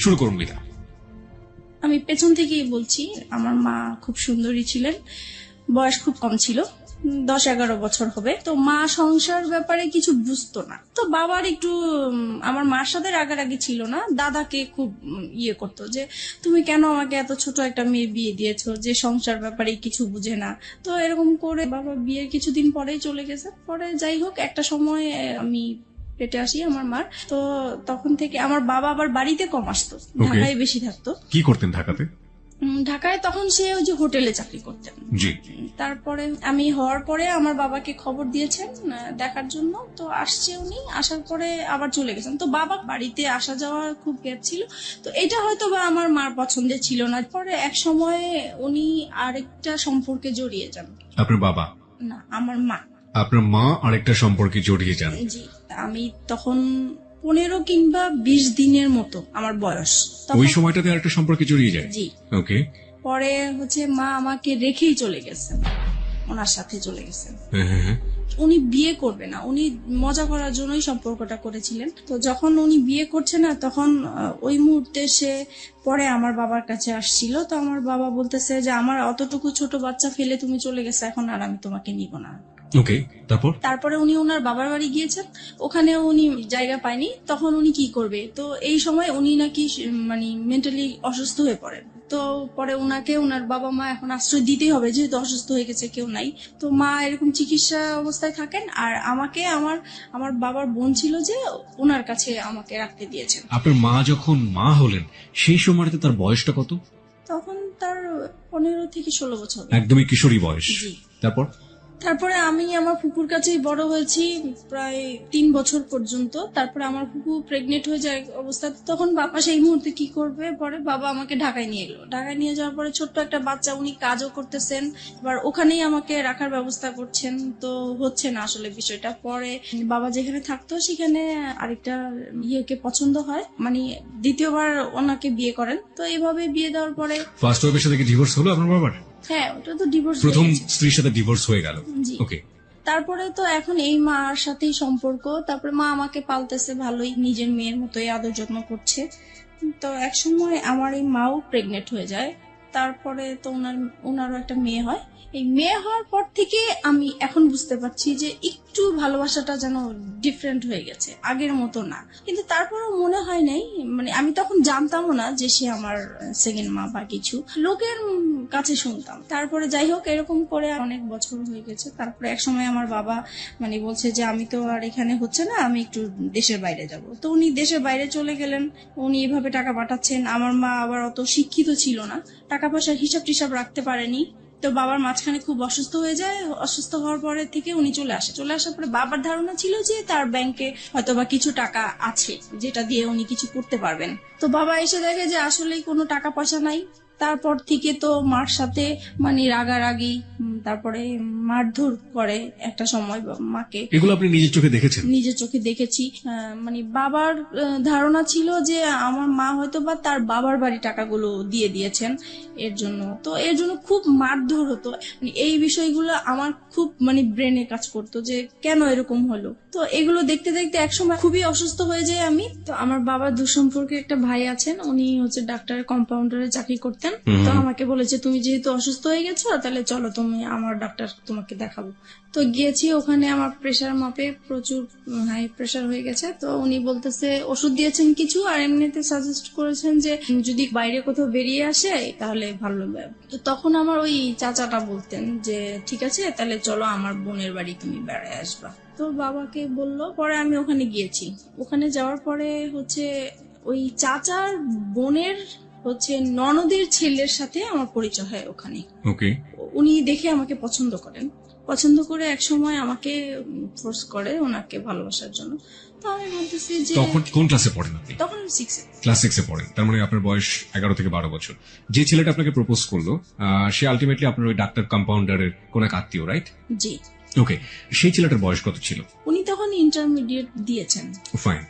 শুরু করুন বিদা। আমি পেছন থেকেই বলছি। আমার মা খুব সুন্দরী ছিলেন, বয়স খুব কম ছিল, 10-11 বছর হবে। তো মা সংসার ব্যাপারে কিছু বুঝতো না। তো বাবার একটু আমার মার সাথে রাগারাগি ছিল না, দাদাকে খুব ইয়ে করতো যে তুমি কেন আমাকে এত ছোট একটা মেয়ে বিয়ে দিয়েছো যে সংসার ব্যাপারে কিছু বুঝে না। তো এরকম করে বাবা বিয়ের কিছুদিন পরেই চলে গেছে। পরে যাই হোক, একটা সময় আমি পেটে আসি আমার মার। তো তখন থেকে আমার বাবা আবার বাড়িতে কম আসতো, ঢাকায় বেশি থাকতো। কি করতেন ঢাকাতে? ঢাকায় তখন সে ওই যে হোটেলে চাকরি করতেন। জি। তারপরে আমি হওয়ার পরে আমার বাবাকে খবর দিয়েছেন দেখার জন্য। তো আসছে উনি, আসার পরে আবার চলে গেছেন। তো বাবা বাড়িতে আসা যাওয়ার খুব গ্যাপ ছিল। তো এটা হয়তো বা আমার মার পছন্দের ছিল না। পরে এক সময় উনি আরেকটা সম্পর্কে জড়িয়ে যান। আপনার বাবা? না, আমার মা। আপনার মা আরেকটা সম্পর্কে জড়িয়ে যান? জি। আমি তখন 15 কিংবা 20 দিনের মতো আমার বয়স। ওই সময়টাতে আরেকটা সম্পর্কে জড়িয়ে যায়? জি। ওকে। পরে হচ্ছে মা আমাকে রেখেই চলে গেছেন, ওনার সাথে চলে গেছেন। উনি বিয়ে করবে না, উনি মজা করার জন্যই সম্পর্কটা করেছিলেন। তো যখন উনি বিয়ে করছে না, তখন ওই মুহূর্তে সে পরে আমার বাবার কাছে আসছিল। তো আমার বাবা বলতেছে যে আমার অতটুকু ছোট বাচ্চা ফেলে তুমি চলে গেছে, এখন আর আমি তোমাকে নিব না। ওকে, তারপরে উনি ওনার বাবার বাড়ি গিয়েছেন, ওখানে উনি জায়গা পায়নি। তখন উনি কি করবে? তো এই সময় উনি নাকি মানে মেন্টালি অসুস্থ হয়ে পড়েন। তো পরে ওনাকে ওনার বাবা মা এখন আশ্রয় দিতেই হবে, যেহেতু অসুস্থ হয়ে গেছে, কেউ নাই। তো মা এরকম চিকিৎসা অবস্থায় থাকেন। আর আমাকে আমার বাবার বোন ছিল যে ওনার কাছে আমাকে রাখতে দিয়েছেন। আপনার মা যখন মা হলেন সেই সময়টাতে তার বয়সটা কত? তখন তার 15 থেকে 16 বছর। একদমই কিশোরী বয়স। জি। তারপরে আমি আমার ফুপুর কাছেই বড় হয়েছি প্রায় 3 বছর পর্যন্ত। তারপরে আমার ফুপু প্রেগনেন্ট হয়ে যায় অবস্থা। তখন বাবা সেই মুহূর্তে কি করবে? পরে বাবা আমাকে ঢাকায় নিয়ে এলো। ঢাকায় নিয়ে যাওয়ার পরে ছোট্ট একটা বাচ্চা, উনি কাজও করতেছেন, এবার ওখানেই আমাকে রাখার ব্যবস্থা করছেন। তো হচ্ছে না আসলে বিষয়টা। পরে বাবা যেখানে থাকতো সেখানে আরেকটা ইয়েকে পছন্দ হয়, মানে দ্বিতীয়বার ওনাকে বিয়ে করেন। তো এইভাবে বিয়ে দেওয়ার পরে ফার্স্ট ওয়াইফের সাথে কি ডিভোর্স হলো আপনার বাবার? হ্যাঁ, ওটা তো ডিভোর্স। প্রথম স্ত্রীর সাথে ডিভোর্স হয়ে গেল। ওকে। তারপরে তো এখন এই মার সাথেই সম্পর্ক। তারপরে মা আমাকে পালতেছে ভালোই, নিজের মেয়ের মতোই আদর যত্ন করছে। তো এক সময় আমার এই মাও প্রেগনেন্ট হয়ে যায়। তারপরে তো ওনারও একটা মেয়ে হয়। এই মেয়ে হওয়ার পর থেকে আমি এখন বুঝতে পারছি যে একটু ভালোবাসাটা যেন ডিফারেন্ট হয়ে গেছে, আগের মতো না। কিন্তু তারপরেও মনে হয় নাই, মানে আমি তখন জানতামও না যে সে আমার সেকেন্ড মা বা কিছু, লোকের কাছে শুনতাম। তারপরে যাই হোক, এরকম করে অনেক বছর হয়ে গেছে। তারপরে এক সময় আমার বাবা মানে বলছে যে আমি তো আর এখানে হচ্ছে না, আমি একটু দেশের বাইরে যাব। তো উনি দেশের বাইরে চলে গেলেন। উনি এভাবে টাকা পাঠাচ্ছেন। আমার মা আবার অত শিক্ষিত ছিল না, টাকা পয়সার হিসাব টিসাব রাখতে পারেনি। তো বাবার মাঝখানে খুব অসুস্থ হয়ে যায়। অসুস্থ হওয়ার পরে থেকে উনি চলে আসার পরে বাবার ধারণা ছিল যে তার ব্যাংকে হয়তোবা কিছু টাকা আছে যেটা দিয়ে উনি কিছু করতে পারবেন। তো বাবা এসে দেখে যে আসলেই কোনো টাকা পয়সা নাই। তারপর থেকে তো মার সাথে মানে রাগারাগি, তারপরে মারধর করে একটা সময় মাকে। এগুলো আপনি নিজের চোখে দেখেছেন? নিজের চোখে দেখেছি। মানে বাবার ধারণা ছিল যে আমার মা হয়তো বা তার বাবার বাড়ি টাকাগুলো দিয়ে দিয়েছেন এর জন্য। তো এর জন্য খুব মারধর হতো। মানে এই বিষয়গুলো আমার খুব মানে ব্রেনে কাজ করতো যে কেন এরকম হলো। তো এগুলো দেখতে দেখতে একসময় খুবই অসুস্থ হয়ে যায় আমি। তো আমার বাবার দুঃসম্পর্কে একটা ভাই আছেন, উনি হচ্ছে ডাক্তারের কম্পাউন্ডারে চাকরি করতেন। তো আমাকে বলেছে তুমি যেহেতু অসুস্থ হয়ে গেছো, তাহলে চলো তুমি আমার ডাক্তার তোমাকে দেখাবো। তো গিয়েছি, ওখানে আমার প্রেশার মাপে প্রচুর হাই প্রেশার হয়ে গেছে। তো উনি বলতেছে ওষুধ দিয়েছেন কিছু, আর এমনিতে সাজেস্ট করেছেন যে যদি বাইরে কোথাও বেরিয়ে আসে তাহলে ভালো হবে। তো তখন আমার ওই চাচাটা বলতেন যে ঠিক আছে, তাহলে চলো আমার বোনের বাড়ি তুমি বেড়ায় আসবা। তো বাবাকে বললো, পরে আমি ওখানে গিয়েছি। ওখানে যাওয়ার পরে হচ্ছে ওই চাচার বোনের হচ্ছে ননদের ছেলের সাথে আমার পরিচয় হয় ওখানে। ওকে। উনি দেখে আমাকে পছন্দ করে এক সময় আমাকে ফোর্স করে ওনাকে ভালোবাসার জন্য। তো আমি বলতেছি যে তখন কোন ক্লাসে পড়েন আপনি? তখন 6 ক্লাস 6 পড়েন। তার মানে আপনার বয়স 11 থেকে 12 বছর। যে ছেলেটা আপনাকে প্রপোজ করলো সে আলটিমেটলি আপনার ওই ডাক্তার কম্পাউন্ডারের কোন এক আত্মীয়, রাইট? জি। ওকে। সেই ছেলেটার বয়স কত ছিল? উনি তখন ইন্টারমিডিয়েট দিয়েছেন। ফাইন।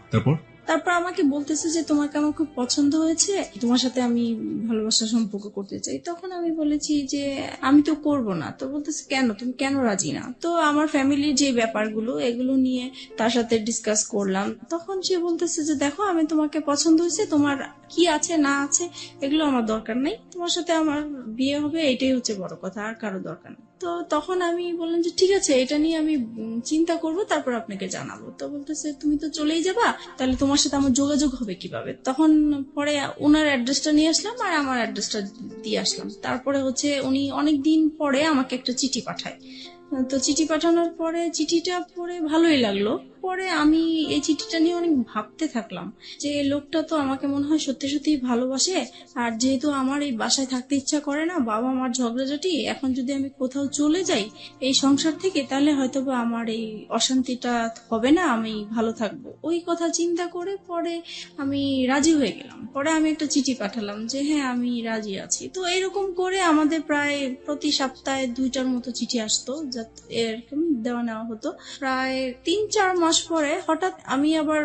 তারপর আমাকে বলতেছে যে তোমাকে আমার খুব পছন্দ হয়েছে, তোমার সাথে আমি ভালোবাসার সম্পর্ক করতে চাই। তখন আমি বলেছি যে আমি তো করব না। তো বলতেছে কেন, তুমি কেন রাজি না? তো আমার ফ্যামিলির যে ব্যাপারগুলো এগুলো নিয়ে তার সাথে ডিসকাস করলাম। তখন সে বলতেছে যে দেখো, আমি তোমাকে পছন্দ হয়েছে, তোমার কি আছে না আছে এগুলো আমার দরকার নেই, তোমার সাথে আমার বিয়ে হবে এটাই হচ্ছে বড় কথা, আর কারো দরকার নেই। তো তখন আমি বললাম যে ঠিক আছে, এটা নিয়ে আমি চিন্তা করব, তারপর আপনাকে জানাবো। তো বলতেছে তুমি তো চলেই যাবা, তাহলে তোমার সাথে আমার যোগাযোগ হবে কিভাবে? তখন পরে ওনার অ্যাড্রেসটা নিয়ে আসলাম আর আমার অ্যাড্রেসটা দিয়ে আসলাম। তারপরে হচ্ছে উনি অনেকদিন পরে আমাকে একটা চিঠি পাঠায়। তো চিঠি পাঠানোর পরে চিঠিটা পড়ে ভালোই লাগলো। পরে আমি এই চিঠিটা নিয়ে অনেক ভাবতে থাকলাম যে লোকটা তো আমাকে মনে হয় সত্যি সত্যি ভালোবাসে। আর যেহেতু আমার এই বাসায় থাকতে ইচ্ছা করে না, বাবা মার ঝগড়াঝাটি, এখন যদি আমি কোথাও চলে যাই এই সংসার থেকে, তাহলে হয়তো বা আমার এই অশান্তিটা হবে না, আমি ভালো থাকবো। ওই কথা চিন্তা করে পরে আমি রাজি হয়ে গেলাম। পরে আমি একটা চিঠি পাঠালাম যে হ্যাঁ আমি রাজি আছি। তো এরকম করে আমাদের প্রায় প্রতি সপ্তাহে 2টার মতো চিঠি আসতো, এরকম দেওয়া নেওয়া হতো। প্রায় 3-4 মাস পরে হঠাৎ আমি আবার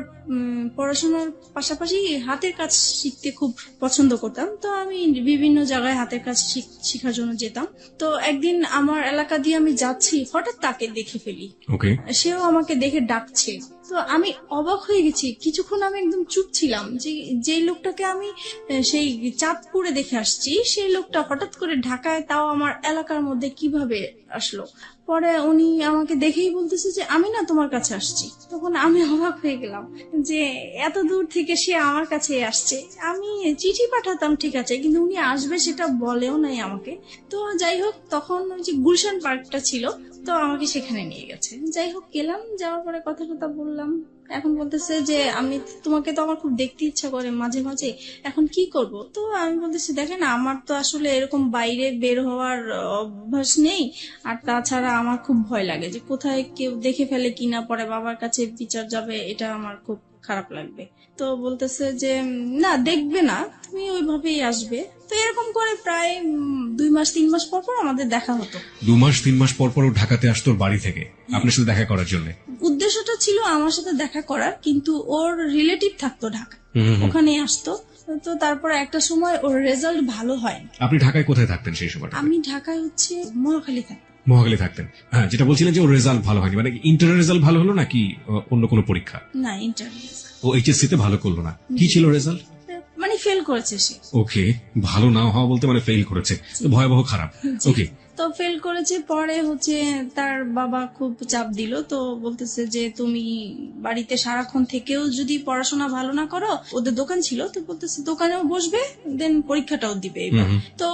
পড়াশোনার পাশাপাশি হাতের কাজ শিখতে খুব পছন্দ করতাম। তো আমি বিভিন্ন জায়গায় হাতের কাজ শেখার জন্য যেতাম। তো একদিন আমার এলাকা দিয়ে আমি যাচ্ছি, হঠাৎ তাকে দেখে ফেলি। ওকে। সেও আমাকে দেখে ডাকছে। তো আমি অবাক হয়ে গেছি। কিছুক্ষণ আমি একদম চুপ ছিলাম যে যেই লোকটাকে আমি সেই চাঁদপুরে দেখে আসছি, সেই লোকটা হঠাৎ করে ঢাকায়, তাও আমার এলাকার মধ্যে কিভাবে আসলো? পরে উনি আমাকে দেখেই বলতেছে যে আমি না তোমার কাছে আসছি। তখন আমি অবাক হয়ে গেলাম যে এত দূর থেকে সে আমার কাছে আসছে। আমি চিঠি পাঠাতাম ঠিক আছে, কিন্তু উনি আসবে সেটা বলেও নাই আমাকে। তো যাই হোক, তখন ওই যে গুলশান পার্কটা ছিল, তো আমাকে সেখানে নিয়ে গেছে। যাই হোক গেলাম, যাওয়ার পরে কথা টথা বললাম। এখন বলতেছে যে আমি তোমাকে তো আমার খুব দেখতে ইচ্ছা করে মাঝে মাঝে, এখন কি করব? তো আমি বলতেছি দেখেন, আমার তো আসলে এরকম বাইরে বের হওয়ার অভ্যাস নেই, আর তাছাড়া আমার খুব ভয় লাগে যে কোথায় কেউ দেখে ফেলে কিনা, পরে বাবার কাছে বিচার যাবে, এটা আমার খুব খারাপ লাগবে। তো বলতেছে যে না, দেখবে না, তুমি ওইভাবেই আসবে। তো এরকম করে প্রায় 2-3 মাস পর পর আমাদের দেখা হতো। 2-3 মাস পর পর ও ঢাকাতে আসতো ওর বাড়ি থেকে আপনার সাথে দেখা করার জন্য? উদ্দেশ্যটা ছিল আমার সাথে দেখা করার, কিন্তু ওর রিলেটিভ থাকতো ঢাকা, ওখানে আসতো। তো তারপরে একটা সময় ওর রেজাল্ট ভালো হয়। আপনি ঢাকায় কোথায় থাকতেন সেই সময়টা? আমি ঢাকায় হচ্ছে মহাখালী থাকতাম। মহাখালী থাকতেন। হ্যাঁ, যেটা বলছিলেন যে ওর রেজাল্ট ভালো হয়নি, মানে ইন্টারের রেজাল্ট ভালো হলো নাকি অন্য কোনো পরীক্ষা? না, ইন্টারভিউ। ও এইচএসসি তে ভালো করলো না, কি ছিল রেজাল্ট? মানে ফেল করেছে সে। ওকে, ভালো না হওয়া বলতে মানে ফেল করেছে, তো ভয়াবহ খারাপ। ওকে। তো ফেল করেছে। পরে হচ্ছে তার বাবা খুব চাপ দিল। তো বলতেছে যে তুমি বাড়িতে সারাক্ষণ থেকেও যদি পড়াশোনা ভালো না করো, ওদের দোকান ছিল, তো বলতেছে দোকানেও বসবে, দেন পরীক্ষাটাও দিবে এবার। তো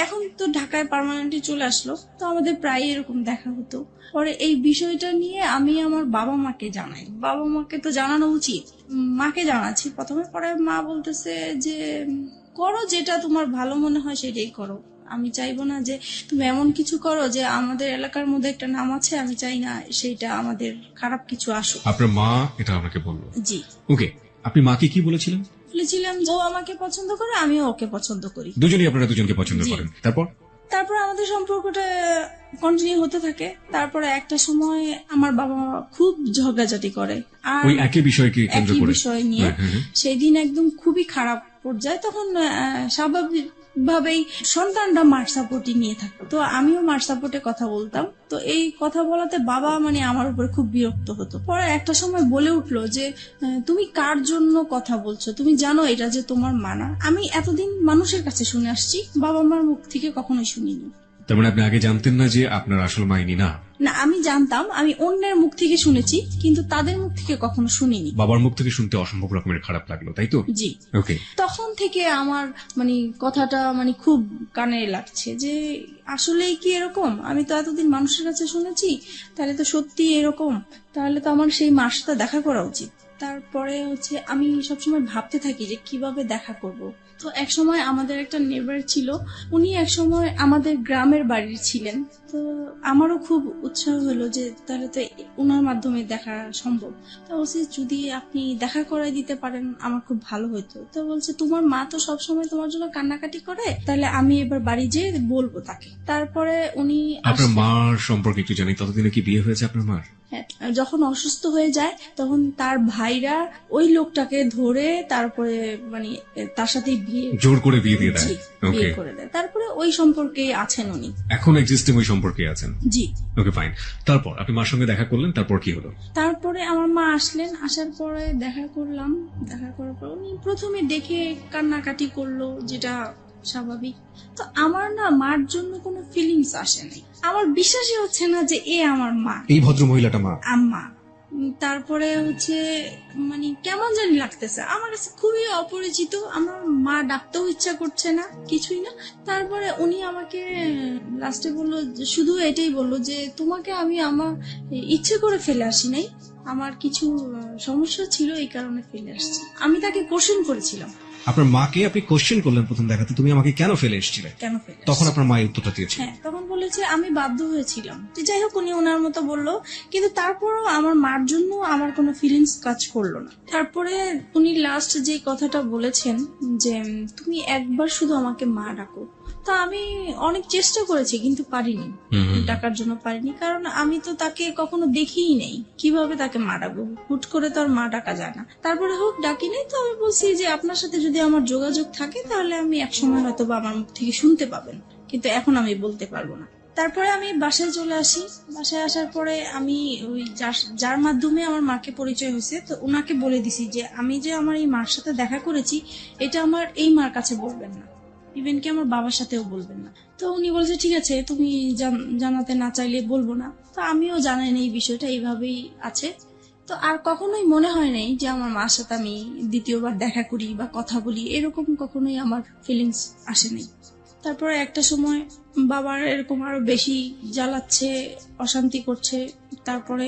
এখন তো ঢাকায় পার্মানেন্টলি চলে আসলো, তো আমাদের প্রায় এরকম দেখা হতো। পরে এই বিষয়টা নিয়ে আমি আমার বাবা মাকে জানাই। বাবা মাকে তো জানানো উচিত, মাকে জানাচ্ছি প্রথমে। পরে মা বলতেছে যে করো, যেটা তোমার ভালো মনে হয় সেটাই করো। আমি চাইবো না যে তুমি এমন কিছু করো যে আমাদের এলাকার মধ্যে একটা নাম আছে, আমি চাই না সেইটা আমাদের খারাপ কিছু আসুক। আপনার মা এটা আপনাকে বললো? জি। ওকে, আপনি মাকে কি বলেছিলেন? বলেছিলাম ও আমাকে পছন্দ করে, আমিও ওকে পছন্দ করি। দুজনেই আপনারা দুজনকে পছন্দ করেন। তারপর আমাদের সম্পর্কটা কন্টিনিউ হতে থাকে। তারপরে একটা সময় আমার বাবা খুব ঝগড়াঝাটি করে, আর ওই একই বিষয়কে কেন্দ্র একই করে? বিষয় নিয়ে। সেই দিন একদম খুবই খারাপ পর্যায়ে। তখন স্বাভাবিক ভাবেই সন্তানরা মার সাপোর্টই নিয়ে থাকতো, তো আমিও মার সাপোর্টে কথা বলতাম। তো এই কথা বলাতে বাবা মানে আমার উপর খুব বিরক্ত হতো। পরে একটা সময় বলে উঠলো যে তুমি কার জন্য কথা বলছো, তুমি জানো এটা যে তোমার মানা? আমি এতদিন মানুষের কাছে শুনে আসছি, বাবা মার মুখ থেকে কখনোই শুনিনি। তার মানে আপনি আগে জানতেন না যে আপনার আসল মা ইনি? না, আমি জানতাম, আমি অন্যের মুখ থেকে শুনেছি, কিন্তু তাদের মুখ থেকে কখনো শুনিনি। বাবার মুখ থেকে শুনতে অসম্ভব রকমের খারাপ লাগলো, তাই তো? জি। ওকে। তখন থেকে আমার মানে কথাটা মানে খুব কানে লাগছে যে আসলেই কি এরকম? আমি তো এতদিন মানুষের কাছে শুনেছি, তাহলে তো সত্যি এরকম, তাহলে তো আমার সেই মার সাথে দেখা করা উচিত। তারপরে হচ্ছে আমি সবসময় ভাবতে থাকি যে কিভাবে দেখা করব। তো এক সময় আমাদের একটা নেবার ছিল, উনি এক সময় আমাদের গ্রামের বাড়ির ছিলেন। তো আমারও খুব উৎসাহ হলো যে তাহলে তো ওনার মাধ্যমে দেখা সম্ভব। তো বলছে যদি আপনি দেখা করাই দিতে পারেন আমার খুব ভালো হতো। তো বলছে তোমার মা তো সবসময় তোমার জন্য কান্নাকাটি করে, তাহলে আমি এবার বাড়ি যেয়ে বলবো তাকে। তারপরে উনি আপনার মার সম্পর্কে একটু জানি, ততদিনে কি বিয়ে হয়েছে আপনার মার? হ্যাঁ, যখন অসুস্থ হয়ে যায় তখন তার ভাইরা ওই লোকটাকে ধরে তারপরে মানে তার সাথে বিয়ে জোর করে বিয়ে দিয়ে দেয়। জি, ওকে, বিয়ে করে দেয়। তারপরে ওই সম্পর্কে আছেন উনি। এখন এক্সিস্টিং ওই সম্পর্কে আছেন। জি। ওকে, ফাইন। তারপর আপনি মার সঙ্গে দেখা করলেন, তারপর কি হলো? তারপরে আমার মা আসলেন, আসার পরে দেখা করলাম, দেখা করার পর উনি প্রথমে দেখে কান্নাকাটি করলো, যেটা স্বাভাবিক। তো আমার না মার জন্য কোনো ফিলিংস আসে নাই, আমার বিশ্বাসই হচ্ছে না যে এ আমার মা, এই ভদ্র মহিলাটা মা। আম্মা। তারপরে হচ্ছে মানে কেমন জানি লাগতেছে আমার কাছে, খুবই অপরিচিত। আমার মা ডাকতেও ইচ্ছা করছে না, কিছুই না। তারপরে উনি আমাকে লাস্টে বললো, শুধু এটাই বললো যে তোমাকে আমি আমার ইচ্ছে করে ফেলে আসি নাই, আমার কিছু সমস্যা ছিল এই কারণে ফেলে আসছি। আমি তাকে কোশ্চেন করেছিলাম, আপনার মাকে আপনি কোশ্চেন করলেন প্রথম দেখাতে, তুমি আমাকে কেন ফেলে এসেছিলে? কেন ফেলে তখন আসছি? আপনার মা এই উত্তরটা দিয়েছিল। হ্যাঁ, তখন বলেছে আমি বাধ্য হয়েছিলাম। তো যাই হোক, উনি ওনার মতো বললো, কিন্তু তারপরও আমার মার জন্য আমার কোনো ফিলিংস কাজ করলো না। তারপরে উনি লাস্ট যে কথাটা বলেছেন যে তুমি একবার শুধু আমাকে মা ডাকো। তা আমি অনেক চেষ্টা করেছি কিন্তু পারিনি, ডাকার জন্য পারিনি, কারণ আমি তো তাকে কখনো দেখিই নেই, কিভাবে তাকে মা ডাকবো? হুট করে তো আর মা ডাকা যায় না। তারপরে হোক ডাকি নেই, তো আমি বলছি যে আপনার সাথে যদি আমার যোগাযোগ থাকে তাহলে আমি একসময় হয়তো বা আমার মুখ থেকে শুনতে পাবেন, কিন্তু এখন আমি বলতে পারবো না। তারপরে আমি বাসায় চলে আসি। বাসায় আসার পরে আমি ওই যার মাধ্যমে আমার মাকে পরিচয় হয়েছে, তো ওনাকে বলে দিছি যে আমি যে আমার এই মার সাথে দেখা করেছি এটা আমার এই মার কাছে বলবেন না, ইভেন কি আমার বাবার সাথেও বলবেন না। তো উনি বলছে ঠিক আছে, তুমি জানাতে না চাইলে বলবো না। তো আমিও জানাই না এই বিষয়টা, এইভাবেই আছে। তো আর কখনোই মনে হয় নাই যে আমার মার সাথে আমি দ্বিতীয়বার দেখা করি বা কথা বলি, এরকম কখনোই আমার ফিলিংস আসে নাই। তারপরে একটা সময় বাবার এরকম আরো বেশি জ্বালাচ্ছে, অশান্তি করছে। তারপরে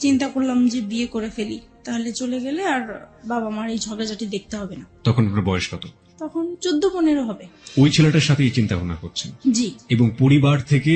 চিন্তা করলাম যে বিয়ে করে ফেলি, তাহলে চলে গেলে আর বাবা মার এই ঝগড়াঝাটি দেখতে হবে না। তখন আপনার বয়স কত? তখন 14-15 হবে। ওই ছেলেটার সাথে এই চিন্তা ভাবনা করছেন, জি, এবং পরিবার থেকে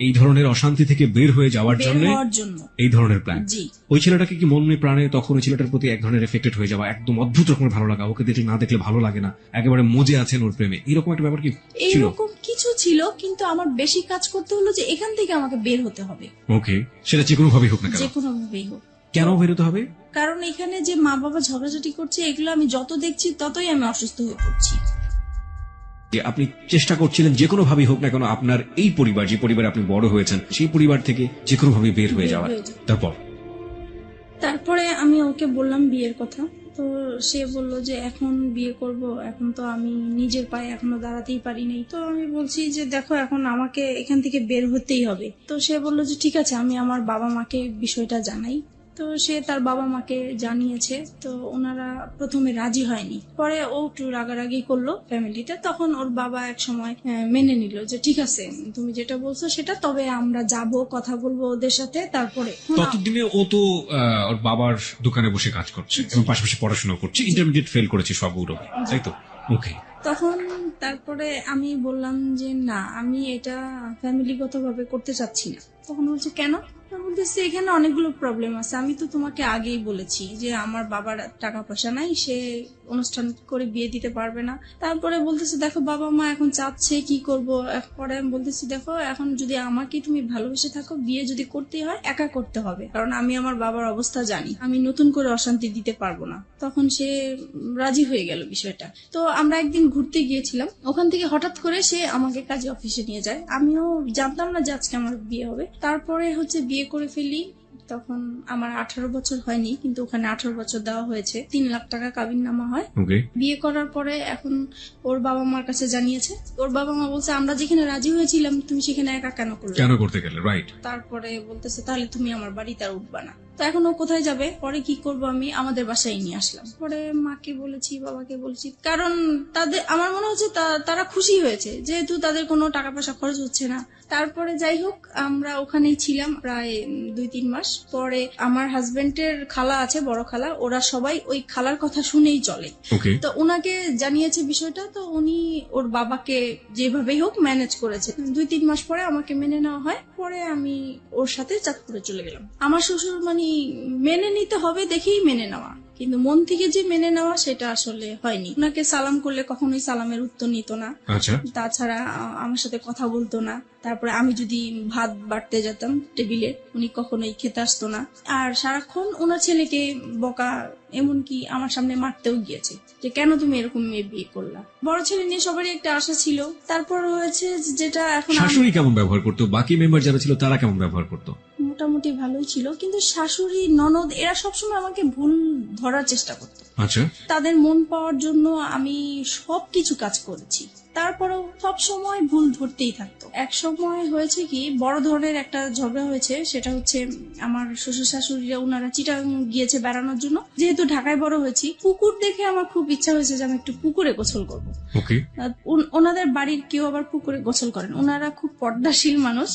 এই ধরনের অশান্তি থেকে বের হয়ে যাওয়ার বের জন্য হওয়ার জন্য। এই ধরনের প্ল্যান। জি, ওই ছেলেটাকে কি মনে প্রাণে তখন ওই ছেলেটার প্রতি এক ধরনের এফেক্টেড হয়ে যাওয়া, একদম অদ্ভুত রকমের ভালো লাগা, ওকে দেখলে না দেখলে ভালো লাগে না, একেবারে মজে আছেন ওর প্রেমে, এরকম একটা ব্যাপার কি ছিল? এইরকম কিছু ছিল, কিন্তু আমার বেশি কাজ করতে হলো যে এখান থেকে আমাকে বের হতে হবে, ওকে, সেটা যে কোনো ভাবে হোক না কেন। যে কোনো ভাবেই হোক। কেন বেরোতে হবে? কারণ এখানে যে মা বাবা ঝগড়াঝাটি করছে, এগুলো আমি যত দেখছি ততই আমি অসুস্থ হয়ে পড়ছি। যে আপনি চেষ্টা করছিলেন যে কোনো ভাবেই হোক না কেন আপনার এই পরিবার, যে পরিবারে আপনি বড় হয়েছেন, সেই পরিবার থেকে যে কোনো ভাবে বের হয়ে যাওয়ার। তারপর তারপরে আমি ওকে বললাম বিয়ের কথা। তো সে বলল যে এখন বিয়ে করব, এখন তো আমি নিজের পায়ে এখনো দাঁড়াতেই পারি নাই। তো আমি বলছি যে দেখো, এখন আমাকে এখান থেকে বের হতেই হবে। তো সে বলল যে ঠিক আছে, আমি আমার বাবা মাকে বিষয়টা জানাই। তো সে তার বাবা মাকে জানিয়েছে। তো ওনারা প্রথমে রাজি হয়নি, পরে ও একটু রাগারাগি করলো ফ্যামিলিতে। তখন ওর বাবা এক সময় মেনে নিল যে ঠিক আছে, তুমি যেটা বলছো সেটা, তবে আমরা যাব, কথা বলবো ওদের সাথে। তারপরে ততদিনে ও তো ওর বাবার দোকানে বসে কাজ করছে এবং পাশাপাশি পড়াশোনা করছে, ইন্টারমিডিয়েট ফেল করেছে সবগুলো, তাই তো? ওকে। তখন তারপরে আমি বললাম যে না, আমি এটা ফ্যামিলিগত ভাবে করতে চাচ্ছি না। তখন বলছে কেন? আমি বলতেছি এখানে অনেকগুলো প্রবলেম আছে, আমি তো তোমাকে আগেই বলেছি যে আমার বাবার টাকা পয়সা নাই, সে অনুষ্ঠান করে বিয়ে দিতে পারবে না। তারপরে বলতেছে দেখো, বাবা মা এখন চাচ্ছে, কি করব? পরে আমি বলতেছি দেখো, এখন যদি আমাকে তুমি ভালোবেসে থাকো, বিয়ে যদি করতে হয় একা করতে হবে, কারণ আমি আমার বাবার অবস্থা জানি, আমি নতুন করে অশান্তি দিতে পারবো না। তখন সে রাজি হয়ে গেল বিষয়টা। তো আমরা একদিন ঘুরতে গিয়েছিলাম, ওখান থেকে হঠাৎ করে সে আমাকে কাজে অফিসে নিয়ে যায়। আমিও জানতাম না যে আজকে আমার বিয়ে হবে। তারপরে হচ্ছে বিয়ে করে ফেলি। তখন আমার 18 বছর হয়নি, কিন্তু ওখানে 18 বছর দেওয়া হয়েছে। 3 লাখ টাকা কাবিননামা হয়। বিয়ে করার পরে এখন ওর বাবা মার কাছে জানিয়েছে। ওর বাবা মা বলছে আমরা যেখানে রাজি হয়েছিলাম তুমি সেখানে একা কেন করতে গেলে? রাইট। তারপরে বলতেছে তাহলে তুমি আমার বাড়িতে আর উঠবা না। তো এখন ও কোথায় যাবে? পরে কি করব, আমি আমাদের বাসায় নিয়ে আসলাম। পরে মাকে বলেছি, বাবাকে বলেছি, কারণ তাদের, আমার মনে হচ্ছে তারা খুশি হয়েছে, যেহেতু তাদের কোনো টাকা পয়সা খরচ হচ্ছে না। তারপরে যাই হোক, আমরা ওখানেই ছিলাম প্রায় 2-3 মাস। পরে আমার হাজবেন্ডের খালা আছে, বড় খালা, ওরা সবাই ওই খালার কথা শুনেই চলে। তো ওনাকে জানিয়েছে বিষয়টা। তো উনি ওর বাবাকে যেভাবেই হোক ম্যানেজ করেছে। 2-3 মাস পরে আমাকে মেনে নেওয়া হয়। পরে আমি ওর সাথে চাঁদপুরে চলে গেলাম। আমার শ্বশুর মানে মেনে নিতে হবে দেখেই মেনে নেওয়া, কিন্তু মন থেকে যে মেনে নেওয়া সেটা আসলে হয়নি। ওনাকে সালাম করলে কখনোই সালামের উত্তর নিত না। আচ্ছা। তাছাড়া আমার সাথে কথা বলতো না। তারপরে আমি যদি ভাত বাড়তে যেতাম টেবিলে, উনি কখনোই খেতে আসতো না। আর সারাক্ষণ ওনার ছেলেকে বকা, এমনকি আমার সামনে মারতেও গিয়েছে যে কেন তুমি এরকম মেয়ে বিয়ে করলা। বড় ছেলে নিয়ে সবারই একটা আশা ছিল। তারপর হয়েছে যেটা এখন শাশুড়ি কেমন ব্যবহার করতো, বাকি মেম্বার যারা ছিল তারা কেমন ব্যবহার করতো? মোটামুটি ভালোই ছিল, কিন্তু শাশুড়ি ননদ এরা সবসময় আমাকে ভুল ধরার চেষ্টা করতো। আচ্ছা। তাদের মন পাওয়ার জন্য আমি সবকিছু কাজ করেছি, তারপরেও সব সময় ভুল ধরতেই থাকতো। এক সময় হয়েছে কি, বড় ধরনের একটা ঝগড়া হয়েছে। সেটা হচ্ছে আমার শ্বশুর শাশুড়িরা ওনারা চিটাগাং গিয়েছে বেড়ানোর জন্য। যেহেতু ঢাকায় বড় হয়েছি, পুকুর দেখে আমার খুব ইচ্ছা হয়েছে যে আমি একটু পুকুরে গোসল করবো। ওকে। ওনাদের বাড়ির কেউ আবার পুকুরে গোসল করেন, ওনারা খুব পর্দাশীল মানুষ।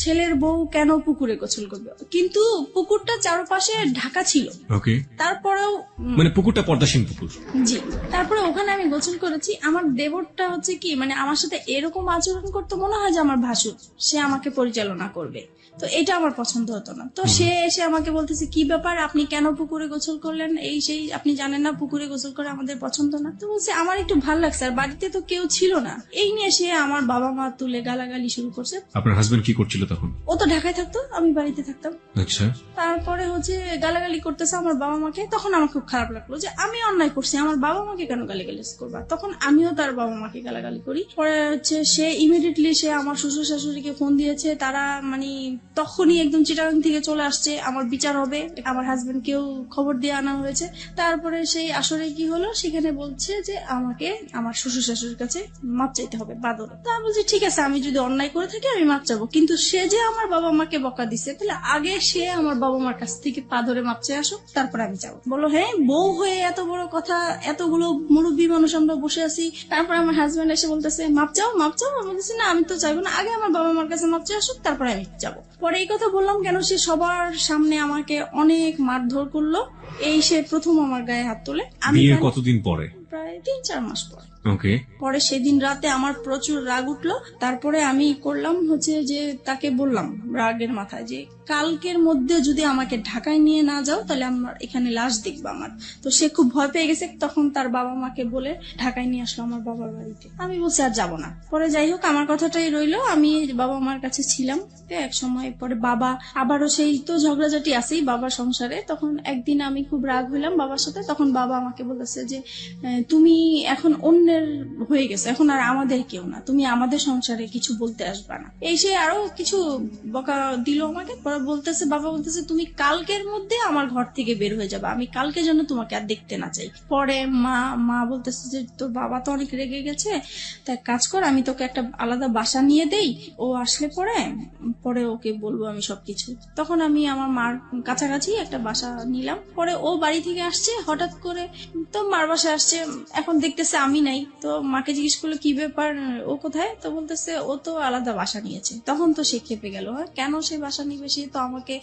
ছেলের বউ কেন পুকুরে গোসল করবে, কিন্তু পুকুরটা চারপাশে ঢাকা ছিল। ওকে। তারপরেও মানে পুকুরটা পর্দাসীন পুকুর। জি, তারপরে ওখানে আমি গোসল করেছি। আমার দেবরটা হচ্ছে কি, মানে আমার সাথে এরকম আচরণ করতে মনে হয় যে আমার ভাসুর, সে আমাকে পরিচালনা করবে। তো এটা আমার পছন্দ হতো না। তো সে এসে আমাকে বলতেছে, কি ব্যাপার, আপনি কেন পুকুরে গোসল করলেন, এই সেই, আপনি জানেন না পুকুরে গোসল করে আমাদের পছন্দ না। তো বলছে আমার একটু ভাল লাগছে, আর বাড়িতে তো কেউ ছিল না। এই নিয়ে সে আমার বাবা মা তুলে গালাগালি শুরু করছে। আপনার হাজবেন্ড কি করছিল তখন? ও তো ঢাকায় থাকতো, আমি বাড়িতে থাকতাম। আচ্ছা। তারপরে হচ্ছে গালাগালি করতেছে আমার বাবা মাকে। তখন আমার খুব খারাপ লাগলো যে আমি অন্যায় করছি, আমার বাবা মাকে কেন গালিগালি করবা। তখন আমিও তার বাবা মাকে গালাগালি করি। পরে হচ্ছে সে ইমিডিয়েটলি সে আমার শ্বশুর শাশুড়িকে ফোন দিয়েছে। তারা মানে তখনই একদম চিটাগাং থেকে চলে আসছে, আমার বিচার হবে। আমার হাজবেন্ড কেউ খবর দিয়ে আনা হয়েছে। তারপরে সেই আসরে কি হলো, সেখানে বলছে যে আমাকে আমার শ্বশুর শাশুড়ির কাছে মাপ চাইতে হবে বাদরে। তা আমি বলছি ঠিক আছে, আমি যদি অন্যায় করে থাকি আমি মাপ চাবো, কিন্তু সে যে আমার বাবা মাকে বকা দিচ্ছে, তাহলে আগে সে আমার বাবা মার কাছ থেকে পা ধরে মাপ চেয়ে আসো, তারপরে আমি যাবো। বলো হ্যাঁ, বউ হয়ে এত বড় কথা, এতগুলো মুরব্বী মানুষ আমরা বসে আছি। তারপর আমার হাজবেন্ড এসে বলতেছে মাপ চাও মাপ চাও। আমি বলতেছি না, আমি তো চাইবো না, আগে আমার বাবা মার কাছে মাপ চেয়ে আসুক, তারপরে আমি যাবো। পরে এই কথা বললাম কেন, সে সবার সামনে আমাকে অনেক মারধর করলো। এই সে প্রথম আমার গায়ে হাত তোলে। আমি বিয়ের কতদিন পরে? প্রায় 3-4 মাস পরে। ওকে। পরে সেদিন রাতে আমার প্রচুর রাগ উঠলো। তারপরে আমি করলাম হচ্ছে যে তাকে বললাম রাগের মাথায় যে কালকের মধ্যে যদি আমাকে ঢাকায় নিয়ে না যাও, তাহলে আমার এখানে লাশ দেখবো আমার। তো সে খুব ভয় পেয়ে গেছে। তখন তার বাবা মাকে বলে ঢাকায় নিয়ে আসলো আমার বাবার বাড়িতে। আমি বলছি আর যাবো না। পরে যাই হোক, আমার কথাটাই রইলো, আমি বাবা মার কাছে ছিলাম। এক সময় পরে বাবা আবারও সেই তো ঝগড়াঝাটি আছেই বাবার সংসারে। তখন একদিন আমি খুব রাগ হইলাম বাবার সাথে। তখন বাবা আমাকে বলেছে যে তুমি এখন অন্যের হয়ে গেছে, এখন আর আমাদের কেউ না, তুমি আমাদের সংসারে কিছু বলতে আসবা না। এই সে আরো কিছু বকা দিল আমাকে। পরে বলতেছে, বাবা বলতেছে তুমি কালকের মধ্যে আমার ঘর থেকে বের হয়ে যাবে, আমি কালকে যেন তোমাকে আর দেখতে না চাই। পরে মা বলতেছে যে তোর বাবা তো অনেক রেগে গেছে, তাই কাজ কর, আমি তোকে একটা আলাদা বাসা নিয়ে দেই, ও আসলে পরে ওকে বলবো আমি সবকিছু। তখন আমি আমার মার কাছাকাছি একটা বাসা নিলাম। পরে ও বাড়ি থেকে আসছে হঠাৎ করে, তো মার বাসায় আসছে। এখন দেখতেছে আমি নাই। তো মাকে জিজ্ঞেস করলো কি ব্যাপার, ও কোথায়? তো বলতেছে ও তো আলাদা বাসা নিয়েছে। তখন তো সে খেপে গেল, হ্যাঁ কেন সে বাসা নিবে? সে তো আমাকে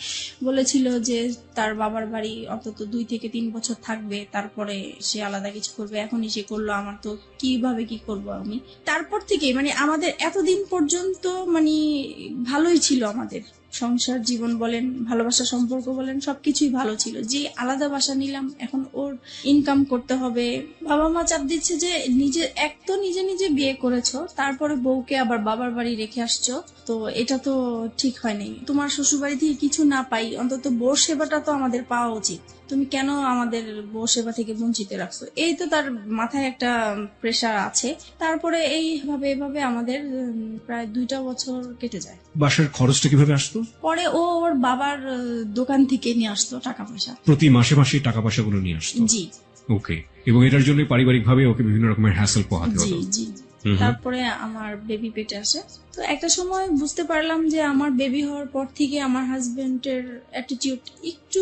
বলেছিল যে তার বাবার বাড়ি অন্তত 2 থেকে 3 বছর থাকবে, তারপরে সে আলাদা কিছু করবে। এখনই সে করলো, আমার তো কিভাবে কি করব আমি। তারপর থেকে মানে আমাদের এতদিন পর্যন্ত মানে ভালোই ছিল, আমাদের সংসার জীবন বলেন, ভালোবাসা সম্পর্ক বলেন, সবকিছুই ভালো ছিল। যে আলাদা বাসা নিলাম, এখন ওর ইনকাম করতে হবে, বাবা মা চাপ দিচ্ছে যে নিজে নিজে বিয়ে করেছো, তারপরে বউকে আবার বাবার বাড়ি রেখে আসছো, তো এটা তো ঠিক হয়নি। তোমার শ্বশুর বাড়ি থেকে কিছু না পাই, অন্তত বউ সেবাটা তো আমাদের পাওয়া উচিত, তুমি কেন আমাদের বউ সেবা থেকে বঞ্চিত রাখছো? এই তো তার মাথায় একটা প্রেশার আছে। তারপরে এভাবে আমাদের প্রায় 2টা বছর কেটে যায়। বাসার খরচটা কিভাবে আসতো? পরে ও ওর বাবার দোকান থেকে নিয়ে আসতো টাকা পয়সা, প্রতি মাসে মাসে টাকা পয়সা গুলো নিয়ে আসতো। জি ওকে। এবং এটার জন্য পারিবারিক ভাবে ওকে বিভিন্ন রকমের হ্যাসেল পোহাতে জি হতো। জি তারপরে আমার বেবি পেটে আসে। তো একটা সময় বুঝতে পারলাম যে আমার বেবি হওয়ার পর থেকে আমার হাজবেন্ডের অ্যাটিটিউড একটু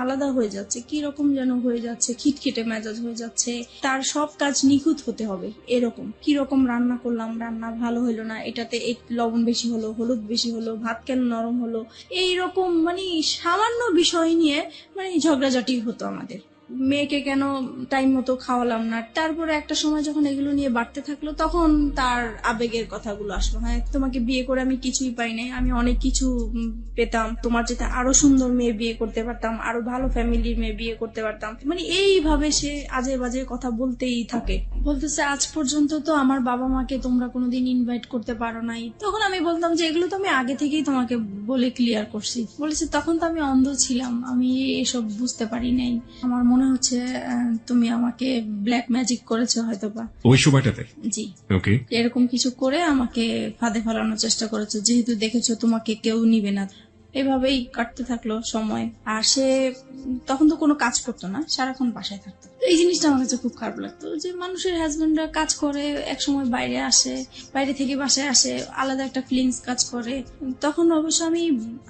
আলাদা হয়ে যাচ্ছে, কি রকম যেন হয়ে যাচ্ছে, খিটখিটে মেজাজ হয়ে যাচ্ছে। তার সব কাজ নিখুঁত হতে হবে এরকম। কি রকম রান্না করলাম, রান্না ভালো হলো না, এটাতে এই লবণ বেশি হলো, হলুদ বেশি হলো, ভাত কেন নরম হলো, এই রকম মানে সামান্য বিষয় নিয়ে মানে ঝগড়াঝাটি হতো আমাদের। মেয়েকে কেন টাইম মতো খাওয়ালাম না। তারপরে একটা সময় যখন এগুলো নিয়ে বাড়তে থাকলো তখন তার আবেগের কথাগুলো আসলো, হ্যাঁ তোমাকে বিয়ে করে আমি কিছুই পাই নাই, আমি অনেক কিছু পেতাম, তোমার যেটা আরো সুন্দর মেয়ে বিয়ে করতে পারতাম, আরো ভালো ফ্যামিলির মেয়ে বিয়ে করতে পারতাম। মানে এইভাবে সে আজে বাজে কথা বলতেই থাকে, বলতেছে আজ পর্যন্ত তো আমার বাবা মাকে তোমরা কোনোদিন ইনভাইট করতে পারো নাই। তখন আমি বলতাম যে এগুলো তো আমি আগে থেকেই তোমাকে বলে ক্লিয়ার করছি। বলেছে তখন তো আমি অন্ধ ছিলাম, আমি এসব বুঝতে পারি নাই, আমার মনে হচ্ছে তুমি আমাকে ব্ল্যাক ম্যাজিক করেছো হয়তোবা। ওই সময়টাতে? জি, ওকে। এরকম কিছু করে আমাকে ফাঁদে ফেলানোর চেষ্টা করেছে, যেহেতু দেখেছো তোমাকে কেউ নিবে না। এভাবেই কাটতে থাকলো সময়। আর সে তখন তো কোনো কাজ করতো না, সারাক্ষণ বাসায় থাকতো। এই জিনিসটা আমার কাছে খুব খারাপ লাগতো যে মানুষের হাজবেন্ডরা কাজ করে, এক সময় বাইরে আসে, বাইরে থেকে বাসায় আসে, আলাদা একটা ফিলিংস কাজ করে। তখন অবশ্য আমি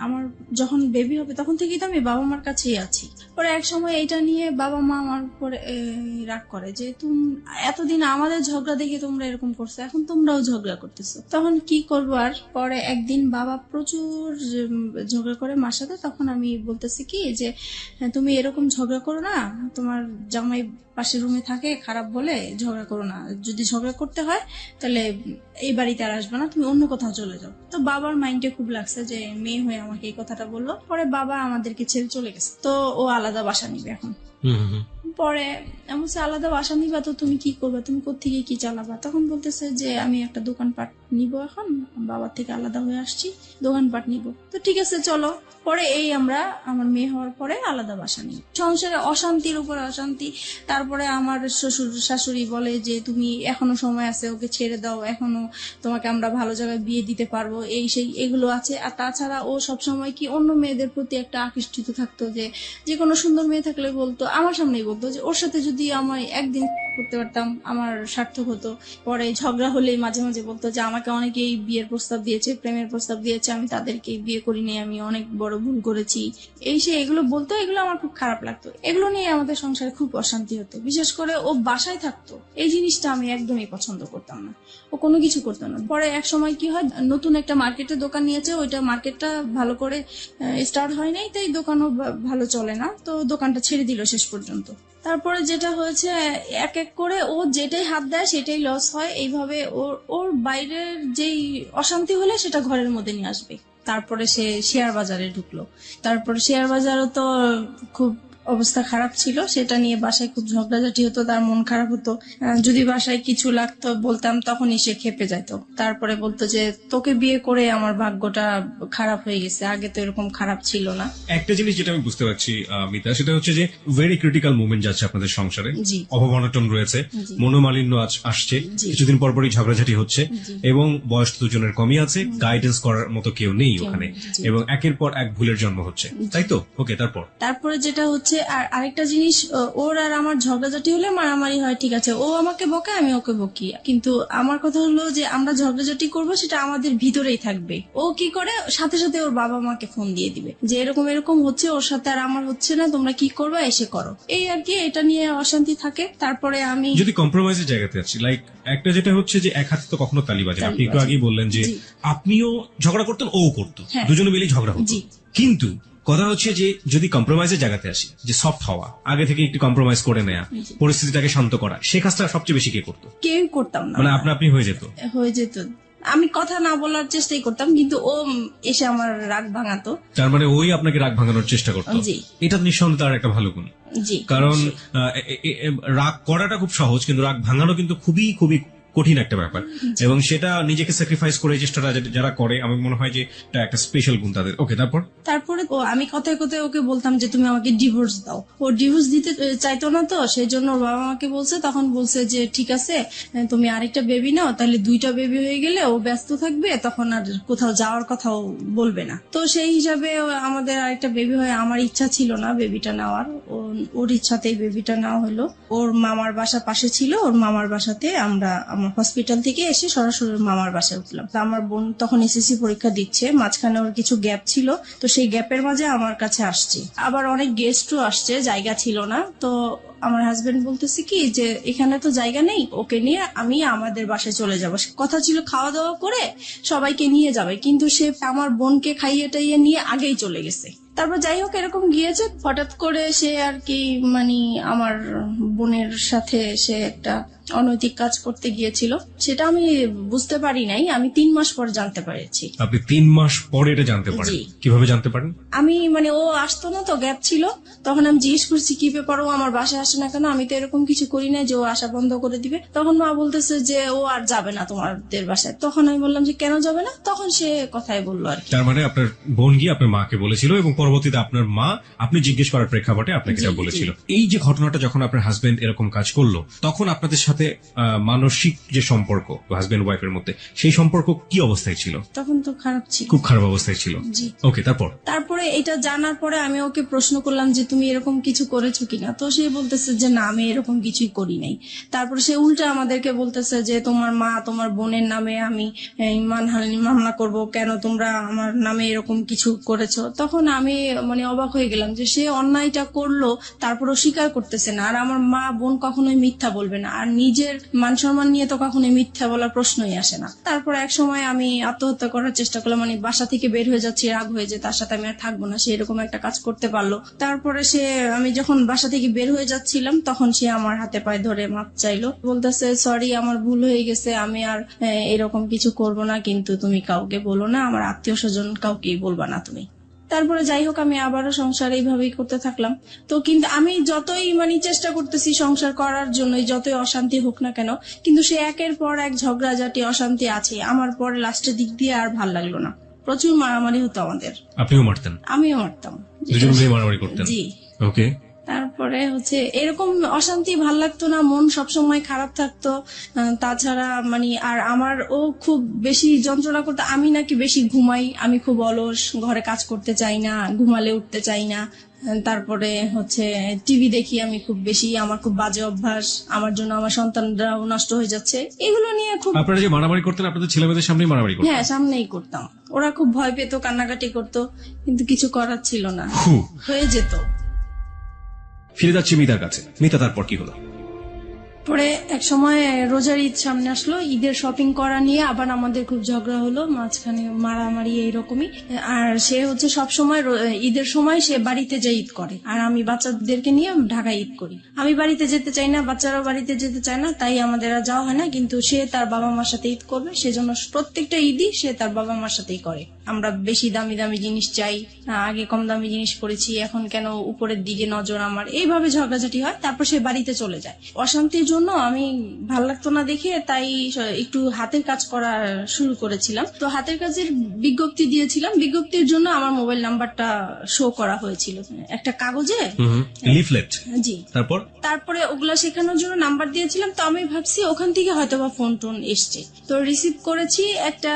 আমার যখন বেবি হবে তখন থেকেই তো আমি বাবা মার কাছেই আছি। পরে এক সময় এটা নিয়ে বাবা মা আমার উপরে রাগ করে যে তুমি এতদিন আমাদের ঝগড়া দেখে তোমরা এরকম করছো, এখন তোমরাও ঝগড়া করতেছো। তখন কি করবো আর, পরে একদিন বাবা প্রচুর ঝগড়া করে মার সাথে। তখন আমি বলতেছি কি যে তুমি এরকম ঝগড়া করো না, তোমার জামাই পাশের রুমে থাকে, খারাপ বলে ঝগড়া করো না, যদি ঝগড়া করতে হয় তাহলে এই বাড়িতে আর আসবে না, তুমি অন্য কোথাও চলে যাও। তো বাবার মাইন্ডে খুব লাগছে যে মেয়ে হয়ে আমাকে এই কথাটা বললো। পরে বাবা আমাদেরকে ছেড়ে চলে গেছে, তো ও আলাদা বাসা নিবে এখন। পরে এমন আলাদা বাসা নিবা তো তুমি কি করবা, তুমি কোত্থেকে কি চালাবা? তখন বলতেছে যে আমি একটা দোকানপাট নিব, এখন বাবার থেকে আলাদা হয়ে আসছি, দোকানপাট নিব। তো ঠিক আছে চলো। পরে এই আমরা আমার মেয়ে হওয়ার পরে আলাদা বাসা নিই। সংসারে অশান্তির উপর অশান্তি। তারপরে আমার শ্বশুর শাশুড়ি বলে যে তুমি এখনো সময় আছে, ওকে ছেড়ে দাও, এখনো তোমাকে আমরা ভালো জায়গায় বিয়ে দিতে পারবো, এই সেই এগুলো আছে। আর তাছাড়া ও সবসময় কি অন্য মেয়েদের প্রতি একটা আকৃষ্টিত থাকতো, যে কোনো সুন্দর মেয়ে থাকলে বলতো, আমার সামনেই বলতো যে ওর সাথে যদি আমি একদিন করতে পারতাম আমার সার্থক হতো। পরে ঝগড়া হলেই মাঝে মাঝে বলতো যে আমাকে অনেকেই বিয়ের প্রস্তাব দিয়েছে, প্রেমের প্রস্তাব দিয়েছে, আমি তাদেরকে বিয়ে করিনি, আমি অনেক বড় ভুল করেছি, এই সে এগুলো বলতো। এগুলো আমার খুব খারাপ লাগতো, এগুলো নিয়ে আমাদের সংসারে খুব অশান্তি হতো। বিশেষ করে ও বাসায় থাকতো, এই জিনিসটা আমি একদমই পছন্দ করতাম না, ও কোনো কিছু করতো না। পরে এক সময় কি হয়, নতুন একটা মার্কেটে দোকান নিয়েছে, ওইটা মার্কেটটা ভালো করে স্টার্ট হয় নাই, তাই দোকানও ভালো চলে না, তো দোকানটা ছেড়ে দিল শেষ পর্যন্ত। তারপরে যেটা হয়েছে, এক এক করে ও যেটাই হাত দেয় সেটাই লস হয়। এইভাবে ওর বাইরের যেই অশান্তি হলে সেটা ঘরের মধ্যে নিয়ে আসবে। তারপরে সে শেয়ার বাজারে ঢুকলো। তারপরে শেয়ার বাজারও তো খুব অবস্থা খারাপ ছিল, সেটা নিয়ে বাসায় খুব ঝগড়াঝাটি হতো, তার মন খারাপ হতো। যদি বাসায় কিছু লাগতো বলতাম, তখনই সে খেপে যেত। তারপরে বলতো যে তোকে বিয়ে করে আমার ভাগ্যটা খারাপ হয়ে গেছে, আগে তো এরকম খারাপ ছিল না। একটা জিনিস যেটা আমি বুঝতে পারছি মিতা, সেটা হচ্ছে যে ভেরি ক্রিটিক্যাল মুভমেন্ট যাচ্ছে আপনাদের সংসারে, জি। অভাব-অনটন রয়েছে, জি। মনোমালিন্য আসছে, জি। কিছুদিন পরপরই ঝগড়াঝাটি হচ্ছে, জি। এবং বয়স দুজনের কমই আছে, গাইডেন্স করার মতো কেউ নেই ওখানে, জি। এবং একের পর এক ভুলের জন্ম হচ্ছে, তাই তো? ওকে, তারপরে যেটা হচ্ছে, আর আরেকটা জিনিস, ওর আর আমার ঝগড়াঝাটি হলে মারামারি হয়, ঠিক আছে, ও আমাকে বকে আমি ওকে বকি, কিন্তু আমার কথা হলো যে আমরা ঝগড়াঝাটি করবো সেটা আমাদের ভিতরেই থাকবে। ও কি করে, সাথে সাথে ওর বাবা মাকে ফোন দিয়ে দিবে যে এরকম এরকম হচ্ছে, ওর সাথে আর আমার হচ্ছে না, তোমরা কি করবে, এসে করো, এই আর কি। এটা নিয়ে অশান্তি থাকে। তারপরে আমি যদি কম্প্রোমাইজের জায়গাতে আছি, লাইক একটা যেটা হচ্ছে যে এক হাতে তো কখনো তালি বাজে না, আপনি একটু আগেই বললেন যে আপনিও ঝগড়া করতেন, ও করতো, দুজনে মিলেই ঝগড়া হতো, কিন্তু কথা হচ্ছে যে যদি কম্প্রোমাইজের জায়গাতে আসি, যে সফট হওয়া, আগে থেকে একটু কম্প্রোমাইজ করে নেয়া, পরিস্থিতিটাকে শান্ত করা, সে কাজটা সবচেয়ে বেশি কে করতো? কেউ করতাম না, মানে আপনি হয়ে যেত। আমি কথা না বলার চেষ্টাই করতাম, কিন্তু ও এসে আমার রাগ ভাঙাতো। তার মানে ওই আপনাকে রাগ ভাঙানোর চেষ্টা করতো। এটা নিঃসন্দেহে তার একটা ভালো গুণ। কারণ রাগ করাটা খুব সহজ, কিন্তু রাগ ভাঙানো কিন্তু খুবই খুবই কঠিন একটা ব্যাপার, এবং সেটা নিজেকে স্যাক্রিফাইস করে চেষ্টাটা যারা করে, আমার মনে হয় যে এটা একটা স্পেশাল গুণ তাদের। ওকে, তারপরে আমি কথায় কথায় ওকে বলতাম যে তুমি আমাকে ডিভোর্স দাও। ও ডিভোর্স দিতে চাইতো না, তো সেই জন্য ওর বাবা আমাকে বলছে, তখন বলছে যে ঠিক আছে তুমি আরেকটা বেবি নাও, তাহলে 2টা বেবি হয়ে গেলে ও ব্যস্ত থাকবে, তখন আর কোথাও যাওয়ার কথাও বলবে না। তো সেই হিসাবে আমাদের আরেকটা বেবি হয়। আমার ইচ্ছা ছিল না বেবিটা নেওয়ার, ওর ইচ্ছাতেই বেবিটা নেওয়া হলো। ওর মামার বাসা পাশে ছিল, ওর মামার বাসাতে আমরা হসপিটাল থেকে এসে সরাসরি মামার বাসায় উঠলাম। আমার বোন তখন এসএসসি পরীক্ষা দিচ্ছে, মাঝখানে ওর কিছু গ্যাপ ছিল, তো সেই গ্যাপের মাঝে আমার কাছে আসছে। আবার অনেক গেস্টও আসছে, জায়গা ছিল না। তো আমার হাজবেন্ড বলতেছে কি যে এখানে তো জায়গা নেই, ওকে নিয়ে আমি আমাদের বাসায় চলে যাব। কথা ছিল খাওয়া দাওয়া করে সবাইকে নিয়ে যাবে, কিন্তু সে আমার বোনকে খাইয়ে টাইয়ে নিয়ে আগেই চলে গেছে। তারপর যাই হোক এরকম গিয়েছে, হঠাৎ করে সে আর কি মানে আমার বোনের সাথে সে একটা অনৈতিক কাজ করতে গিয়েছিল, সেটা আমি বুঝতে পারি নাই, আমি 3 মাস পর জানতে পেরেছি। আপনি 3 মাস পরে এটা জানতে পারেন? জি। কিভাবে জানতে পারেন? আমি মানে ও আসতো না তো, গ্যাপ ছিল, তখন আমি জিজ্ঞেস করছি কি ব্যাপার, ও আমার বাসায় আসে না কেন, আমি তো এরকম কিছু করি না যে ও আসা বন্ধ করে দিবে। তখন মা বলতেছে যে ও আর যাবে না তোমাদের বাসায়। তখন আমি বললাম যে কেন যাবে না, তখন সে কথাই বললো আর কি। তার মানে আপনার বোন গিয়ে আপনার মাকে বলেছিল এবং পরবর্তীতে আপনার মা আপনি জিজ্ঞেস করার প্রেক্ষাপটে আপনাকে এটা বলেছিল। এই যে ঘটনাটা যখন আপনার হাজবেন্ড এরকম কাজ করলো, তখন আপনাদের সাথে মানসিক যে সম্পর্ক হাজবেন্ড ওয়াইফের মধ্যে, সেই সম্পর্ক কি অবস্থায় ছিল? তখন তো খারাপ ছিল, খুব খারাপ অবস্থায় ছিল। জি। ওকে, তারপরে এটা জানার পরে আমি ওকে প্রশ্ন করলাম যে তুমি এরকম কিছু করেছো কিনা, তো সে বলতেছে যে না আমি এরকম কিছুই করি নাই। তারপরে সে উল্টা আমাদেরকে বলতেছে যে তোমার মা তোমার বোনের নামে আমি মানহানি মামলা করব, কেন তোমরা আমার নামে এরকম কিছু করেছো। তখন আমি মানে অবাক হয়ে গেলাম যে সে অন্যায়টা করলো, তারপরও স্বীকার করতেছে না। আর আমার মা বোন কখনোই মিথ্যা বলবে না, আর নিজের মান সম্মান নিয়ে তো কখনোই মিথ্যা বলার প্রশ্নই আসে না। তারপর এক সময় আমি আত্মহত্যা করার চেষ্টা করলাম, মানে বাসা থেকে বের হয়ে যাচ্ছি, রাগ হয়ে যে তার সাথে আমি আর থাকবো না, সে এরকম একটা কাজ করতে পারলো। তারপরে আমি যখন বাসা থেকে বের হয়ে যাচ্ছিলাম তখন সে আমার হাতে পায়ে ধরে মাপ চাইলো, বলতেছে সরি আমার ভুল হয়ে গেছে, আমি আর এরকম কিছু করব না, কিন্তু তুমি কাউকে বলো না, আমার আত্মীয় স্বজন কাউকেই বলবা না তুমি। তারপরে যাই হোক আমি আবারও সংসার এইভাবেই করতে থাকলাম। তো কিন্তু আমি যতই মানে চেষ্টা করতেছি সংসার করার জন্য, যতই অশান্তি হোক না কেন, কিন্তু সে একের পর এক ঝগড়াঝাটি অশান্তি আছে। আমার পরে লাস্টের দিক দিয়ে আর ভাল লাগলো না, প্রচুর মারামারি হতো আমাদের। আপনিও মারতেন? আমিও মারতাম, দুজন মিলে মারামারি করতেন? জি। ওকে। তারপরে এরকম অশান্তি ভাল লাগতো না, মন সবসময় খারাপ থাকতো। তাছাড়া মানে আর আমার ও খুব বেশি যন্ত্রণা করতো, আমি নাকি বেশি ঘুমাই, আমি খুব অলস, ঘরে কাজ করতে চাই না, ঘুমালে উঠতে চাই না। তারপরে টিভি দেখি আমি খুব বেশি, আমার খুব বাজে অভ্যাস, আমার জন্য আমার সন্তানরাও নষ্ট হয়ে যাচ্ছে, এগুলো নিয়ে খুব। আপনারা যে মারামারি করতেন আপনাদের ছেলেমেয়েদের সামনেই মারামারি করতেন? হ্যাঁ, সামনেই করতাম। ওরা খুব ভয় পেত, কান্নাকাটি করতো, কিন্তু কিছু করার ছিল না, হয়ে যেত। ফিরে যাচ্ছি মিতার কাছে। মিতা, তারপর কি হলো? পরে এক সময় রোজার ঈদ সামনে আসলো, ঈদের শপিং করা নিয়ে আবার আমাদের খুব ঝগড়া হলো, মাঝখানে মারামারি এইরকমই। আর সে সব সময় ঈদের সময় সে বাড়িতে যায় ঈদ করে, আর আমি বাচ্চাদেরকে নিয়ে ঢাকায় ঈদ করি। আমি বাড়িতে যেতে চাই না, বাচ্চারাও বাড়িতে যেতে চায় না, তাই আমাদের আর যাওয়া হয় না। কিন্তু সে তার বাবা মার সাথে ঈদ করবে, সেজন্য প্রত্যেকটা ঈদই সে তার বাবা মার সাথেই করে। আমরা বেশি দামি দামি জিনিস চাই, আগে কম দামি জিনিস পড়েছি, এখন কেন উপরের দিকে নজর আমার, এইভাবে ঝগড়াঝাটি হয়। তারপর সে বাড়িতে চলে যায়। অশান্তির জন্য আমি ভাল লাগতো না দেখে তাই একটু হাতের কাজ করা শুরু করেছিলাম। তো হাতের কাজের বিজ্ঞপ্তি দিয়েছিলাম, বিজ্ঞপ্তির জন্য আমার মোবাইল নাম্বারটা শো করা হয়েছিল একটা কাগজে, লিফলেট। জি। তারপরে ওগুলা শেখানোর জন্য নাম্বার দিয়েছিলাম। তো আমি ভাবছি ওখান থেকে হয়তো বা ফোন টোন এসছে, তো রিসিভ করেছি। একটা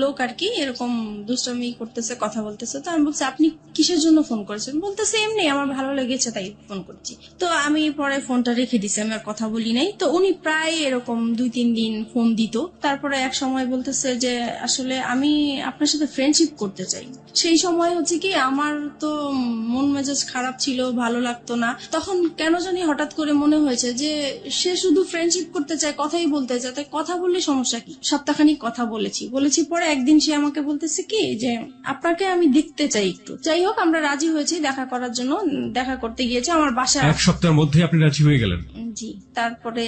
লোক আর কি এরকম দুষ্টামি করতেছে, কথা বলতেছে। তো আমি বলছি আপনি কিসের জন্য ফোন করেছেন? বলতেছে এমনি আমার ভালো লেগেছে তাই ফোন করছি। তো আমি পরে ফোনটা রেখে দিছি, আমি আর কথা বলি নাই। তো উনি প্রায় এরকম 2-3 দিন ফোন দিত। তারপরে এক সময় বলতেছে যে আসলে আমি আপনার সাথে ফ্রেন্ডশিপ করতে চাই। সেই সময় কি আমার তো মন মেজাজ খারাপ ছিল, ভালো লাগতো না। তখন কেন জানি হঠাৎ করে মনে হয়েছে যে সে শুধু ফ্রেন্ডশিপ করতে চায়, কথাই বলতে চায়, তাই কথা বললে সমস্যা কি। সপ্তাহখানিক কথা বলেছি পরে একদিন সে আমাকে বলতেছে কি যে আপনাকে আমি দেখতে চাই একটু। যাই হোক আমরা রাজি হয়েছি দেখা করার জন্য, দেখা করতে গিয়েছে আমার বাসায়। 1 সপ্তাহের মধ্যে আপনি রাজি হয়ে গেলেন? জি। তারপরে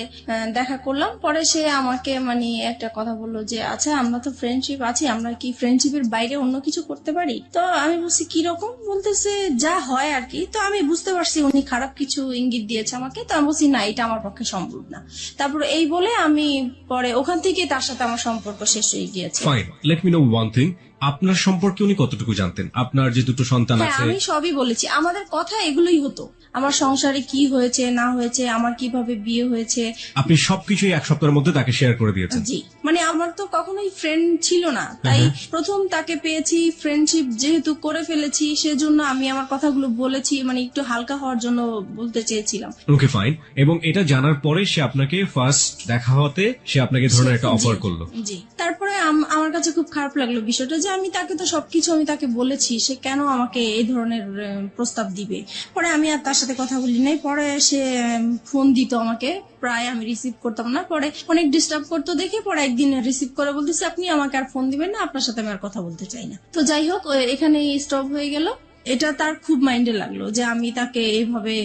দেখা করলাম, পরে সে আমাকে মানে একটা কথা বললো যে আচ্ছা আমরা তো ফ্রেন্ডশিপ আছি, আমরা কি ফ্রেন্ডশিপের বাইরে অন্য কিছু করতে পারি? তো আমি বলছি কিরকম? বলতেছে যা হয় আর কি। তো আমি বুঝতে পারছি উনি খারাপ কিছু ইঙ্গিত দিয়েছে আমাকে। তো আমি বলছি না, এটা আমার পক্ষে সম্ভব না। তারপর এই বলে আমি পরে ওখান থেকে তার সাথে আমার সম্পর্ক শেষ হয়ে গিয়েছে। Fine, let me no one thing, আপনার সম্পর্কে উনি কতটুকু জানতেন? আপনার যে 2টো সন্তান আছে? আমি সবই বলেছি, আমাদের কথা এগুলোই হতো, আমার সংসারে কি হয়েছে না হয়েছে, আমার কিভাবে বিয়ে হয়েছে। আপনি সবকিছুই 1 সপ্তাহের মধ্যে তাকে শেয়ার করে দিয়েছেন? জি। মানে আমার তো কখনোই ফ্রেন্ড ছিল না, তাই প্রথম তাকে পেয়েছি, ফ্রেন্ডশিপ যেহেতু করে ফেলেছি সেজন্য আমি আমার কথাগুলো বলেছি, মানে একটু হালকা হওয়ার জন্য বলতে চেয়েছিলাম। Okay fine. এবং এটা জানার পরে সে আপনাকে ফার্স্ট দেখা হতে সে আপনাকে ধরনের একটা অফার করলো? জি। তারপরে আমার কাছে খুব খারাপ লাগলো বিষয়টা, যে আমি তাকে তো সবকিছু আমি তাকে বলেছি, সে কেন আমাকে এই ধরনের প্রস্তাব দিবে। পরে আমি আর তার সাথে কথা বলি নাই। পরে সে ফোন দিত আমাকে, প্রায় আমি রিসিভ করতাম না। পরে অনেক ডিস্টার্ব করতো দেখে পরে একদিন রিসিভ করে বলতেছে আপনি আমাকে আর ফোন দিবেন না, আপনার সাথে আমি আর কথা বলতে চাই না। তো যাই হোক এখানে স্টপ হয়ে গেল। এটা তার খুব মাইন্ডে লাগলো যে আমি তাকে এইভাবে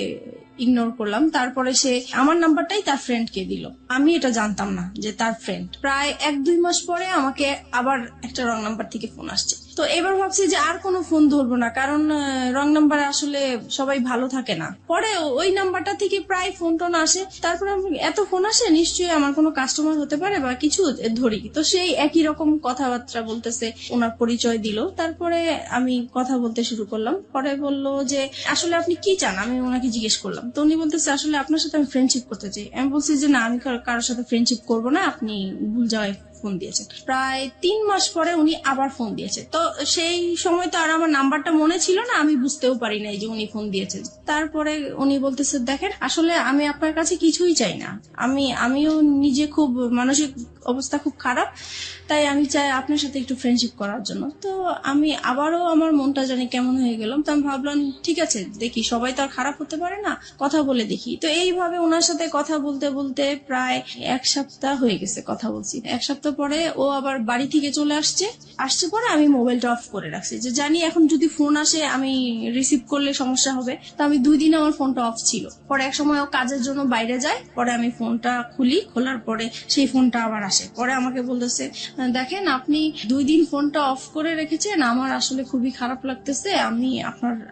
ইগনোর করলাম। তারপরে সে আমার নাম্বারটাই তার ফ্রেন্ডকে দিল, আমি এটা জানতাম না যে তার ফ্রেন্ড। প্রায় 1-2 মাস পরে আমাকে আবার একটা রং নাম্বার থেকে ফোন আসছে। তো এবার ভাবছি যে আর কোনো ফোন ধরবো না, কারণ রং নাম্বারে আসলে সবাই ভালো থাকে না। পরে ওই নাম্বারটা থেকে প্রায় ফোন টোন আসে। তারপরে এত ফোন আসে, নিশ্চয়ই আমার কোনো কাস্টমার হতে পারে বা কিছু, ধরি। তো সেই একই রকম কথাবার্তা বলতেছে, ওনার পরিচয় দিল। তারপরে আমি কথা বলতে শুরু করলাম। পরে বলল যে আসলে আপনি কি চান, আমি ওনাকে জিজ্ঞেস করলাম। তো উনি বলতেছে আসলে আপনার সাথে আমি ফ্রেন্ডশিপ করতে চাই। আমি বলছি যে না, আমি কারোর সাথে ফ্রেন্ডশিপ করবো না, আপনি ভুল জায়গায় ফোন দিয়েছেন। প্রায় 3 মাস পরে উনি আবার ফোন দিয়েছে। তো সেই সময় তো আর আমার নাম্বারটা মনে ছিল না, আমি বুঝতেও পারি নাই যে উনি ফোন দিয়েছেন। তারপরে উনি বলতেছে দেখেন আসলে আমি আপনার কাছে কিছুই চাই না, আমিও নিজে খুব মানসিক অবস্থা খুব খারাপ, তাই আমি চাই আপনার সাথে একটু ফ্রেন্ডশিপ করার জন্য। তো আমি আবারও আমার মনটা জানি কেমন হয়ে গেলাম। তো আমি ভাবলাম ঠিক আছে, দেখি, সবাই তো আর খারাপ হতে পারে না, কথা বলে দেখি। তো এইভাবে ওনার সাথে কথা বলতে বলতে প্রায় 1 সপ্তাহ হয়ে গেছে কথা বলছি। 1 সপ্তাহ পরে ও আবার বাড়ি থেকে চলে আসছে পরে আমি মোবাইলটা অফ করে রাখছি, যে জানি এখন যদি ফোন আসে আমি রিসিভ করলে সমস্যা হবে। তো আমি 2 দিন আমার ফোনটা অফ ছিল। পরে এক সময় ও কাজের জন্য বাইরে যায়, পরে আমি ফোনটা খোলার পরে সেই ফোনটা আবার আসে। পরে আমাকে বলতেছে দেখেন আপনি 2 দিন ফোনটা অফ করে রেখেছেন, আমার আসলে খুবই খারাপ লাগতেছে, আমি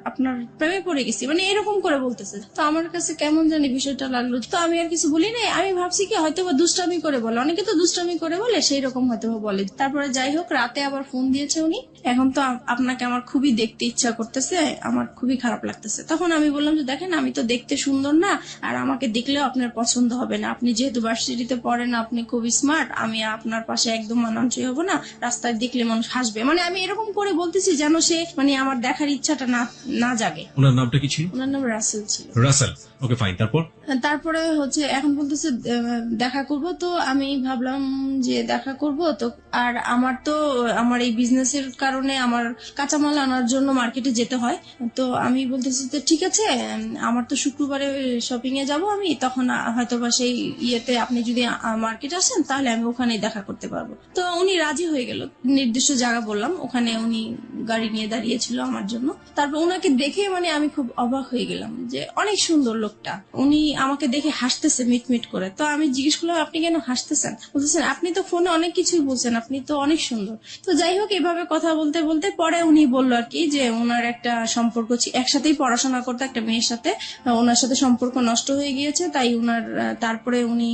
আপনার প্রেমে পড়ে গেছি, মানে এরকম করে বলতেছে। তো আমার কাছে কেমন জানি বিষয়টা লাগলো। তো আমি আর কিছু বলি নাই, আমি ভাবছি কি হয়তো বা দুষ্টামি করে বলে, অনেকে তো দুষ্টামি করে বলে, সেই রকম হয়তো বলে। তারপরে যাই হোক, রাতে আবার ফোন দিয়েছে উনি, এখন তো আপনাকে আমার খুবই দেখতে ইচ্ছা করতেছে, আমার খুবই খারাপ লাগতেছে। তখন আমি বললাম যে দেখেন আমি তো দেখতে সুন্দর না, আর আমাকে দেখলেও আপনার পছন্দ হবে না, আপনি যেহেতু ভার্সিটিতে পড়েন, আপনি খুবই স্মার্ট, আমি আপনার পাশে একদম মানানসই হবো না, রাস্তায় দেখলে মানুষ হাসবে, মানে আমি এরকম করে বলতেছি যেন সে মানে আমার দেখার ইচ্ছাটা না জাগে। ওনার নামটা কি ছিল? ওনার নাম রাসেল ছিল। Russell, okay fine. তারপরে হচ্ছে এখন বলতেছে দেখা করব। তো আমি ভাবলাম যে দেখা করব তো, আর আমার এই বিজনেসের কারণে আমার কাঁচামাল আনার জন্য মার্কেটে যেতে হয়। তো আমি বলতেছি তো ঠিক আছে, আমার তো শুক্রবারে শপিং এ যাব আমি, তখন হয়তোবা সেই ইয়েতে আপনি যদি মার্কেট আসেন তাহলে আমি ওখানেই দেখা করতে পারবো। তো উনি রাজি হয়ে গেল। নির্দিষ্ট জায়গা বললাম, ওখানে উনি গাড়ি নিয়ে দাঁড়িয়েছিল আমার জন্য। তারপর ওনাকে দেখে মানে আমি খুব অবাক হয়ে গেলাম যে অনেক সুন্দর লোকটা। উনি আমাকে দেখে হাসতেছে মিটমিট করে। তো আমি জিজ্ঞেস করলাম আপনি কেন হাসতেছেন? বলতেছেন আপনি তো ফোনে অনেক কিছুই বলছেন, আপনি তো অনেক সুন্দর। তো যাই হোক, এভাবে কথা বলতে বলতে পরে উনি বললো আর কি যে ওনার একটা সম্পর্ক, একসাথেই পড়াশোনা করতে একটা মেয়ের সাথে, ওনার সাথে সম্পর্ক নষ্ট হয়ে গিয়েছে, তাই তারপরে উনি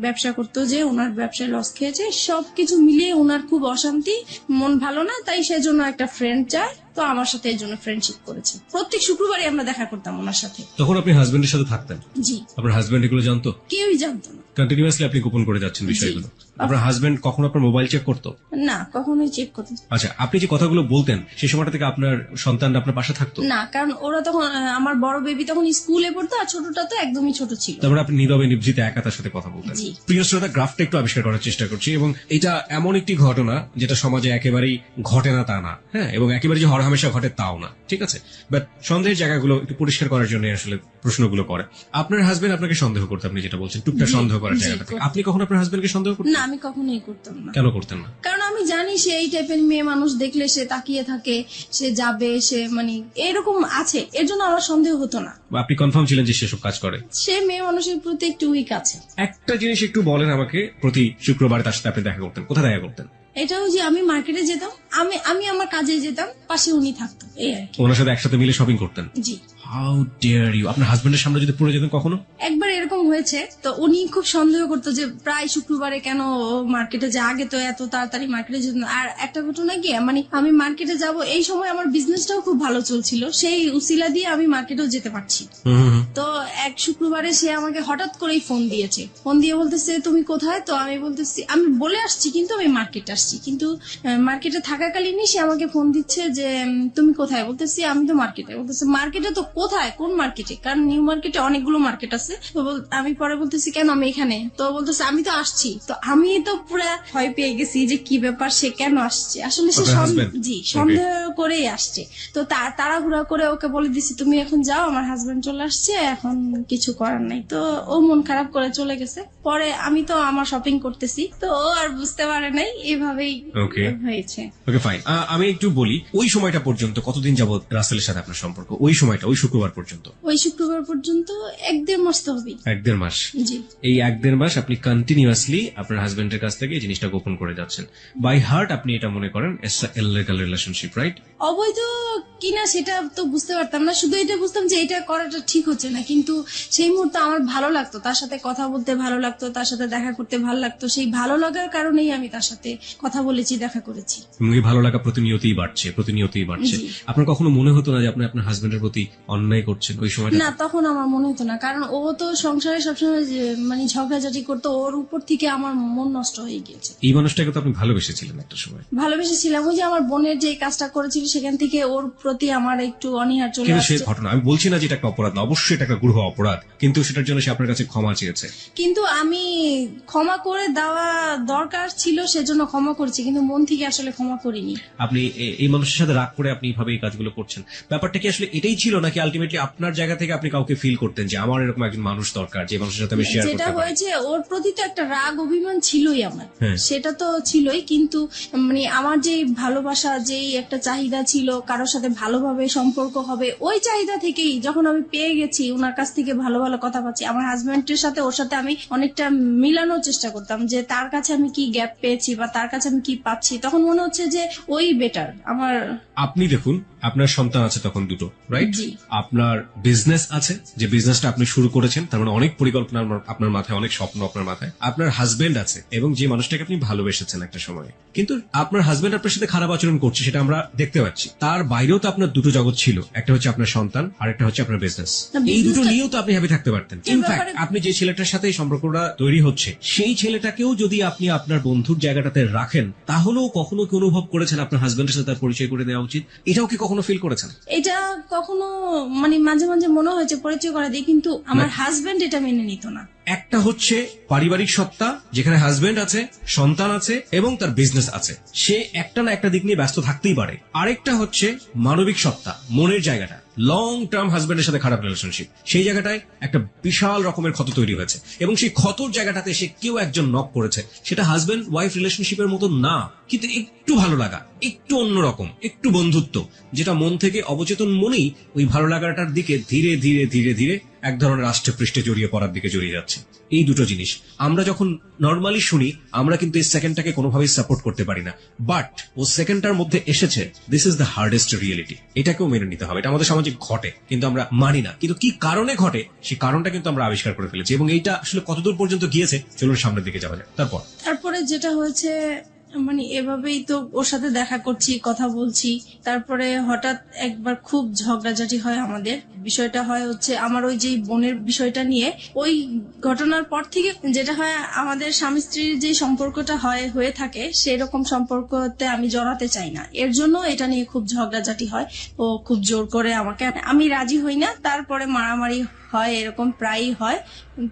ব্যবসা করতো, যে ওনার ব্যবসায় লস খেয়েছে, সবকিছু মিলিয়ে ওনার খুব অশান্তি, মন ভালো না, তাই সেজন্য একটা ফ্রেন্ড চায়। তো আমার সাথে এই জন্য ফ্রেন্ডশিপ করেছে। প্রত্যেক শুক্রবারই আমরা দেখা করতাম ওনার সাথে। তখন আপনি হাজবেন্ডের সাথে থাকতেন? জি। আপনার হাজবেন্ড এগুলো জানতো? কেউই জানতো না। কন্টিনিউয়াসলি আপনি গোপন করে যাচ্ছেন বিষয়গুলো? আপনার হাজবেন্ড কখনো আপনার মোবাইল চেক করতো? না, কখনোই চেক করতো। আচ্ছা, আপনি যে কথাগুলো বলতেন সেই সময়টা থেকে আপনার সন্তান আপনার পাশে থাকতো? না, কারণ ওরা তখন, আমার বড় বেবি তখন স্কুলে পড়তো, আর ছোটটা তো একদমই ছোট ছিল। তারপরে আপনি নীরবে নিভৃতে একা তার সাথে কথা বলতেন। প্রিয় শ্রোতা, গ্রাফটা একটু আবিষ্কার করার চেষ্টা করছি, এবং এটা এমন একটি ঘটনা যেটা সমাজে একেবারেই ঘটে না তা না, হ্যাঁ, এবং একেবারে যে হরহামেশা ঘটে তাও না, ঠিক আছে? বাট সন্দেহের জায়গাগুলো একটু পরিষ্কার করার জন্য আসলে প্রশ্নগুলো করে। আপনার হাজবেন্ড আপনাকে সন্দেহ করতে, আপনি যেটা বলছেন, টুকটাক সন্দেহ করার জায়গাটা থেকে আপনি কখন আপনার হাজবেন্ডকে সন্দেহ করতেন? না, আমি কখনোই করতাম না। কেন করতেন না? কারণ আমি জানি সে এই টাইপের মেয়ে মানুষ, দেখলে সে তাকিয়ে থাকে, সে যাবে, সে মানে এরকম আছে, এর জন্য আমার সন্দেহ হতো না। আপনি কনফার্ম ছিলেন যে সেসব কাজ করে? সে মেয়ে মানুষের প্রতি একটু উইক আছে। একটা জিনিস একটু বলেন আমাকে, প্রতি শুক্রবারে তার সাথে আপনি দেখা করতেন, কোথায় দেখা করতেন? এটাও যে আমি মার্কেটে যেতাম, আমি আমার কাজে যেতাম, পাশে উনি থাকতো, এই আর কি। ওনার সাথে একসাথে মিলে শপিং করতেন? জি। How dare you! আপনার হাজবেন্ডের সামনে যদি পড়ে যেতেন কখনো? একবার এরকম হয়েছে, তো উনি খুব সন্দেহ করতো যে প্রায় শুক্রবারে কেন মার্কেটে যায়, আগে তো এত তাড়াতাড়ি মার্কেটে যেত না। আর একটা ঘটনা কি, মানে আমি মার্কেটে যাব, এই সময় আমার বিজনেসটাও খুব ভালো চলছিল, সেই উসিলা দিয়ে আমি মার্কেটেও যেতে পারছি। তো এক শুক্রবারে সে আমাকে হঠাৎ করেই ফোন দিয়েছে, ফোন দিয়ে বলতেছে তুমি কোথায়? তো আমি বলতেছি আমি বলে আসছি, কিন্তু আমি মার্কেটে আসছি, কিন্তু মার্কেটে থাকাকালীনই সে আমাকে ফোন দিচ্ছে যে তুমি কোথায়? বলতেছি আমি তো মার্কেটে। বলতেছে মার্কেটে তো কোথায়, কোন মার্কেটে? কারণ নিউ মার্কেটে অনেকগুলো মার্কেট আছে। তো আমি পরে বলতেছি কেন, আমি এখানে। তো বলতেছে আমি তো আসছি। তো আমি তো পুরো ভয় পেয়ে গেছি যে কি ব্যাপার, সে কেন আসছে। আসলে সে সন্দেহ করেই আসছে। তো তাড়াহুড়া করে ওকে বলে দিছি তুমি এখন যাও, আমার হাজবেন্ড চলে আসছে, এখন কিছু করার নাই। তো ও মন খারাপ করে চলে গেছে। পরে আমি তো আমার শপিং করতেছি, তো ও আর বুঝতে পারে নাই, এভাবেই হয়েছে। ওকে ফাইন, আমি একটু বলি ওই সময়টা পর্যন্ত কতদিন যাবত রাসেলের সাথে আপনার সম্পর্ক? ওই সময়টা ওই শুক্রবার পর্যন্ত? ওই শুক্রবার পর্যন্ত 1-1.5 মাস তো হবে। 1-1.5 মাস? জি। এই 1-1.5 মাস আপনি কন্টিনিউয়াসলি আপনার হাজবেন্ডের কাছ থেকে এই জিনিসটা গোপন করে যাচ্ছেন। বাই হার্ট আপনি এটা মনে করেন ইললিগাল রিলেশনশিপ, রাইট? অবৈধ কিনা সেটা তো বুঝতে পারতাম না, শুধু এটা বুঝতাম যে এটা করাটা ঠিক হচ্ছে না। কিন্তু সেই মুহূর্তে আমার ভালো লাগতো, তার সাথে কথা বলতে ভালো লাগতো, তার সাথে দেখা করতে ভালো লাগতো। সেই ভালো লাগার কারণেই আমি তার সাথে কথা বলেছি, দেখা করেছি। এই ভালো লাগা প্রতিনিয়তই বাড়ছে। আপনার কখনো মনে হতো না যে আপনি আপনার হাজবেন্ডের প্রতি অন্যায় করছেন ওই সময়? না, তখন আমার মনে হতো না, কারণ ও তো সংসারে সবসময় মানে ঝগড়াঝাটি করতো, ওর উপর থেকে আমার মন নষ্ট হয়ে গিয়েছে। এই মানুষটাকে তো আপনি ভালোবেসেছিলেন একটা সময়? ভালোবেসেছিলাম, ওই যে আমার বোনের যে কাজটা করেছিল সেখান থেকে ওর প্রতি আমার একটু অনীহা চলে কিন্তু আসছে। সে ঘটনা আমি বলছি না যে এটা একটা অপরাধ না, অবশ্যই এটা একটা গুরুহ অপরাধ, কিন্তু সেটার জন্য সে আপনার কাছে ক্ষমা চেয়েছে। কিন্তু আমি ক্ষমা করে দেওয়া দরকার ছিল, সেজন্য ক্ষমা করেছি, কিন্তু মন থেকে আসলে ক্ষমা করিনি। আপনি এই মানুষের সাথে রাগ করে আপনি এইভাবে এই কাজগুলো করছেন, ব্যাপারটা কি আসলে এটাই ছিল, নাকি আলটিমেটলি আপনার জায়গা থেকে আপনি কাউকে ফিল করতেন যে আমার এরকম একজন মানুষ দরকার যে মানুষের সাথে আমি শেয়ার করতে যেটা পারি? হয়েছে, ওর প্রতি তো একটা রাগ অভিমান ছিলই আমার, হ্যাঁ। সেটা তো ছিলই, কিন্তু মানে আমার যে ভালোবাসা, যেই একটা চাহিদা ছিল কারোর সাথে ভালোভাবে সম্পর্ক হবে, ওই চাহিদা থেকেই যখন আমি পেয়ে গেছি, ওনার কাছ থেকে ভালো ভালো কথা পাচ্ছি, আমার হাজবেন্ডের সাথে ওর সাথে আমি অনেকটা মিলানোর চেষ্টা করতাম যে তার কাছে আমি কি গ্যাপ পেয়েছি বা তার কাছে আমি কি পাচ্ছি, তখন মনে হচ্ছে যে ওই বেটার আমার। আপনি দেখুন, আপনার সন্তান আছে তখন দুটো, রাইট? জি। আপনার বিজনেস আছে, যে বিজনেসটা আপনি শুরু করেছেন, তার মানে অনেক পরিকল্পনা আপনার মাথায়, অনেক স্বপ্ন আপনার মাথায়। আপনার হাজবেন্ড আছে, এবং যে মানুষটাকে আপনি ভালোবেসেছেন একটা সময়, কিন্তু আপনার হাজবেন্ড আপনার সাথে খারাপ আচরণ করছে, সেটা আমরা দেখতে পাচ্ছি। তার বাইরেও তো আপনার দুটো জগৎ ছিল, একটা হচ্ছে আপনার সন্তান আর একটা হচ্ছে আপনার বিজনেস। এই দুটো নিয়েও তো আপনি হ্যাপি থাকতে পারতেন। ইনফ্যাক্ট আপনি যে ছেলেটার সাথে এই সম্পর্কটা তৈরি হচ্ছে, সেই ছেলেটাকেও যদি আপনি আপনার বন্ধুর জায়গাটাতে রাখেন, তাহলেও কখনো কি অনুভব করেছেন আপনার হাজবেন্ডের সাথে তার পরিচয় করে দেওয়া উচিত? এটাও কি কখনো ফিল করেছেন? এটা কখনো মানে মাঝে মাঝে মনে হয়েছে পরিচয় করা দিই, কিন্তু আমার হাজবেন্ড এটা মেনে নিত না। একটা হচ্ছে পারিবারিক সত্তা, যেখানে হাজবেন্ড আছে, সন্তান আছে এবং তার বিজনেস আছে, সে একটা না একটা দিক নিয়ে ব্যস্ত থাকতেই পারে। আরেকটা হচ্ছে মানবিক সত্তা, মনের জায়গাটা, লং টার্ম হাজবেন্ডের সাথে খারাপ রিলেশনশিপ, সেই জায়গাটায় একটা বিশাল রকমের ক্ষত তৈরি হয়েছে, এবং সেই ক্ষতর জায়গাটাতে সে কেউ একজন নক করেছে। সেটা হাজবেন্ড ওয়াইফ রিলেশনশিপের মতো না, কিন্তু একটু ভালো লাগা, একটু অন্যরকম, একটু বন্ধুত্ব, যেটা মন থেকে অবচেতন মনেই ওই ভালো লাগাটার দিকে ধীরে ধীরে ধীরে ধীরে এক ধরনের রাষ্ট্রে পৃষ্ঠে জড়িয়ে পড়ার দিকে জড়িয়ে যাচ্ছে। এই দুটো জিনিস আমরা যখন নর্মালি শুনি, আমরা কিন্তু এই সেকেন্ডটাকে কোনোভাবেই সাপোর্ট করতে পারি না, বাট ও সেকেন্ডটার মধ্যে এসেছে, this is the hardest reality. এটাকেও মেনে নিতে হবে, এটা আমাদের সমাজে ঘটে কিন্তু আমরা মানি না। কিন্তু কি কারণে ঘটে, সেই কারণটা কিন্তু আমরা আবিষ্কার করে ফেলেছি, এবং এইটা আসলে কতদূর পর্যন্ত গিয়েছে, চলুন সামনের দিকে যাওয়া যায়। তারপরে যেটা হয়েছে, মানে এভাবেই তো ওর সাথে দেখা করছি, কথা বলছি, তারপরে হঠাৎ একবার খুব ঝগড়াঝাটি হয় আমাদের। বিষয়টা হয় হচ্ছে আমার ওই যে বোনের বিষয়টা নিয়ে। ওই ঘটনার পর থেকে যেটা হয়, আমাদের স্বামী স্ত্রীর যে সম্পর্কটা হয়ে থাকে, সেরকম সম্পর্কতে আমি জড়াতে চাই না। এর জন্য এটা নিয়ে খুব ঝগড়াঝাটি হয়। ও খুব জোর করে আমাকে, আমি রাজি হই না, তারপরে মারামারি হয়, এরকম প্রায়ই হয়।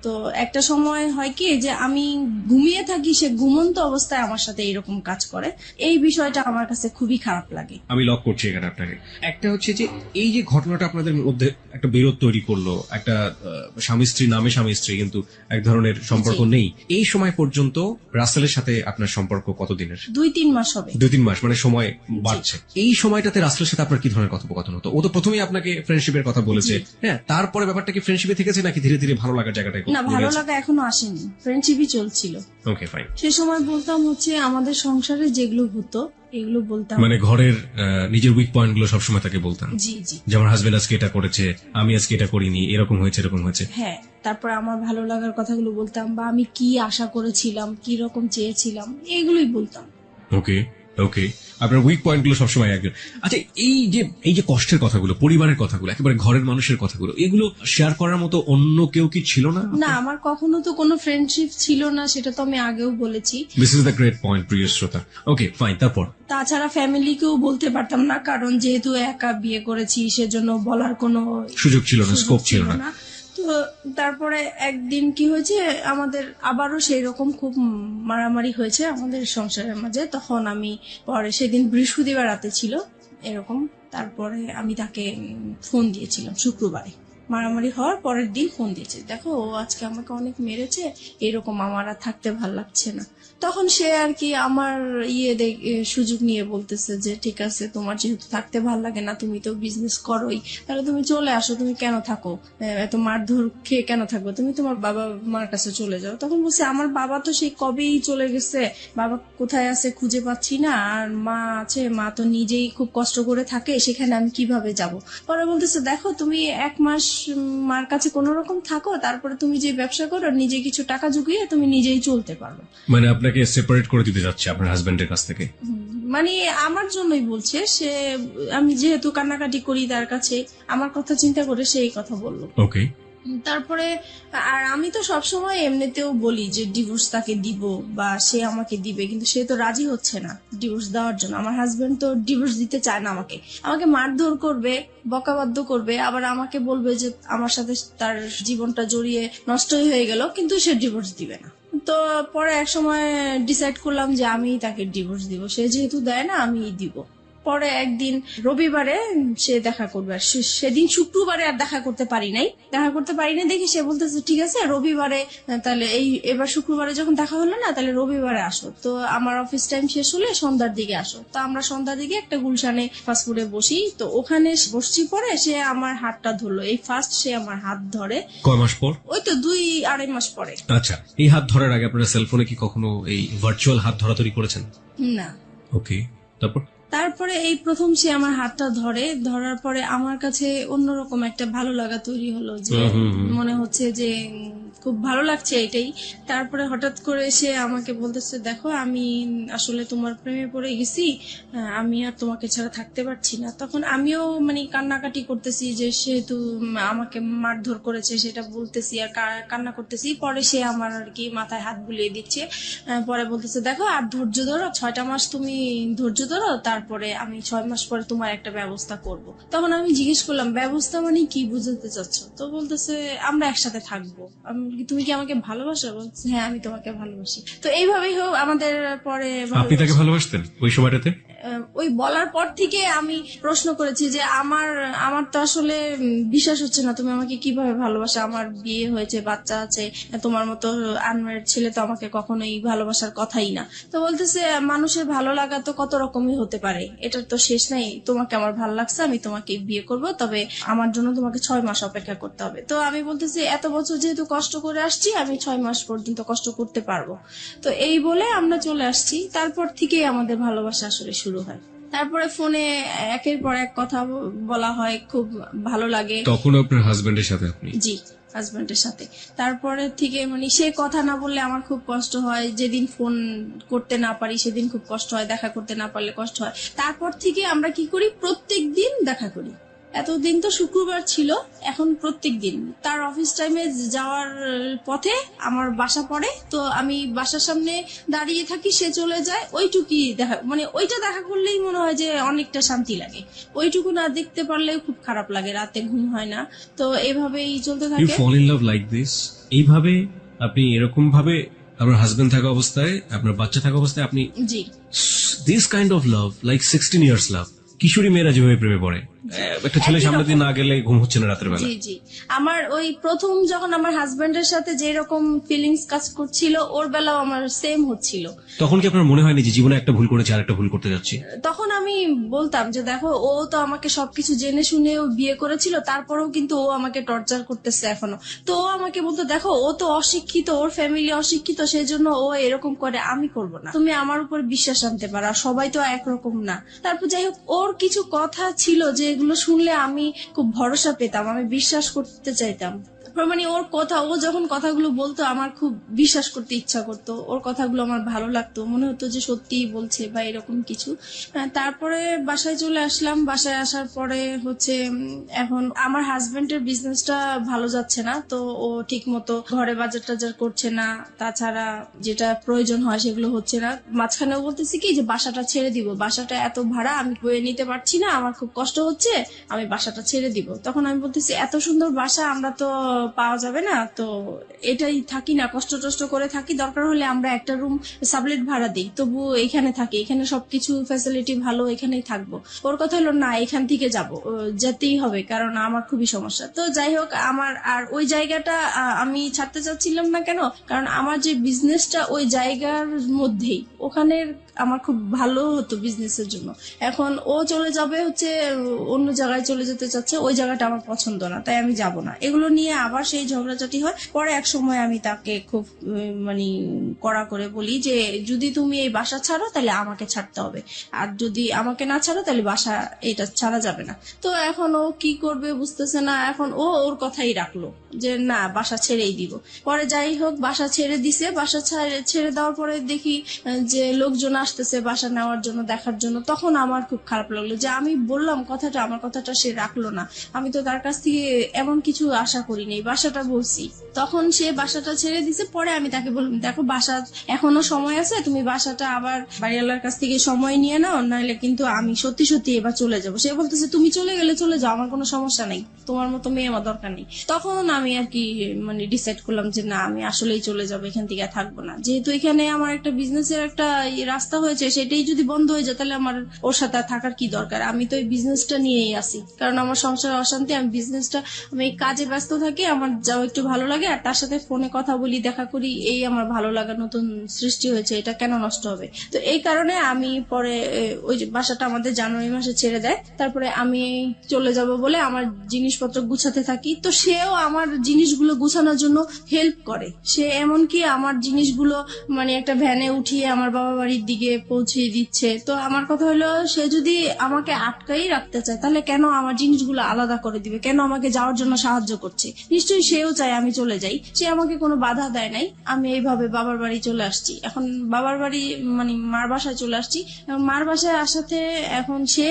তো একটা সময় হয় কি, যে আমি ঘুমিয়ে থাকি, সে ঘুমন্ত অবস্থায় আমার সাথে এরকম কাজ করে। এই বিষয়টা আমার কাছে খুবই খারাপ লাগে। আমি লক করছি এখানে আপনাকে। একটা হচ্ছে যে এই যে ঘটনাটা আপনাদের মধ্যে একটা বিরোধ তৈরি করলো, একটা স্বামী স্ত্রী নামে স্বামী স্ত্রী, কিন্তু এক ধরনের সম্পর্ক নেই, এই সময় পর্যন্ত রাসেলের সাথে আপনার সম্পর্ক কতদিনের? 2-3 মাস হবে। 2-3 মাস, মানে সময় বাড়ছে। এই সময়টাতে রাসেলের সাথে আপনার কি ধরনের কথোপকথন হতো? ও তো প্রথমেই আপনাকে ফ্রেন্ডশিপের কথা বলেছে, হ্যাঁ, তারপরে ব্যাপারটা কি ফ্রেন্ডশিপে থেকেছে নাকি ধীরে ধীরে ভালো লাগার জায়গাটায়? না, ভালো লাগা এখনো আসেনি, ফ্রেন্ডশিপই চলছিল। Okay fine. সে সময় বলতাম হচ্ছে আমাদের সংসারে যেগুলো হতো এগুলো বলতাম, মানে ঘরের নিজের উইক পয়েন্ট গুলো সবসময় তাকে বলতাম। জি জি। যেমন হাজবেন্ড আজকে এটা করেছে, আমি আজকে এটা করিনি, এরকম হয়েছে এরকম হয়েছে। হ্যাঁ, তারপর আমার ভালো লাগার কথাগুলো বলতাম, বা আমি কি আশা করেছিলাম, কি রকম চেয়েছিলাম, এগুলোই বলতাম। ওকে ওকে, আপনার উইক পয়েন্ট গুলো সবসময় একজন। আচ্ছা, এই যে কষ্টের কথাগুলো, পরিবারের কথাগুলো, একেবারে ঘরের মানুষের কথাগুলো, এগুলো শেয়ার করার মতো অন্য কেউ কি ছিল না? না, আমার কখনো তো কোনো ফ্রেন্ডশিপ ছিল না, সেটা তো আমি আগেও বলেছি। This is the great point, প্রিয় শ্রোতা। ওকে ফাইন, তারপর? তাছাড়া ফ্যামিলিকেও বলতে পারতাম না, কারণ যেহেতু একা বিয়ে করেছি, সেজন্য বলার কোনো সুযোগ ছিল না, স্কোপ ছিল না। তো তারপরে একদিন কি হয়েছে, আমাদের আবারও সেই রকম খুব মারামারি হয়েছে আমাদের সংসারের মাঝে। তখন আমি পরে, সেদিন বৃহস্পতিবার রাতে ছিল এরকম, তারপরে আমি তাকে ফোন দিয়েছিলাম শুক্রবারে। মারামারি হওয়ার পরের দিন ফোন দিয়েছে, দেখো ও আজকে আমাকে অনেক মেরেছে, এরকম আমার আর থাকতে ভাল লাগছে না। তখন সে আর কি আমার সুযোগ নিয়ে বলতেছে যে ঠিক আছে, তোমার যেহেতু থাকতে ভাল লাগে না, তুমি তো বিজনেস করোই, তাহলে তুমি চলে আসো, তুমি কেন থাকো, এত মারধর খেয়ে কেন থাকবো, তুমি তোমার বাবা মার কাছে চলে যাও। তখন বলছে আমার বাবা তো সেই কবেই চলে গেছে, বাবা কোথায় আছে খুঁজে পাচ্ছি না, আর মা আছে, মা তো নিজেই খুব কষ্ট করে থাকে, সেখানে আমি কিভাবে যাব। পরে বলতেছে দেখো তুমি 1 মাস মার কাছে কোনো রকম থাকো, তারপরে তুমি যে ব্যবসা করো, নিজে কিছু টাকা জুগিয়ে তুমি নিজেই চলতে পারো। মানে আপনাকে সেপারেট করে দিতে যাচ্ছে আপনার হাজবেন্ডের কাছ থেকে? মানে আমার জন্যই বলছে সে, আমি যেহেতু কান্নাকাটি করি তার কাছে, আমার কথা চিন্তা করে সেই কথা বললো। ওকে। তারপরে আর আমি তো সবসময় এমনিতেও বলি যে ডিভোর্স তাকে দিব বা সে আমাকে দিবে, কিন্তু সে তো রাজি হচ্ছে না ডিভোর্স দেওয়ার জন্য। আমার হাজবেন্ড তো ডিভোর্স দিতে চায় না, আমাকে মারধর করবে, বকাবাদ্য করবে, আবার আমাকে বলবে যে আমার সাথে তার জীবনটা জড়িয়ে নষ্টই হয়ে গেল, কিন্তু সে ডিভোর্স দিবে না। তো পরে এক সময় ডিসাইড করলাম যে আমি তাকে ডিভোর্স দিব, সে যেহেতু দেয় না আমি দিব। পরে একদিন রবিবারে সে দেখা করবে, আর সেদিন শুক্রবারে আর দেখা করতে পারি নাই দেখি সে বলতেছে ঠিক আছে রবিবারে, তাহলে এবার শুক্রবারে যখন দেখা হলো না, তাহলে রবিবারে আসো। তো আমার অফিস টাইম শেষ হলে সন্ধ্যার দিকে আসো। তো আমরা সন্ধ্যার দিকে একটা গুলশানে ফাস্টফুডে বসি, তো ওখানে বসছি। পরে সে আমার হাতটা ধরলো, এই ফার্স্ট সে আমার হাত ধরে। কয় মাস পর? ওই তো 2-2.5 মাস পরে। আচ্ছা, এই হাত ধরার আগে আপনারা সেলফোনে কি কখনো এই ভার্চুয়াল হাত ধরাধরি করেছেন? না। ওকে, তারপরে এই প্রথম সে আমার হাতটা ধরার পরে আমার কাছে অন্যরকম একটা ভালো লাগা তৈরি হলো, যে মনে হচ্ছে যে খুব ভালো লাগছে এটাই। তারপরে হঠাৎ করে সে আমাকে বলতেছে দেখো আমি আসলে তোমার প্রেমে পড়ে গেছি, আমি আর তোমাকে ছাড়া থাকতে পারছি না। তখন আমিও মানে কান্নাকাটি করতেছি, যে সেহেতু আমাকে মারধর করেছে সেটা বলতেছি আর কান্না করতেছি। পরে সে আমার আর কি মাথায় হাত বুলিয়ে দিচ্ছে, পরে বলতেছে দেখো আর ধৈর্য ধরো, 6টা মাস তুমি ধৈর্য ধরো, তারপরে আমি 6 মাস পরে তোমার একটা ব্যবস্থা করব। তখন আমি জিজ্ঞেস করলাম ব্যবস্থা মানে কি বুঝাতে চাচ্ছ? তো বলতেছে আমরা একসাথে থাকবো। তুমি কি আমাকে ভালোবাসো? বলছে হ্যাঁ আমি তোমাকে ভালোবাসি। তো এইভাবেই হোক আমাদের পরে। আপনি তাকে ভালোবাসতেন ওই সময়টাতে? ওই বলার পর থেকে আমি প্রশ্ন করেছি যে আমার তো আসলে বিশ্বাস হচ্ছে না, তুমি আমাকে কিভাবে ভালোবাসো, আমার বিয়ে হয়েছে, বাচ্চা আছে, তোমার মতো আনম্যারিড ছেলে তো আমাকে কখনোই ভালোবাসার কথাই না। তো বলতেছে মানুষের ভালো লাগা তো কত রকমই হতে পারে, এটার তো শেষ নাই, তোমাকে আমার ভালো লাগছে, আমি তোমাকে বিয়ে করব, তবে আমার জন্য তোমাকে 6 মাস অপেক্ষা করতে হবে। তো আমি বলতেছি এত বছর যেহেতু কষ্ট করে আসছি, আমি 6 মাস পর্যন্ত কষ্ট করতে পারবো। তো এই বলে আমরা চলে আসছি। তারপর থেকেই আমাদের ভালোবাসা আসলে শুরু হয়। তারপরে ফোনে একের পর এক কথা বলা হয়, খুব ভালো লাগে। তখন আপনার হাজবেন্ডের সাথে? আপনি? জি, হাজবেন্ডের সাথে। তারপরে থেকে মানে সে কথা না বললে আমার খুব কষ্ট হয়, যেদিন ফোন করতে না পারি সেদিন খুব কষ্ট হয়, দেখা করতে না পারলে কষ্ট হয়। তারপর থেকে আমরা কি করি, প্রত্যেক দিন দেখা করি। এতদিন তো শুক্রবার ছিল, এখন প্রত্যেক দিন তার অফিস টাইমে যাওয়ার পথে আমার বাসা পড়ে, তো আমি বাসার সামনে দাঁড়িয়ে থাকি, সে চলে যায়, ওইটুকুই দেখা, মানে ওইটা দেখা করলেই মনে হয় যে অনেকটা শান্তি লাগে। ওইটুকু না দেখতে পারলেও খুব খারাপ লাগে, রাতে ঘুম হয় না। তো এভাবেই চলতে থাকে। You fall in love like this? এইভাবে আপনি এরকম ভাবে আপনার হাজবেন্ড থাকা অবস্থায়, আপনার বাচ্চা থাকা অবস্থায় আপনি? জি। This kind of love, like 16 years love. কিশোরী মেয়েরা যেভাবে প্রেমে পড়ে, একটা ছেলে সামনে দিয়ে না গেলে ঘুম হচ্ছে না রাতের বেলা। জি জি, আমার ওই প্রথম যখন আমার হাজবেন্ডের সাথে যে রকম ফিলিংস কাজ করছিল, ওর বেলাও আমার সেম হচ্ছিল। তখন কি আপনার মনে হয়নি যে জীবনে একটা ভুল করেছে আর একটা ভুল করতে যাচ্ছি? তখন আমি বলতাম যে দেখো ও তো আমাকে সবকিছু জেনে শুনে ও বিয়ে করেছিল, তারপরেও কিন্তু ও আমাকে টর্চার করতেছে এখনো। তো ও আমাকে বলতো দেখো ও তো অশিক্ষিত, ওর ফ্যামিলি অশিক্ষিত, সেই জন্য ও এরকম করে, আমি করব না, তুমি আমার উপর বিশ্বাস আনতে পারো, সবাই তো একরকম না। তারপর যাই হোক, ওর কিছু কথা ছিল যে এগুলো শুনলে আমি খুব ভরসা পেতাম, আমি বিশ্বাস করতে চাইতাম। মানে ওর কথা, ও যখন কথাগুলো বলতো আমার খুব বিশ্বাস করতে ইচ্ছা করতো, ওর কথাগুলো আমার ভালো লাগতো, মনে হতো যে সত্যিই বলছে বা এরকম কিছু। তারপরে বাসায় চলে আসলাম। বাসায় আসার পরে হচ্ছে এখন আমার হাজবেন্ডের বিজনেসটা ভালো যাচ্ছে না, তো ও ঠিক মতো ঘরে বাজার টাজার করছে না, তাছাড়া যেটা প্রয়োজন হয় সেগুলো হচ্ছে না। মাঝখানেও বলতেছি কি যে বাসাটা ছেড়ে দিব, বাসাটা এত ভাড়া আমি বয়ে নিতে পারছি না, আমার খুব কষ্ট হচ্ছে, আমি বাসাটা ছেড়ে দিব। তখন আমি বলতেছি এত সুন্দর বাসা, আমরা তো পাওয়া যাবে না, তো এটাই থাকি না, কষ্ট টষ্ট করে থাকি, দরকার হলে আমরা একটা রুম সাবলেট ভাড়া দিই, তবু এখানে থাকি, এখানে সবকিছু ফ্যাসিলিটি ভালো, এখানেই থাকবো। ওর কথা হলো না, এখান থেকে যাবো, যেতেই হবে, কারণ আমার খুবই সমস্যা। তো যাই হোক, আমার আর ওই জায়গাটা আমি ছাড়তে চাচ্ছিলাম না। কেন? কারণ আমার যে বিজনেসটা ওই জায়গার মধ্যেই, ওখানের আমার খুব ভালো হতো বিজনেসের জন্য। এখন ও চলে যাবে হচ্ছে অন্য জায়গায় চলে যেতে চাচ্ছে, ওই জায়গাটা আমার পছন্দ না, তাই আমি যাব না। এগুলো নিয়ে আবার সেই ঝগড়াঝাটি হয়। পরে এক সময় আমি তাকে খুব মানে কড়া করে বলি যে যদি তুমি এই বাসা ছাড়ো তাহলে আমাকে ছাড়তে হবে, আর যদি আমাকে না ছাড়ো তাহলে বাসা এটা ছাড়া যাবে না। তো এখন ও কি করবে বুঝতেছে না, এখন ও ওর কথাই রাখলো যে না, বাসা ছেড়েই দিব। পরে যাই হোক, বাসা ছেড়ে দিছে। বাসা ছেড়ে দেওয়ার পরে দেখি যে লোকজন আসতেছে বাসা নেওয়ার জন্য, দেখার জন্য। তখন আমার খুব খারাপ লাগলো যে আমি বললাম কথাটা, আমার কথাটা সে রাখলো না। আমি তো তার কাছ থেকে এমন কিছু আশা করিনি, বাসাটা বলছি। তখন সে বাসাটা ছেড়ে দিছে। পরে আমি তাকে বললাম, দেখো বাসা এখনো সময় আছে, তুমি বাসাটা আবার বাড়িওয়ালার কাছ থেকে সময় নিয়ে নাও, নাহলে কিন্তু আমি সত্যি সত্যি এবার চলে যাবো। সে বলতেছে তুমি চলে গেলে চলে যাও, আমার কোনো সমস্যা নেই, তোমার মতো মেয়ে আমার দরকার নেই। তখন আমি আর কি মানে ডিসাইড করলাম যে না, আমি আসলেই চলে যাবো, এখান থেকে থাকবো না। যেহেতু এখানে আমার একটা বিজনেসের একটা রাস্তা হয়েছে, সেটাই যদি বন্ধ হয়ে যায় তাহলে আমার ওর সাথে থাকার কি দরকার। আমি তো এই বিজনেসটা নিয়েই আসি, কারণ আমার সংসার অশান্তি। আমি বিজনেসটা, আমি কাজে ব্যস্ত থাকি, আমার যাও একটু ভালো লাগে, আর তার সাথে ফোনে কথা বলি, দেখা করি, এই আমার ভালো লাগা নতুন সৃষ্টি হয়েছে, এটা কেন নষ্ট হবে। তো এই কারণে আমি পরে ওই যে বাসাটা আমাদের জানুয়ারি মাসে ছেড়ে দেয়। তারপরে আমি চলে যাব বলে আমার জিনিসপত্র গুছাতে থাকি। তো সেও আমার জিনিসগুলো গুছানোর জন্য হেল্প করে। সে এমনকি আমার জিনিসগুলো মানে একটা ভ্যানে উঠিয়ে আমার বাবা বাড়ির দিকে পৌঁছে দিচ্ছে। তো আমার কথা হলো, সে যদি আমাকে আটকাই রাখতে চায় তাহলে কেন আমার জিনিসগুলো আলাদা করে দিবে, কেন আমাকে যাওয়ার জন্য সাহায্য করছে? নিশ্চয়ই সেও চায় আমি চলে যাই। সে আমাকে কোনো বাধা দেয় নাই। আমি এইভাবে বাবার বাড়ি চলে আসছি। এখন বাবার বাড়ি মানে মার বাসায় চলে আসছি। মার বাসায় আসাতে এখন সে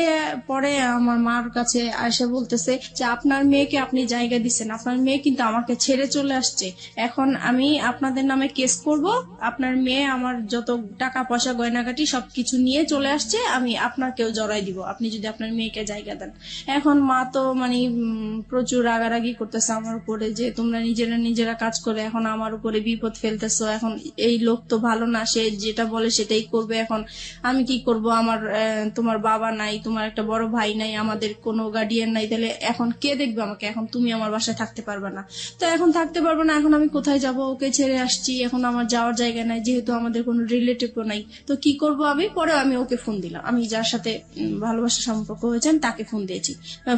পরে আমার মার কাছে এসে বলতেছে যে আপনার মেয়েকে আপনি জায়গা দিচ্ছেন, আপনার মেয়ে কিন্তু আমাকে ছেড়ে চলে আসছে, এখন আমি আপনাদের নামে কেস করব। আপনার মেয়ে আমার যত টাকা পয়সা গয়নাগাটি সবকিছু নিয়ে চলে আসছে, আমি আপনাকেও জড়াই দিব আপনি যদি আপনার মেয়েকে জায়গা দেন। এখন মা তো মানে প্রচুর রাগারাগি করতেছে আমার উপরে যে তোমরা নিজেরা কাজ করে এখন আমার উপরে বিপদ ফেলতেছো। এখন এই লোক তো ভালো না, সে যেটা বলে সেটাই করবে। এখন আমি কি করব? আমার তোমার বাবা নাই, তোমার একটা বড় ভাই নাই, আমাদের কোনো গার্ডিয়ান নাই, তাহলে এখন কে দেখবে আমাকে? এখন তুমি আমার বাসায় থাকতে পারবে না। তো এখন থাকতে পারবে না, এখন আমি কোথায় যাব? ওকে ছেড়ে আসছি, এখন আমার যাওয়ার জায়গা নাই, যেহেতু আমাদের কোনো রিলেটিভও নাই। তো কি করব আমি? পরে আমি ওকে ফোন দিলাম, আমি যার সাথে ভালোবাসার সম্পর্ক হয়েছে তাকে ফোন দিয়েছি।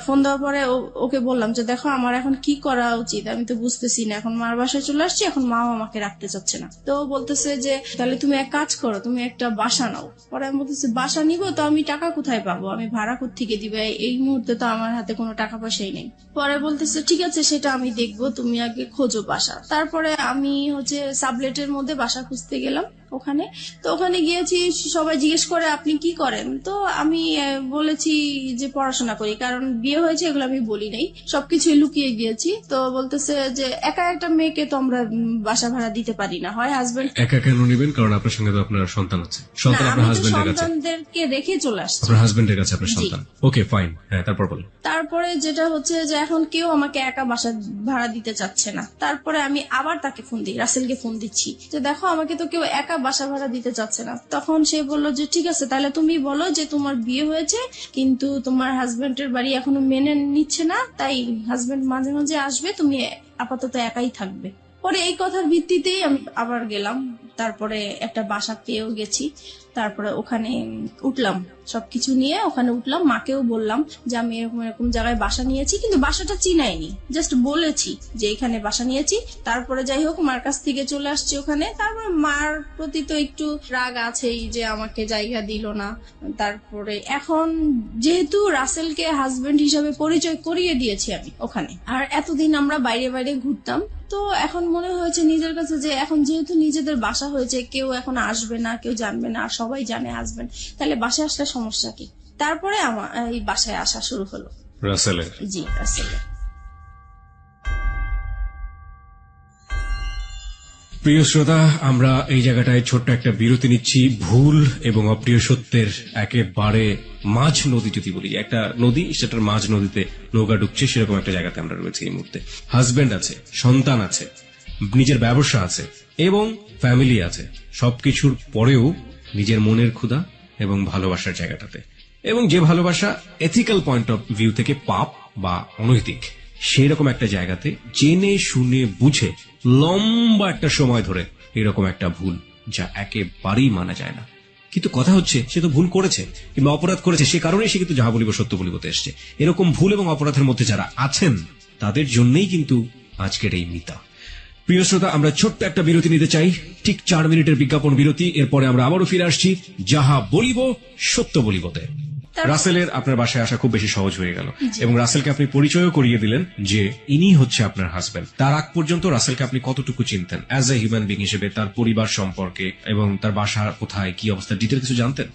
ফোন দেওয়ার পরে ওকে বললাম যে দেখো আমার এখন কি করা উচিত, আমি তো বুঝতেছি না। এখন মার বাসায় চলে আসছি, এখন মাও আমাকে রাখতে চাচ্ছে না। তো বলতেছে যে তাহলে তুমি এক কাজ করো, তুমি একটা বাসা নাও। পরে আমি বলতেছি বাসা নিবো তো আমি টাকা কোথায় পাবো, আমি ভাড়া কোত্থেকে দিবে? এই মুহূর্তে তো আমার হাতে কোনো টাকা পয়সাই নেই। পরে বলতেছে ঠিক আছে, সেটা আমি দেখবো, তুমি আগে খোঁজো বাসা। তারপরে আমি হচ্ছে সাবলেটের মধ্যে বাসা খুঁজতে গেলাম ওখানে। তো ওখানে গিয়েছি, সবাই জিজ্ঞেস করে আপনি কি করেন? তো আমি বলেছি যে পড়াশোনা করি, কারণ বিয়ে হয়েছে এগুলো আমি বলি নাই, সবকিছুই লুকিয়ে গিয়েছি। তো বলতেছে যে একা একটা মেয়েকে তো আমরা বাসা ভাড়া দিতে পারি না, হয় হাজবেন্ড। একা কেন নিবেন? কারণ আপনার সঙ্গে তো আপনার সন্তান আছে। সন্তান আপনার হাজবেন্ডের কাছে, সন্তানদেরকে রেখে চলে আসছে আপনার হাজবেন্ডের কাছে আপনার সন্তান। ওকে ফাইন, হ্যাঁ তারপর বলুন। তারপরে যেটা হচ্ছে যে এখন কেউ আমাকে একা বাসা ভাড়া দিতে চাচ্ছে না। তারপরে আমি আবার তাকে ফোন দিই, রাসেলকে ফোন দিচ্ছি যে দেখো আমাকে তো কেউ একা বাসা ভাড়া দিতে চাচ্ছে না। তখন সে বললো যে ঠিক আছে, তাহলে তুমি বলো যে তোমার বিয়ে হয়েছে কিন্তু তোমার হাজবেন্ডের বাড়ি এখনো মেনে নিচ্ছে না, তাই হাজবেন্ড মাঝে মাঝে আসবে, তুমি আপাতত একাই থাকবে। পরে এই কথার ভিত্তিতেই আমি আবার গেলাম, তারপরে একটা বাসা পেয়েও গেছি। তারপরে ওখানে উঠলাম, সবকিছু নিয়ে ওখানে উঠলাম। মাকেও বললাম যে আমি এরকম এরকম জায়গায় বাসা নিয়েছি, কিন্তু বাসাটা চিনাইনি, জাস্ট বলেছি যে এখানে বাসা নিয়েছি। তারপরে যাই হোক মার কাছ থেকে চলে আসছি ওখানে। তারপরে মার প্রতি তো একটু রাগ আছেই যে আমাকে জায়গা দিল না। তারপরে এখন যেহেতু রাসেলকে হাজবেন্ড হিসাবে পরিচয় করিয়ে দিয়েছি আমি ওখানে, আর এতদিন আমরা বাইরে বাইরে ঘুরতাম, তো এখন মনে হয়েছে নিজের কাছে যে এখন যেহেতু নিজেদের বাসা হয়েছে, কেউ এখন আসবে না, কেউ জানবে না, আর সবাই জানে হাজবেন্ড, তাহলে বাসায় আসলে সমস্যা কি? তারপরে আমার এই বাসায় আসা শুরু হলো রাসেলের। জি, রাসেলের। প্রিয় শ্রোতা, আমরা এই জায়গাটায় ছোট্ট একটা বিরতি নিচ্ছি। ভুল এবং অপ্রিয় সত্যের একেবারে মাঝ নদী, যদি বলি একটা নদী, সেটার মাঝ নদীতে নৌকা ডুবছে, সেরকম একটা জায়গাতে আমরা রয়েছি এই মুহূর্তে। হাজবেন্ড আছে, সন্তান আছে, নিজের ব্যবসা আছে এবং ফ্যামিলি আছে, সবকিছুর পরেও নিজের মনের ক্ষুধা এবং ভালোবাসার জায়গাটাতে, এবং যে ভালোবাসা এথিক্যাল পয়েন্ট অফ ভিউ থেকে পাপ বা অনৈতিক, সেই রকম একটা জায়গাতে জেনে শুনে বুঝে লম্বা একটা সময় ধরে এরকম একটা ভুল, যা একেবারেই মানা যায় না। কিন্তু কথা হচ্ছে, সে তো ভুল করেছে কিংবা অপরাধ করেছে, সে কারণে সে কিন্তু যাহা বলিব সত্য বলিবতে এসছে। এরকম ভুল এবং অপরাধের মধ্যে যারা আছেন, তাদের জন্যই কিন্তু আজকের এই মিতা। প্রিয় শ্রোতা, আমরা ছোট্ট একটা বিরতি নিতে চাই, ঠিক 4 মিনিটের বিজ্ঞাপন বিরতি। এরপরে আমরা আবারও ফিরে আসছি যাহা বলিব সত্য বলিবতে। রাসেলের আপনার বাসায় আসা খুব বেশি সহজ হয়ে গেল, এবং রাসেলকে আপনি পরিচয়ও করিয়ে দিলেন যে ইনি হচ্ছে আপনার হাজবেন্ড। তার আগ পর্যন্ত রাসেলকে আপনি কতটুকু চিনতেন অ্যাজ এ হিউম্যান বিং হিসেবে, তার পরিবার সম্পর্কে এবং তার বাসা কোথায়, কি অবস্থা, ডিটেল কিছু জানতেন?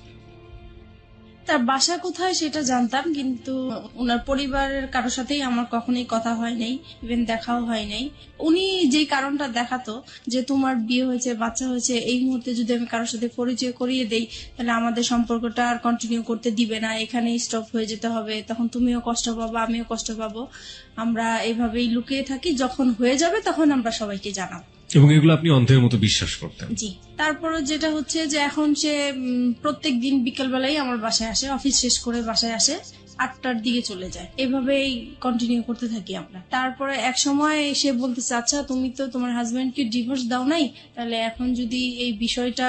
তার বাসা কোথায় সেটা জানতাম, কিন্তু ওনার পরিবারের কারোর সাথেই আমার কখনোই কথা হয় নাই, ইভেন দেখাও হয় নাই। উনি যে কারণটা দেখাতো যে তোমার বিয়ে হয়েছে, বাচ্চা হয়েছে, এই মুহূর্তে যদি আমি কারোর সাথে পরিচয় করিয়ে দেই, তাহলে আমাদের সম্পর্কটা আর কন্টিনিউ করতে দিবে না, এখানেই স্টপ হয়ে যেতে হবে, তখন তুমিও কষ্ট পাবো, আমিও কষ্ট পাবো, আমরা এইভাবেই লুকিয়ে থাকি, যখন হয়ে যাবে তখন আমরা সবাইকে জানাবো। এবং এগুলো আপনি অন্ধের মতো বিশ্বাস করতেন? জি। তারপরে যেটা হচ্ছে যে এখন সে প্রত্যেক দিন বিকেলবেলায় আমার বাসায় আসে, অফিস শেষ করে বাসায় আসে, 8টার দিকে চলে যায়, এভাবেই কন্টিনিউ করতে থাকি আমরা। তারপরে এক সময় সে বলতেছে, আচ্ছা তুমি তো তোমার হাজবেন্ডকে ডিভোর্স দাও নাই, তাহলে এখন যদি এই বিষয়টা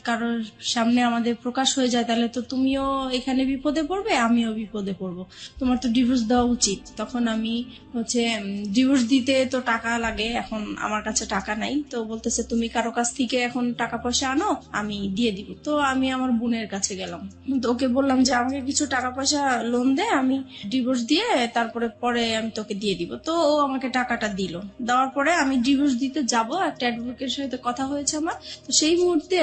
কারোর সামনে আমাদের প্রকাশ হয়ে যায়, তাহলে তো তুমিও এখানে বিপদে পড়বে, আমিও বিপদে পড়বো, তোমার তো ডিভোর্স দেওয়া উচিত। তখন আমি হচ্ছে ডিভোর্স দিতে তো টাকা লাগে, এখন আমার কাছে টাকা নাই, তো বলতেছে তুমি কারো কাছ থেকে এখন টাকা পয়সা আনো, আমি দিয়ে দিব। তো আমি আমার বোনের কাছে গেলাম, তো ওকে বললাম যে আমাকে কিছু টাকা পয়সা লোন দে, আমি ডিভোর্স দিয়ে তারপরে পরে আমি তোকে দিয়ে দিব। তো ও আমাকে টাকাটা দিল, দেওয়ার পরে আমি ডিভোর্স দিতে যাব, একটা অ্যাডভোকেটের সাথে কথা হয়েছে আমার। তো সেই মুহূর্তে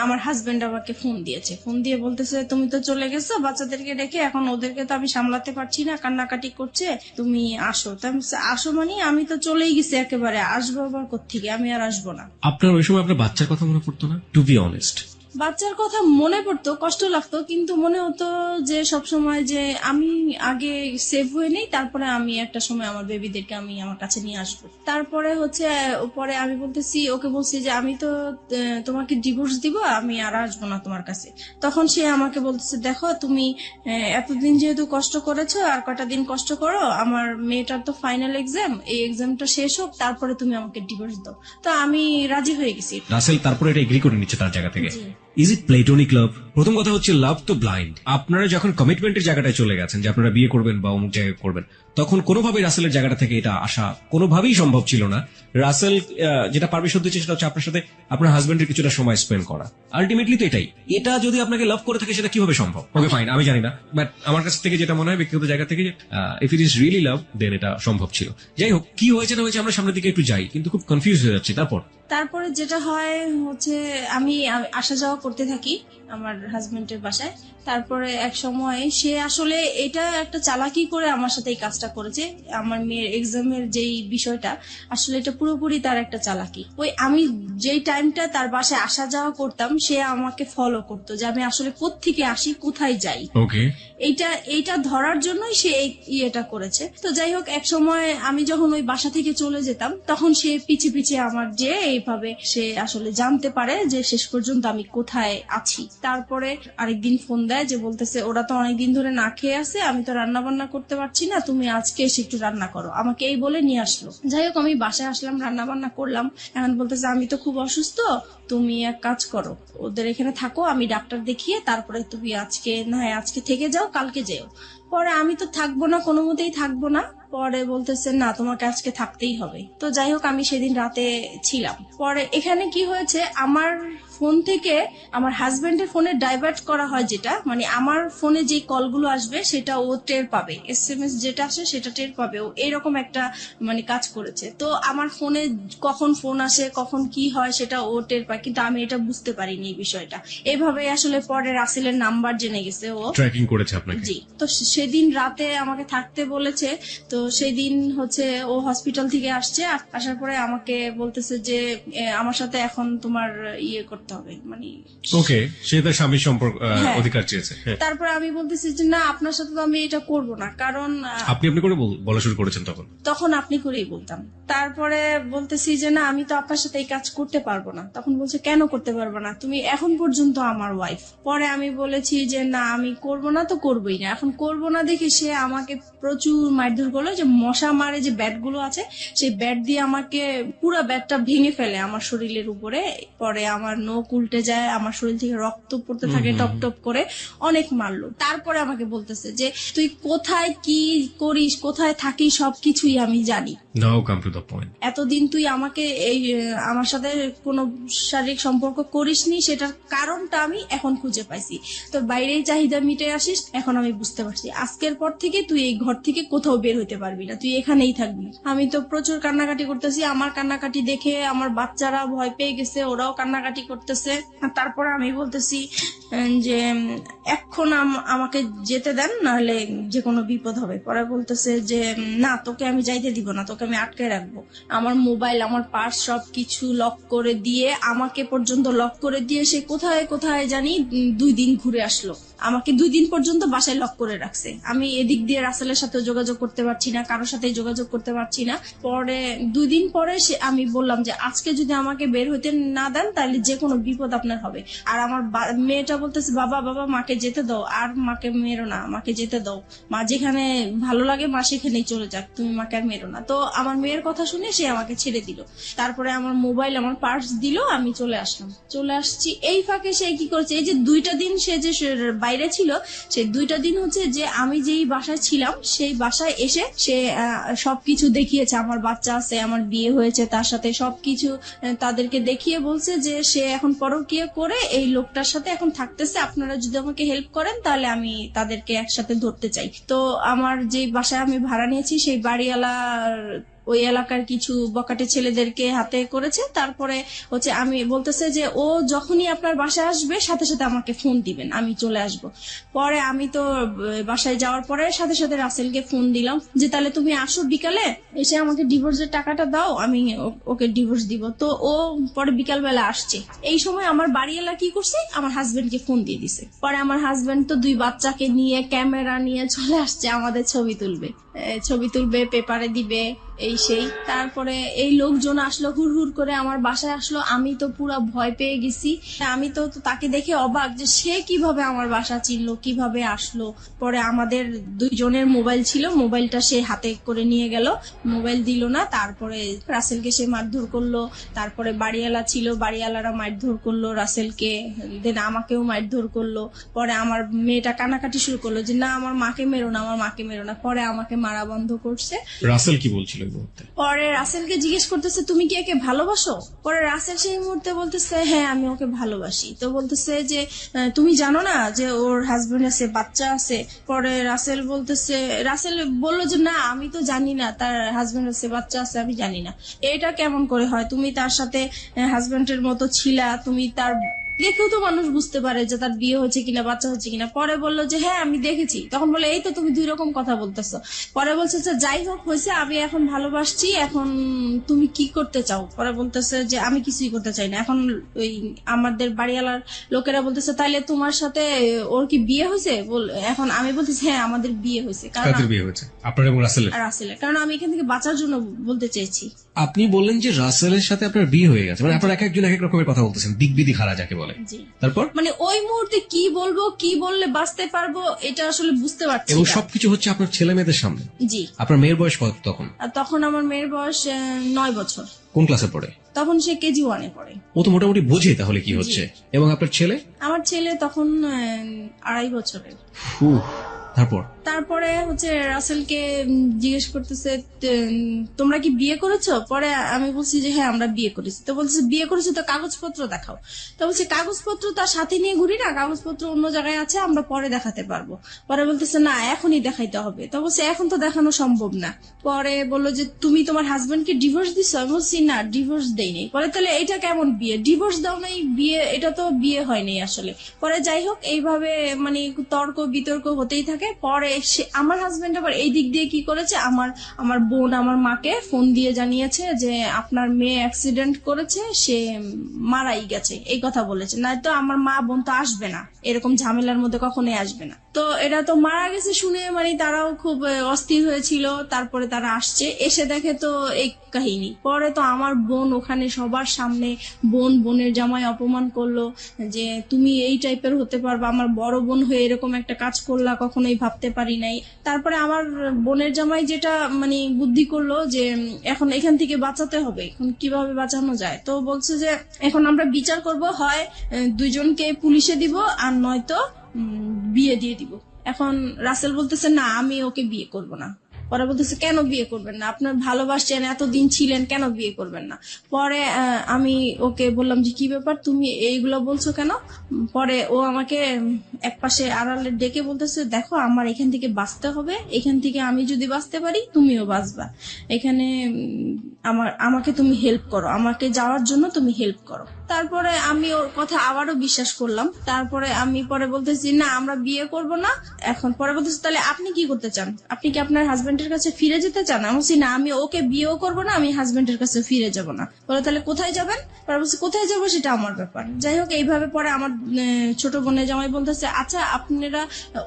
আমার হাজবেন্ড আমাকে ফোন দিয়েছে, ফোন দিয়ে বলতেছে তুমি তো চলে গেছো বাচ্চাদেরকে রেখে, এখন ওদেরকে তো আমি সামলাতে পারছি না, কান্নাকাটি করছে, তুমি আসো। তো আমি আসো মানে আমি তো চলেই গেছি একেবারে, আসবো আবার কোত্থেকে, আমি আর আসবো না। আপনার ওই সময় আপনার বাচ্চার কথা মনে পড়তো না? টু বি অনেস্ট, বাচ্চার কথা মনে পড়তো, কষ্ট লাগতো, কিন্তু মনে হতো যে সবসময় যে আমি আগে সেভ হয়ে নেই, তারপরে আমি একটা সময় আমার বেবিদেরকে আমি আমার কাছে নিয়ে আসবো। তারপরে হচ্ছে পরে আমি বলতেছি, ওকে বলছি যে আমি তো তোমাকে ডিভোর্স দিব, আমি আর আসবো না তোমার কাছে। তখন সে আমাকে বলতেছে, দেখো তুমি এতদিন যেহেতু কষ্ট করেছো, আর কটা দিন কষ্ট করো, আমার মেয়েটার তো ফাইনাল এক্সাম, এই এক্সামটা শেষ হোক, তারপরে তুমি আমাকে ডিভোর্স দাও। তো আমি রাজি হয়ে গেছি। রাসেল তারপরে এটা এগ্রি করে নিচ্ছে তার জায়গা থেকে। ইজ ইট প্লেটোনিক লাভ? প্রথম কথা হচ্ছে, লাভ তো ব্লাইন্ড। আপনারা যখন কমিটমেন্টের জায়গাটায় চলে গেছেন যে আপনারা বিয়ে করবেন বা অমুক জায়গায় করবেন, তখন কোনোভাবেই রাসেলের জায়গাটা থেকে এটা আসা কোনোভাবেই সম্ভব ছিল না। রাসেল যেটা পারমিশন দিচ্ছে সেটা হচ্ছে আপনার সাথে আপনার হাজবেন্ডের কিছুটা সময় স্পেন্ড করা। আলটিমেটলি তো এটাই। এটা যদি আপনাকে লাভ করে থাকে, সেটা কিভাবে সম্ভব? ওকে ফাইন, আমি জানি না, বাট আমার কাছ থেকে যেটা মনে হয় ব্যক্তিগত জায়গা থেকে, if it is really love, then এটা সম্ভব ছিল। যাই হোক, কি হয়েছে না হয়েছে আমরা সামনের দিকে একটু যাই, কিন্তু খুব কনফিউজ হয়ে যাচ্ছি। তারপরে যেটা হয় হচ্ছে আমি আসা যাওয়া করতে থাকি আমার হাজবেন্ডের বাসায়। তারপরে এক সময় সে আসলে এটা একটা চালাকি করে আমার সাথে এই কাজটা করেছে। আমার মেয়ের এক্সামের যেই বিষয়টা, আসলে এটা পুরোপুরি তার একটা চালাকি। ওই আমি যেই টাইমটা তার বাসায় আসা যাওয়া করতাম, সে আমাকে ফলো করতো যে আমি আসলে কোত্থেকে আসি, কোথায় যাই। এইটা ধরার জন্যই সে ইয়েটা করেছে। তো যাই হোক, এক সময় আমি যখন ওই বাসা থেকে চলে যেতাম, তখন সে পিছে পিছে আমার যে এইভাবে সে আসলে জানতে পারে যে শেষ পর্যন্ত আমি কোথায় আছি। তারপরে আরেকদিন ফোন দেয় যে বলতেছে, ওরা তো অনেকদিন ধরে না খেয়ে আছে, আমি তো রান্না বান্না করতে পারছি না, তুমি আজকে এসে একটু রান্না করো, আমাকে এই বলে নিয়ে আসলো। যাই হোক, আমি বাসায় আসলাম, রান্না বান্না করলাম। এখন বলতেছে, আমি তো খুব অসুস্থ, তুমি এক কাজ করো, ওদের এখানে থাকো, আমি ডাক্তার দেখিয়ে তারপরে তুমি আজকে থেকে যাও, কালকে যেও। পরে আমি তো থাকবো না, কোনো মতেই থাকবো না। পরে বলতেছে, না তোমাকে আজকে থাকতেই হবে। তো যাই হোক, আমি সেদিন রাতে ছিলাম। পরে এখানে কি হয়েছে, আমার ফোন থেকে আমার হাজবেন্ডের ফোনে ডাইভার্ট করা হয়, যেটা মানে আমার ফোনে যে কলগুলো আসবে সেটা ও টের পাবে, SMS যেটা আসে সেটা টের পাবে, ও এরকম একটা মানে কাজ করেছে। তো আমার ফোনে কখন ফোন আসে কখন কি হয় সেটা ও টের পায়, কিন্তু আমি এটা বুঝতে পারিনি এই বিষয়টা। এভাবে আসলে পরে রাসেলের নাম্বার জেনে গেছে ও, ট্র্যাকিং করেছে আপনাকে। জি। তো সেদিন রাতে আমাকে থাকতে বলেছে, তো সেদিন হচ্ছে ও হসপিটাল থেকে আসছে, আসার পরে আমাকে বলতেছে যে আমার সাথে এখন তোমার ইয়ে করতে হবে, মানে ওকে, সে তার স্বামীর সম্পর্ক হ্যাঁ। অধিকার চেয়েছে। হ্যাঁ। তারপরে আমি বলতেছি যে না, আপনার সাথে তো আমি এটা করব না, কারণ আপনি করে বলা শুরু করেছেন তখন? তখন আপনি করেই বলতাম। তারপরে বলতেছি যে না, আমি তো আপনার সাথে এই কাজ করতে পারবো না। তখন বলছে কেন করতে পারবো না, তুমি এখন পর্যন্ত আমার ওয়াইফ। পরে আমি বলেছি যে না, আমি করব না তো করবোই না। এখন করব না দেখে সে আমাকে প্রচুর মারধর করলো, যে মশা মারে যে ব্যাট গুলো আছে সেই ব্যাট দিয়ে আমাকে পুরো ব্যাটটা ভেঙে ফেলে আমার শরীরের উপরে। পরে আমার নখ উল্টে যায়, আমার শরীর থেকে রক্ত পড়তে থাকে টপ টপ করে, অনেক মারলো। তারপরে আমাকে বলতেছে যে তুই কোথায় কি করিস, কোথায় থাকিস, সবকিছুই আমি জানি। নাও কাম টু দ্য পয়েন্ট। এতদিন তুই আমাকে এই আমার সাথে কোনো শারীরিক সম্পর্ক করিসনি, সেটার কারণটা আমি এখন খুঁজে পাইছি। তোর বাইরেই চাহিদা মিটে আসিস, এখন আমি বুঝতে পারছি। আজকের পর থেকে তুই এই ঘর থেকে কোথাও বের হইতে পারবি না, তুই এখানেই থাকবি। আমি তো প্রচুর কান্নাকাটি করতেছি, আমার কান্নাকাটি দেখে আমার বাচ্চারা ভয় পেয়ে গেছে, ওরাও কান্নাকাটি করতেছে। আর তারপরে আমি বলতেছি যে এখন আমাকে যেতে দেন, নাহলে যে কোনো বিপদ হবে। পরে বলতেছে যে না, তোকে আমি যাইতে দিব না, তোকে আমি আটকে রাখবো। আমার মোবাইল, আমার পার্স সবকিছু লক করে দিয়ে, আমাকে পর্যন্ত লক করে দিয়ে সে কোথায় কোথায় জানি 2 দিন ঘুরে আসলো। আমাকে 2 দিন পর্যন্ত বাসায় লক করে রাখছে। আমি এদিক দিয়ে রাসেলের সাথে যোগাযোগ করতে পারছি না, কারোর সাথে যোগাযোগ করতে পারছি না। পরে 2 দিন পরে আমি বললাম যে আজকে যদি আমাকে বের হইতে না দেন তাহলে যে কোনো বিপদ আপনার হবে। আর আমার মেয়েটা বলতেছে বাবা বাবা মাকে যেতে দাও, আর মাকে মেরো না, মাকে যেতে দাও, মা যেখানে ভালো লাগে মা সেখানেই চলে যাক, তুমি মাকে আর মেরো না। তো আমার মেয়ের কথা শুনে সে আমাকে ছেড়ে দিল। তারপরে আমার মোবাইল, আমার পার্স দিল, আমি চলে আসছি। এই ফাঁকে সে কি করেছে, এই যে 2টা দিন সে যে বাইরে ছিল, সেই 2টা দিন হচ্ছে যে আমি যেই বাসায় ছিলাম সেই বাসায় এসে সে সবকিছু দেখিয়েছে। আমার বাচ্চা আছে, আমার বিয়ে হয়েছে, তার সাথে সবকিছু তাদেরকে দেখিয়ে বলছে যে সে এখন পরকীয়া করে এই লোকটার সাথে এখন থাকতেছে, আপনারা যদি আমাকে হেল্প করেন তাহলে আমি তাদেরকে একসাথে ধরতে চাই। তো আমার যে বাসায় আমি ভাড়া নিয়েছি সেই বাড়িওয়ালার ওই এলাকার কিছু বকাটে ছেলেদেরকে হাতে করেছে। তারপরে হচ্ছে আমি বলতেছে যে ও যখনই আপনার বাসায় আসবে সাথে সাথে আমাকে ফোন দিবেন, আমি চলে আসব। পরে আমি তো বাসায় যাওয়ার পরে সাথে সাথে রাসেলকে ফোন দিলাম যে তাহলে তুমি আসো বিকালে, এসে আমাকে ডিভোর্সের টাকাটা দাও, আমি ওকে ডিভোর্স দিব। তো ও পরে বিকালবেলা আসছে। এই সময় আমার বাড়িওয়ালা কি করছে, আমার হাজবেন্ডকে ফোন দিয়ে দিছে। পরে আমার হাজবেন্ড তো 2 বাচ্চাকে নিয়ে ক্যামেরা নিয়ে চলে আসছে, আমাদের ছবি তুলবে, পেপারে দিবে, এই সেই। তারপরে এই লোকজন আসলো, হুড় হুড় করে আমার বাসায় আসলো। আমি তো পুরো ভয় পেয়ে গেছি। আমি তো তাকে দেখে অবাক যে সে কিভাবে আমার বাসা চিনলো, কিভাবে আসলো। পরে আমাদের 2 জনের মোবাইল ছিল, মোবাইলটা সে হাতে করে নিয়ে গেল, মোবাইল দিল না। তারপরে রাসেলকে সে মারধর করলো। তারপরে বাড়িওয়ালা ছিল, বাড়িওয়ালারা মারধর করলো রাসেলকে, দেন আমাকেও মারধর করলো। পরে আমার মেয়েটা কান্নাকাটি শুরু করলো যে না, আমার মাকে মেরো না, আমার মাকে মেরো না। পরে আমাকে মারা বন্ধ করছে। রাসেল কি বলছিল? পরে রাসেলকে জিজ্ঞেস করতেছে তুমি কি একে ভালোবাসো? পরে রাসেল সেই মুহূর্তে বলতেছে হ্যাঁ, আমি ওকে ভালোবাসি। তো বলতেছে যে তুমি জানো না যে ওর হাজবেন্ড আছে, বাচ্চা আছে? পরে রাসেল বললো যে না, আমি তো জানি না তার হাজবেন্ড আছে, বাচ্চা আছে, আমি জানি না। এটা কেমন করে হয়? তুমি তার সাথে হাজবেন্ডের মতো ছিলা, তুমি তার দেখেও তো মানুষ বুঝতে পারে যে তার বিয়ে হয়েছে কিনা, বাচ্চা হচ্ছে কিনা। পরে বললো যে হ্যাঁ আমি দেখেছি। তখন বলে এই তো তুমি 2 রকম কথা বলতেছো। পরে বলছে যে যাই হোক হয়েছে, আমি এখন ভালোবাসছি, এখন তুমি কি করতে চাও? পরে বলতেছে যে আমি কিছুই করতে চাই না। এখন ওই আমাদের বাড়িওয়ালার লোকেরা বলতেছে তাইলে তোমার সাথে ওর কি বিয়ে হয়েছে? এখন আমি বলতেছি হ্যাঁ আমাদের বিয়ে হয়েছে। কাদের বিয়ে হয়েছে? আপনার এবং রাসেলের? রাসেলের, কারণ আমি এখান থেকে বাঁচার জন্য বলতে চেয়েছি। আপনি বললেন যে রাসেলের সাথে আপনার বিয়ে হয়ে গেছে, মানে আপনার এক একজন এক এক রকমের কথা বলতেছেন, দিকবিদি খারা যাকে বলে। তারপর মানে ওই মুহূর্তে কি বলবো, কি বললে বাঁচতে পারবো, এটা আসলে বুঝতে পারছি। এবং সবকিছু হচ্ছে আপনার ছেলে মেয়েদের সামনে। জি। আপনার মেয়ের বয়স কত তখন? তখন আমার মেয়ের বয়স 9 বছর। কোন ক্লাসে পড়ে? তখন সে কেজি 1 এ পড়ে। ও তো মোটামুটি বোঝে তাহলে কি হচ্ছে। এবং আপনার ছেলে? আমার ছেলে তখন 2.5 বছরের। তারপরে হচ্ছে রাসেলকে জিজ্ঞেস করতেছে তোমরা কি বিয়ে করেছো? পরে আমি বলছি যে হ্যাঁ আমরা বিয়ে করেছি। তো বলছে বিয়ে করেছো তো কাগজপত্র দেখাও। তো বলছে কাগজপত্র তার সাথে নিয়ে ঘুরি না, কাগজপত্র অন্য জায়গায় আছে, আমরা পরে দেখাতে পারবো। পরে বলতেছে না এখনই দেখাইতে হবে। তো বলছে এখন তো দেখানো সম্ভব না। পরে বললো যে তুমি তোমার হাজবেন্ডকে ডিভোর্স দিছো? আমি বলছি না ডিভোর্স দেইনি। পরে তাহলে এটা কেমন বিয়ে? ডিভোর্স দাও নাই বিয়ে? এটা তো বিয়ে হয়নি আসলে। পরে যাই হোক এইভাবে মানে তর্ক বিতর্ক হতেই থাকে। পরে আমার হাজবেন্ড আবার এই দিক দিয়ে কি করেছে, আমার বোন আমার মাকে ফোন দিয়ে জানিয়েছে যে আপনার মেয়ে অ্যাক্সিডেন্ট করেছে, সে মারাই গেছে, এই কথা বলেছে। না তো আমার মা বোন তো আসবে না, এরকম ঝামেলার মধ্যে কখনোই আসবে না। তো এটা তো মারা গেছে শুনে মানে তারাও খুব অস্থির হয়েছিল। তারপরে তারা আসছে, এসে দেখে তো এই কাহিনী। পরে তো আমার বোন ওখানে সবার সামনে বোনের জামাই অপমান করলো যে তুমি এই টাইপের হতে পারবা, আমার বড় বোন হয়ে এরকম একটা কাজ করলা, কখনোই ভাবতে পারি নাই। তারপরে আমার বোনের জামাই যেটা মানে বুদ্ধি করলো যে এখন এখান থেকে বাঁচাতে হবে, এখন কিভাবে বাঁচানো যায়। তো বলছে যে এখন আমরা বিচার করব, হয় দুইজনকে পুলিশে দিব আর নয়তো বিয়ে দিয়ে দিব। এখন রাসেল বলতেছে না আমি ওকে বিয়ে করব না। পরে বলতেছে কেন বিয়ে করবেন না? আপনার ভালোবাসছেন, এতদিন ছিলেন, কেন বিয়ে করবেন না? পরে আমি ওকে বললাম যে কি ব্যাপার তুমি এইগুলো বলছো কেন? পরে ও আমাকে একপাশে আড়ালে ডেকে বলতেছে দেখো আমার এখান থেকে বাঁচতে হবে, এখান থেকে আমি যদি বাঁচতে পারি তুমিও বাঁচবা, এখানে আমাকে তুমি হেল্প করো, আমাকে যাওয়ার জন্য তুমি হেল্প করো। তারপরে আমি ওর কথা আবারও বিশ্বাস করলাম। তারপরে আমি পরে বলতেছি না আমরা বিয়ে করব না। এখন পরে বলতেছি তাহলে আপনি কি করতে চান? আপনি কি আপনার হাজবেন্ডের কাছে ফিরে যেতে চান? আমি বলছি না আমি ওকে বিয়েও করবো না, আমি হাজবেন্ডের কাছে ফিরে যাব না। বলে তাহলে কোথায় যাবেন? পরে বলছি কোথায় যাবো সেটা আমার ব্যাপার। যাই হোক এইভাবে পরে আমার ছোট বোনের জামাই বলতেছে আচ্ছা আপনারা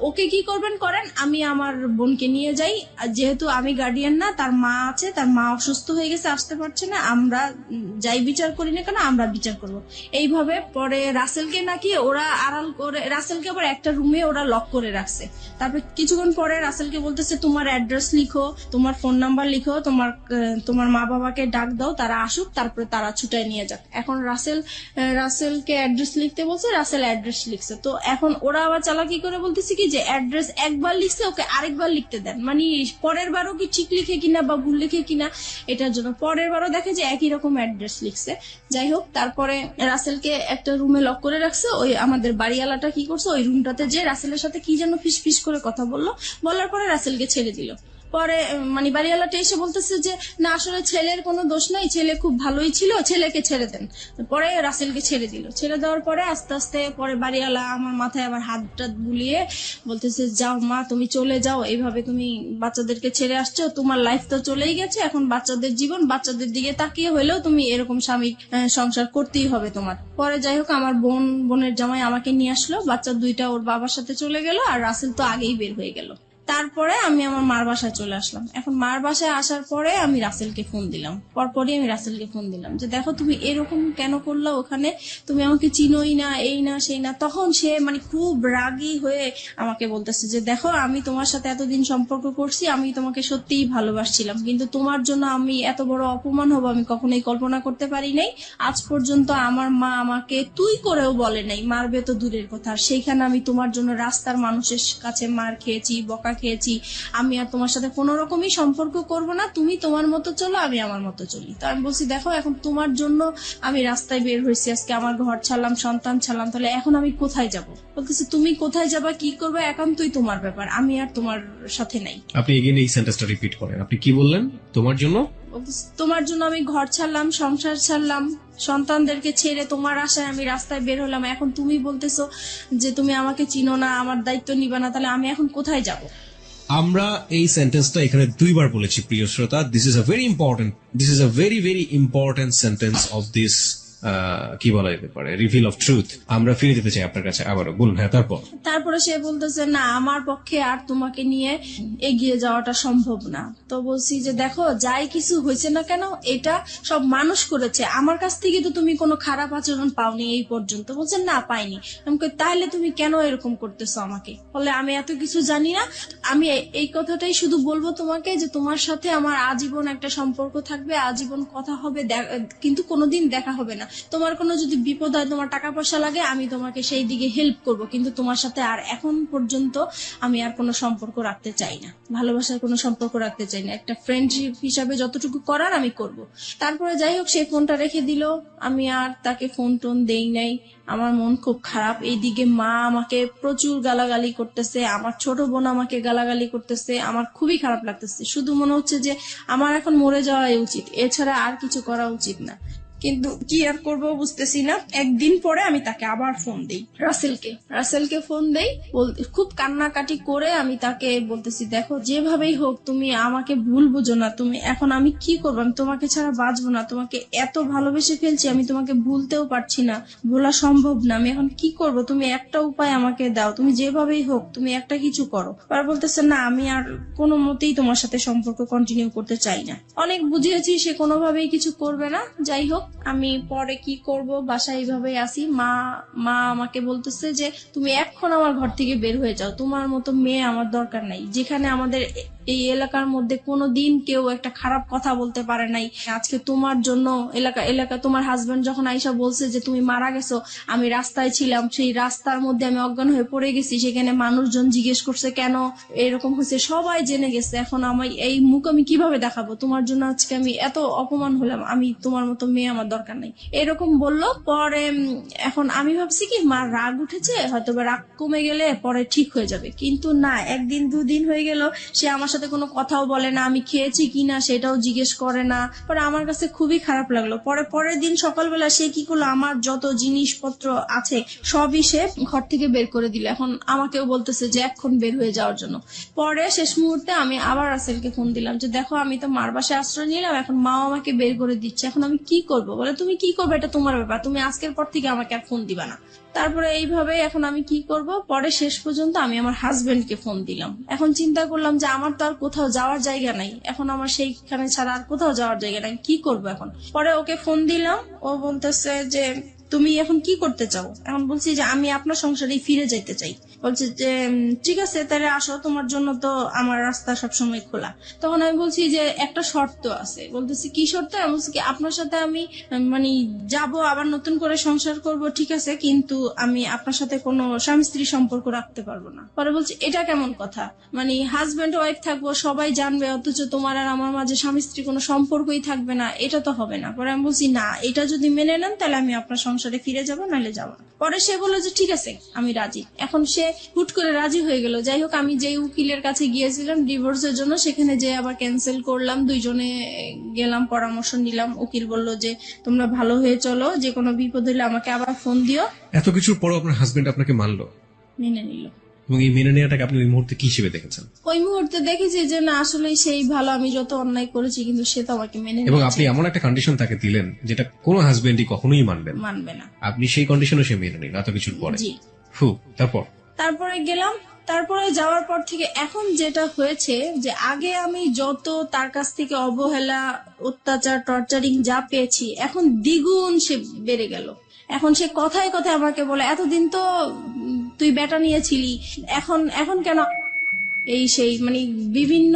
ওকে কি করবেন করেন, আমি আমার বোনকে নিয়ে যাই, যেহেতু আমি গার্ডিয়ান না, তার মা আছে, তার মা অসুস্থ হয়ে গেছে আসতে পারছে না, আমরা যাই বিচার করি না কেন আমরা বিচার করবো। এইভাবে পরে রাসেলকে নাকি ওরা আড়াল করে, রাসেলকে আবার একটা রুমে ওরা লক করে রাখছে। তারপর কিছুক্ষণ পরে রাসেলকে বলতেছে তোমার অ্যাড্রেস লিখো, তোমার ফোন নাম্বার লিখো, তোমার মা বাবাকে ডাক দাও, তারা আসুক, তারপরে তারা ছুটাই নিয়ে যাক। এখন রাসেলকে অ্যাড্রেস লিখতে বলছে, রাসেল অ্যাড্রেস লিখছে। তো এখন ওরা আবার চালাকি করে বলতেছে কি যে অ্যাড্রেস একবার লিখছে ওকে আরেকবার লিখতে দেন, মানে পরের বারও কি ঠিক লিখে কিনা বা ভুল লিখে কিনা এটার জন্য পরের বারও দেখে যে একই রকম অ্যাড্রেস লিখছে। যাই হোক তারপরে রাসেলকে একটা রুমে লক করে রাখছে। ওই আমাদের বাড়িওয়ালাটা কি করছে, ওই রুমটাতে যে রাসেলের সাথে কি যেন ফিস করে কথা বলার পরে রাসেলকে ছেড়ে দিল। পরে মানে বাড়িওয়ালাটা এসে বলতেছে যে না আসলে ছেলের কোনো দোষ নাই, ছেলে খুব ভালোই ছিল, ছেলেকে ছেড়ে দেন। পরে রাসেলকে ছেড়ে দিল। ছেড়ে দেওয়ার পরে আস্তে আস্তে পরে বাড়িওয়ালা আমার মাথায় আবার হাত টাত বুলিয়ে বলতেছে যাও মা তুমি চলে যাও, এইভাবে তুমি বাচ্চাদেরকে ছেড়ে আসছো, তোমার লাইফ তো চলেই গেছে, এখন বাচ্চাদের জীবন, বাচ্চাদের দিকে তাকিয়ে হলেও তুমি এরকম স্বামী সংসার করতেই হবে তোমার। পরে যাই হোক আমার বোনের জামাই আমাকে নিয়ে আসলো, বাচ্চা দুইটা ওর বাবার সাথে চলে গেল, আর রাসেল তো আগেই বের হয়ে গেল। তারপরে আমি আমার মার বাসায় চলে আসলাম। এখন মার বাসায় আসার পরে আমি রাসেলকে ফোন দিলাম, পরপরই আমি রাসেলকে ফোন দিলাম যে দেখো তুমি এরকম কেন করলা, ওখানে তুমি আমাকে চিনোই না, এই না সেই না। তখন সে মানে খুব রাগী হয়ে আমাকে বলতেছে যে দেখো আমি তোমার সাথে এতদিন সম্পর্ক করছি, আমি তোমাকে সত্যিই ভালোবাসছিলাম, কিন্তু তোমার জন্য আমি এত বড় অপমান হবো আমি কখনোই কল্পনা করতে পারি নাই। আজ পর্যন্ত আমার মা আমাকে তুই করেও বলে নাই, মারবে তো দূরের কথা, সেইখানে আমি তোমার জন্য রাস্তার মানুষের কাছে মার খেয়েছি, বকা খেয়েছি, আমি আর তোমার সাথে কোনো রকমই সম্পর্ক করব না, তুমি তোমার মতো চলো আমি আমার মতো চলি। তো আমি বলছি দেখো এখন তোমার জন্য আমি রাস্তায় বের হয়েছি, আজকে আমার ঘর ছাড়লাম, সন্তান ছাড়লাম, তাহলে এখন আমি কোথায় যাব? বলতেছি তুমি কোথায় যাবা কি করবে একান্তই তোমার ব্যাপার, আমি আর তোমার সাথে নাই। আপনি এগেইন এই সেন্টেন্সটা রিপিট করেন, আপনি কি বললেন? তোমার জন্য? তোমার জন্য আমি ঘর ছাড়লাম, সংসার ছাড়লাম, সন্তানদেরকে ছেড়ে তোমার আশায় আমি রাস্তায় বের হলাম, এখন তুমি বলতেছো যে তুমি আমাকে চিনো না, আমার দায়িত্ব নিবা না, তাহলে আমি এখন কোথায় যাব? আমরা এই সেন্টেন্সটা এখানে দুইবার বলেছি প্রিয় শ্রোতা। This is a very important sentence of this কি বলা যেতে পারে, রিভিল অফ ট্রুথ। আমরা ফিরে যেতে চাই আপনার কাছে, আবারও বলুন। হ্যাঁ তারপরে সে বলতেছে না আমার পক্ষে আর তোমাকে নিয়ে এগিয়ে যাওয়াটা সম্ভব না। তো বলছি যে দেখো যাই কিছু হয়েছে না কেন এটা সব মানুষ করেছে, আমার কাছ থেকে তো তুমি কোনো খারাপ আচরণ পাওনি এই পর্যন্ত। বলছে না পাইনি। আমি কই তাহলে তুমি কেন এরকম করতেছো আমাকে? বলে আমি এত কিছু জানি না, আমি এই কথাটাই শুধু বলবো তোমাকে যে তোমার সাথে আমার আজীবন একটা সম্পর্ক থাকবে, আজীবন কথা হবে, কিন্তু কোনোদিন দেখা হবে না। তোমার কোনো যদি বিপদ হয়, তোমার টাকা পয়সা লাগে, আমি তোমাকে সেই দিকে হেল্প করব, কিন্তু তোমার সাথে আর এখন পর্যন্ত আমি আর কোনো সম্পর্ক রাখতে চাই না, ভালোবাসার কোনো সম্পর্ক রাখতে চাই না, একটা ফ্রেন্ডশিপ হিসাবে যতটুকু করার আমি করব। তারপরে যাই হোক, সেই ফোনটা রেখে দিল, আমি আর তাকে ফোন টোন দেই নাই। আমার মন খুব খারাপ। এইদিকে মা আমাকে প্রচুর গালাগালি করতেছে, আমার ছোট বোন আমাকে গালাগালি করতেছে, আমার খুবই খারাপ লাগতেছে। শুধু মনে হচ্ছে যে আমার এখন মরে যাওয়াই উচিত, এছাড়া আর কিছু করা উচিত না, কিন্তু কি আর করবো বুঝতেছি না। একদিন পরে আমি তাকে আবার ফোন দেই, রাসেলকে ফোন দেই, খুব কান্নাকাটি করে আমি তাকে বলতেছি, দেখো যেভাবেই হোক তুমি আমাকে ভুল বুঝো না, তুমি এখন আমি কি করবো, আমি তোমাকে ছাড়া বাঁচবো না, তোমাকে এত ভালোবেসে ফেলছি, আমি তোমাকে ভুলতেও পারছি না, ভোলা সম্ভব না, আমি এখন কি করব, তুমি একটা উপায় আমাকে দাও, তুমি যেভাবেই হোক তুমি একটা কিছু করো। ওরা বলতেছে, না আমি আর কোনো মতেই তোমার সাথে সম্পর্ক কন্টিনিউ করতে চাই না। অনেক বুঝিয়েছি, সে কোনোভাবেই কিছু করবে না। যাই হোক, আমি পরে কি করব, বাসায় এইভাবেই আসি। মা আমাকে বলতেছে যে তুমি এখন আমার ঘর থেকে বের হয়ে যাও, তোমার মতো মেয়ে আমার দরকার নাই, যেখানে আমাদের এই এলাকার মধ্যে কোনোদিন কেউ একটা খারাপ কথা বলতে পারে নাই। আজকে তোমার জন্য এলাকা তোমার হাজবেন্ড যখন আইসা বলছে যে তুমি মারা গেছো, আমি রাস্তায় ছিলাম, সেই রাস্তার মধ্যে আমি অজ্ঞান হয়ে পড়ে গেছি, সেখানে মানুষজন জিজ্ঞেস করছে কেন এরকম হয়েছে, সবাই জেনে গেছে, এখন আমি এই মুখ আমি কিভাবে দেখাবো, তোমার জন্য আজকে আমি এত অপমান হলাম, আমি তোমার মতো মেয়ে আমার দরকার নাই, এরকম বললো। পরে এখন আমি ভাবছি কি মার রাগ উঠেছে, হয়তো রাগ কমে গেলে পরে ঠিক হয়ে যাবে, কিন্তু না, একদিন দুদিন হয়ে গেল, সে আমার সাথে কোনো কথাও বলে না, আমি খেয়েছি কিনা সেটাও জিজ্ঞেস করে না। পরে আমার কাছে খুবই খারাপ লাগলো। পরের দিন সকালবেলা সে কি করলো, আমার যত জিনিসপত্র আছে সবই সে ঘর থেকে বের করে দিল। এখন আমাকেও বলতেছে যে এখন বের হয়ে যাওয়ার জন্য। পরে শেষ মুহূর্তে আমি আবার রাসেলকে ফোন দিলাম যে দেখো আমি তো মার বাসায় আশ্রয় নিলাম, এখন মাও আমাকে বের করে দিচ্ছে, এখন আমি কি করব। বলে তুমি কি করবে এটা তোমার ব্যাপার, তুমি আজকের পর থেকে আমাকে আর ফোন দিবা না। তারপরে এইভাবে এখন আমি কি করব, পরে শেষ পর্যন্ত আমি আমার হাজবেন্ডকে ফোন দিলাম। এখন চিন্তা করলাম যে আমার তো আর কোথাও যাওয়ার জায়গা নাই, এখন আমার সেইখানে ছাড়া আর কোথাও যাওয়ার জায়গা নাই, কি করব এখন। পরে ওকে ফোন দিলাম, ও বলতেছে যে তুমি এখন কি করতে চাও। এখন বলছি যে আমি আপনার সংসারে ফিরে যেতে চাই। বলছে যে ঠিক আছে তাহলে আসো, তোমার জন্য তো আমার রাস্তা সবসময় খোলা। তখন আমি বলছি যে একটা শর্ত আছে। বলতেছি কি শর্ত। আমি বলছি কি আপনার সাথে আমি মানে যাব, আবার নতুন করে সংসার করব, ঠিক আছে, কিন্তু আমি আপনার সাথে কোনো স্বামী স্ত্রী সম্পর্ক রাখতে পারবো না। পরে বলছি এটা কেমন কথা, মানে হাজবেন্ড ওয়াইফ থাকবো, সবাই জানবে, অথচ তোমার আর আমার মাঝে স্বামী স্ত্রী কোনো সম্পর্কই থাকবে না, এটা তো হবে না। পরে আমি বলছি না, এটা যদি মেনে নেন তাহলে আমি আপনার সংসারে ফিরে যাবো, নাহলে যাবো না। পরে সে বললো যে ঠিক আছে আমি রাজি। এখন সে হুট করে রাজি হয়ে গেল। যাই হোক, আমি যে উকিলের কাছে গিয়েছিলাম ডিভোর্সের জন্য, সেখানে যে আবার ক্যান্সেল করলাম, দুইজনে গেলাম, পরামর্শ নিলাম। উকিল বলল যে তোমরা ভালো হয়ে চলো, যে কোনো বিপদ হলে আমাকে আবার ফোন দিও। এত কিছুর পরও আপনার হাজবেন্ড আপনাকে মানলো, মেনে নিল। এবং এই মেনে নেওয়াটাকে আপনি ওই মুহূর্তে কি হিসেবে দেখেছেন? ওই মুহূর্তে দেখেছি যে না, আসলে সেই ভালো, আমি যত অন্যায় করেছি কিন্তু সে তো আমাকে মেনে এবং আপনি এমন একটা কন্ডিশন তাকে দিলেন যেটা কোনো হাজবেন্ডই কখনোই মানবে না। আপনি সেই কন্ডিশনও সে মেনে নিল এত কিছুর পরে। জি। তারপরে গেলাম। তারপরে যাওয়ার পর থেকে এখন যেটা হয়েছে যে আগে আমি যত তার কাছ থেকে অবহেলা, অত্যাচার, টর্চারিং যা পেয়েছি, এখন দ্বিগুণ সে বেড়ে গেল। এখন সে কথায় কথায় আমাকে বলে এতদিন তো তুই বেটা নিয়েছিলি, এখন কেন এই সেই, মানে বিভিন্ন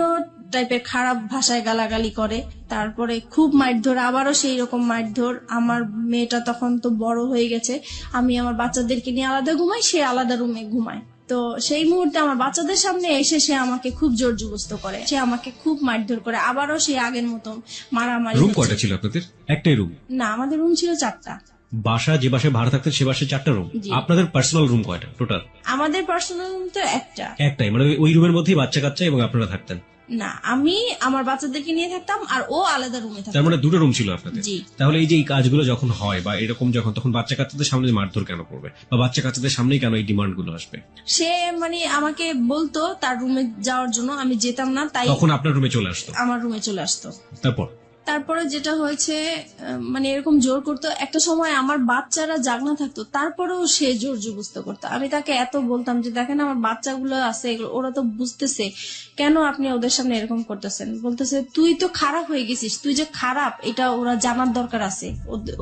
টাইপের খারাপ ভাষায় গালাগালি করে। তারপরে খুব মারধর, আবারও সেই রকম মারধর। আমার মেয়েটা তখন তো বড় হয়ে গেছে, আমি আমার বাচ্চাদেরকে নিয়ে আলাদা ঘুমাই, সে আলাদা রুমে ঘুমায়। তো সেই মুহূর্তে আমার বাচ্চাদের সামনে এসে সে আমাকে খুব জোর জবরদস্ত করে, সে আমাকে খুব মারধর করে। আবারও সেই আগের মতো মারামারি। রুম কয়টা ছিল আপনাদের? একটাই রুম? না, আমাদের রুম ছিল 4টা। বাসা যে বাসায় ভাড়া থাকতেন সে বাসায় 4টা রুম? আপনাদের পার্সোনাল রুম কয়টা টোটাল? আমাদের পার্সোনাল রুম তো একটাই, মানে ওই রুমের মধ্যেই বাচ্চা কাচ্চা এবং আপনারা থাকতেন? না, আমি আমার বাচ্চাদেরকে নিয়ে থাকতাম আর ও আলাদা রুমে থাকতো। তার মানে দুটো রুম ছিল আপনাদের? জি। তাহলে এই যে এই কাজগুলো যখন হয় বা এরকম যখন, তখন বাচ্চা কাচ্চাদের সামনে মারধর কেন করবে, বা বাচ্চা কাচ্চাদের সামনেই কেন এই ডিমান্ড গুলো আসবে? সে মানে আমাকে বলতো তার রুমে যাওয়ার জন্য, আমি যেতাম না, তাই তখন আপনার রুমে চলে আসতো? আমার রুমে চলে আসতো। তারপরে যেটা হয়েছে, মানে এরকম জোর করতো। একটা সময় আমার বাচ্চারা জাগনা থাকতো, তারপরেও সে জোর জবরদস্ত করতো। আমি তাকে এত বলতাম যে দেখেন আমার বাচ্চাগুলো আছে, ওরা তো বুঝতেছে, কেন আপনি ওদের সামনে এরকম করতেছেন। বলতেছে তুই তো খারাপ হয়ে গেছিস, তুই যে খারাপ এটা ওরা জানার দরকার আছে,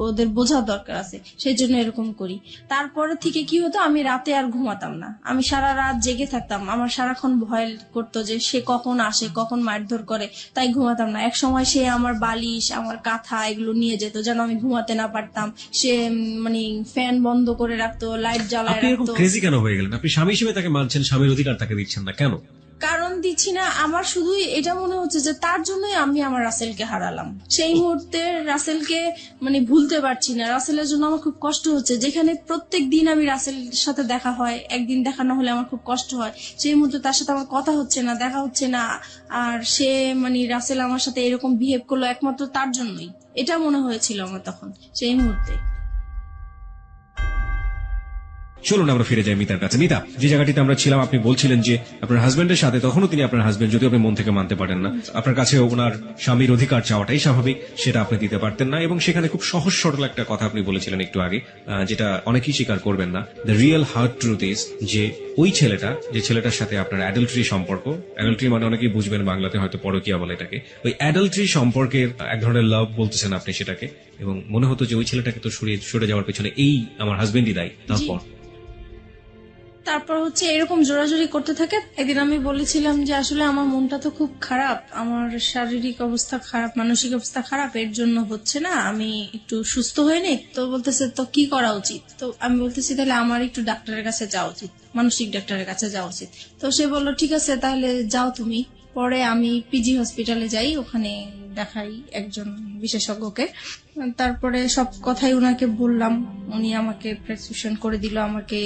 ওদের বোঝার দরকার আছে, সেই জন্য এরকম করি। তারপরে থেকে কি হতো, আমি রাতে আর ঘুমাতাম না, আমি সারা রাত জেগে থাকতাম। আমার সারাক্ষণ ভয় করতো যে সে কখন আসে, কখন মারধর করে, তাই ঘুমাতাম না। এক সময় সে আমার বালিশ, আমার কাঁথা এগুলো নিয়ে যেত যেন আমি ঘুমাতে না পারতাম। সে মানে ফ্যান বন্ধ করে রাখতো, লাইট জ্বালায় আপনি এরকম রাখতো। ক্রেজি কেন হয়ে গেলেন? আপনি স্বামী হিসেবে তাকে মানছেন, স্বামীর অধিকার তাকে দিচ্ছেন না কেন? কারণ দিচ্ছি না, আমার শুধুই এটা মনে হচ্ছে যে তার জন্যই আমি আমার রাসেলকে হারালাম। সেই মুহূর্তে রাসেলকে মানে ভুলতে পারছি না। রাসেলের জন্য আমার খুব কষ্ট হচ্ছে, যেখানে প্রত্যেক দিন আমি রাসেলের সাথে দেখা হয়, একদিন দেখা না হলে আমার খুব কষ্ট হয়। সেই মুহূর্তে তার সাথে আমার কথা হচ্ছে না, দেখা হচ্ছে না, আর সে মানে রাসেল আমার সাথে এরকম বিহেভ করলো একমাত্র তার জন্যই। এটা মনে হয়েছিল আমার তখন সেই মুহূর্তে। চলুন আমরা ফিরে যাই মিতার কাছে। মিতা, যে জায়গাটিতে আমরা ছিলাম, আপনি বলছিলেন যে আপনার হাজবেন্ডের সাথে, তখনও তিনি আপনার হাজবেন্ড, যদিও আপনি মন থেকে মানতে পারেন না, আপনার কাছে ওনার স্বামীর অধিকার চাওয়াটাই স্বাভাবিক, সেটা আপনি দিতে পারতেন না। এবং সেখানে খুব সহজ সরল একটা কথা আপনি বলেছিলেন একটু আগে, যেটা অনেকেই স্বীকার করবেন না। The real hard truth is যে ওই ছেলেটা, যে ছেলেটার সাথে আপনার অ্যাডাল্টারি সম্পর্ক, অ্যাডাল্টারি মানে অনেকেই বুঝবেন বাংলাতে হয়তো পরকীয়া বলে এটাকে, ওই অ্যাডাল্টারি সম্পর্কের এক ধরনের লাভ বলতেছেন আপনি সেটাকে, এবং মনে হতো যে ওই ছেলেটাকে তো সরে যাওয়ার পেছনে এই আমার হাজবেন্ডই দায়ী। তারপর হচ্ছে এরকম জোরাজোরি করতে থাকে। একদিন আমি বলেছিলাম যে আসলে আমার মনটা তো খুব খারাপ, আমার শারীরিক অবস্থা খারাপ, মানসিক অবস্থা খারাপ, এর জন্য হচ্ছে না, আমি একটু সুস্থ হয়ে নেই। তো বলতেছে তো কি করা উচিত? তো আমি বলতেছি তাহলে আমার একটু ডাক্তারের কাছে যাওয়া উচিত, মানসিক ডাক্তারের কাছে যাওয়া উচিত। তো সে বললো ঠিক আছে তাহলে যাও তুমি। পরে আমি পিজি হসপিটালে যাই, ওখানে দেখাই একজন বিশেষজ্ঞকে। তারপরে সব কথাই উনাকে বললাম, উনি আমাকে প্রেসক্রিপশন করে দিল, আমাকে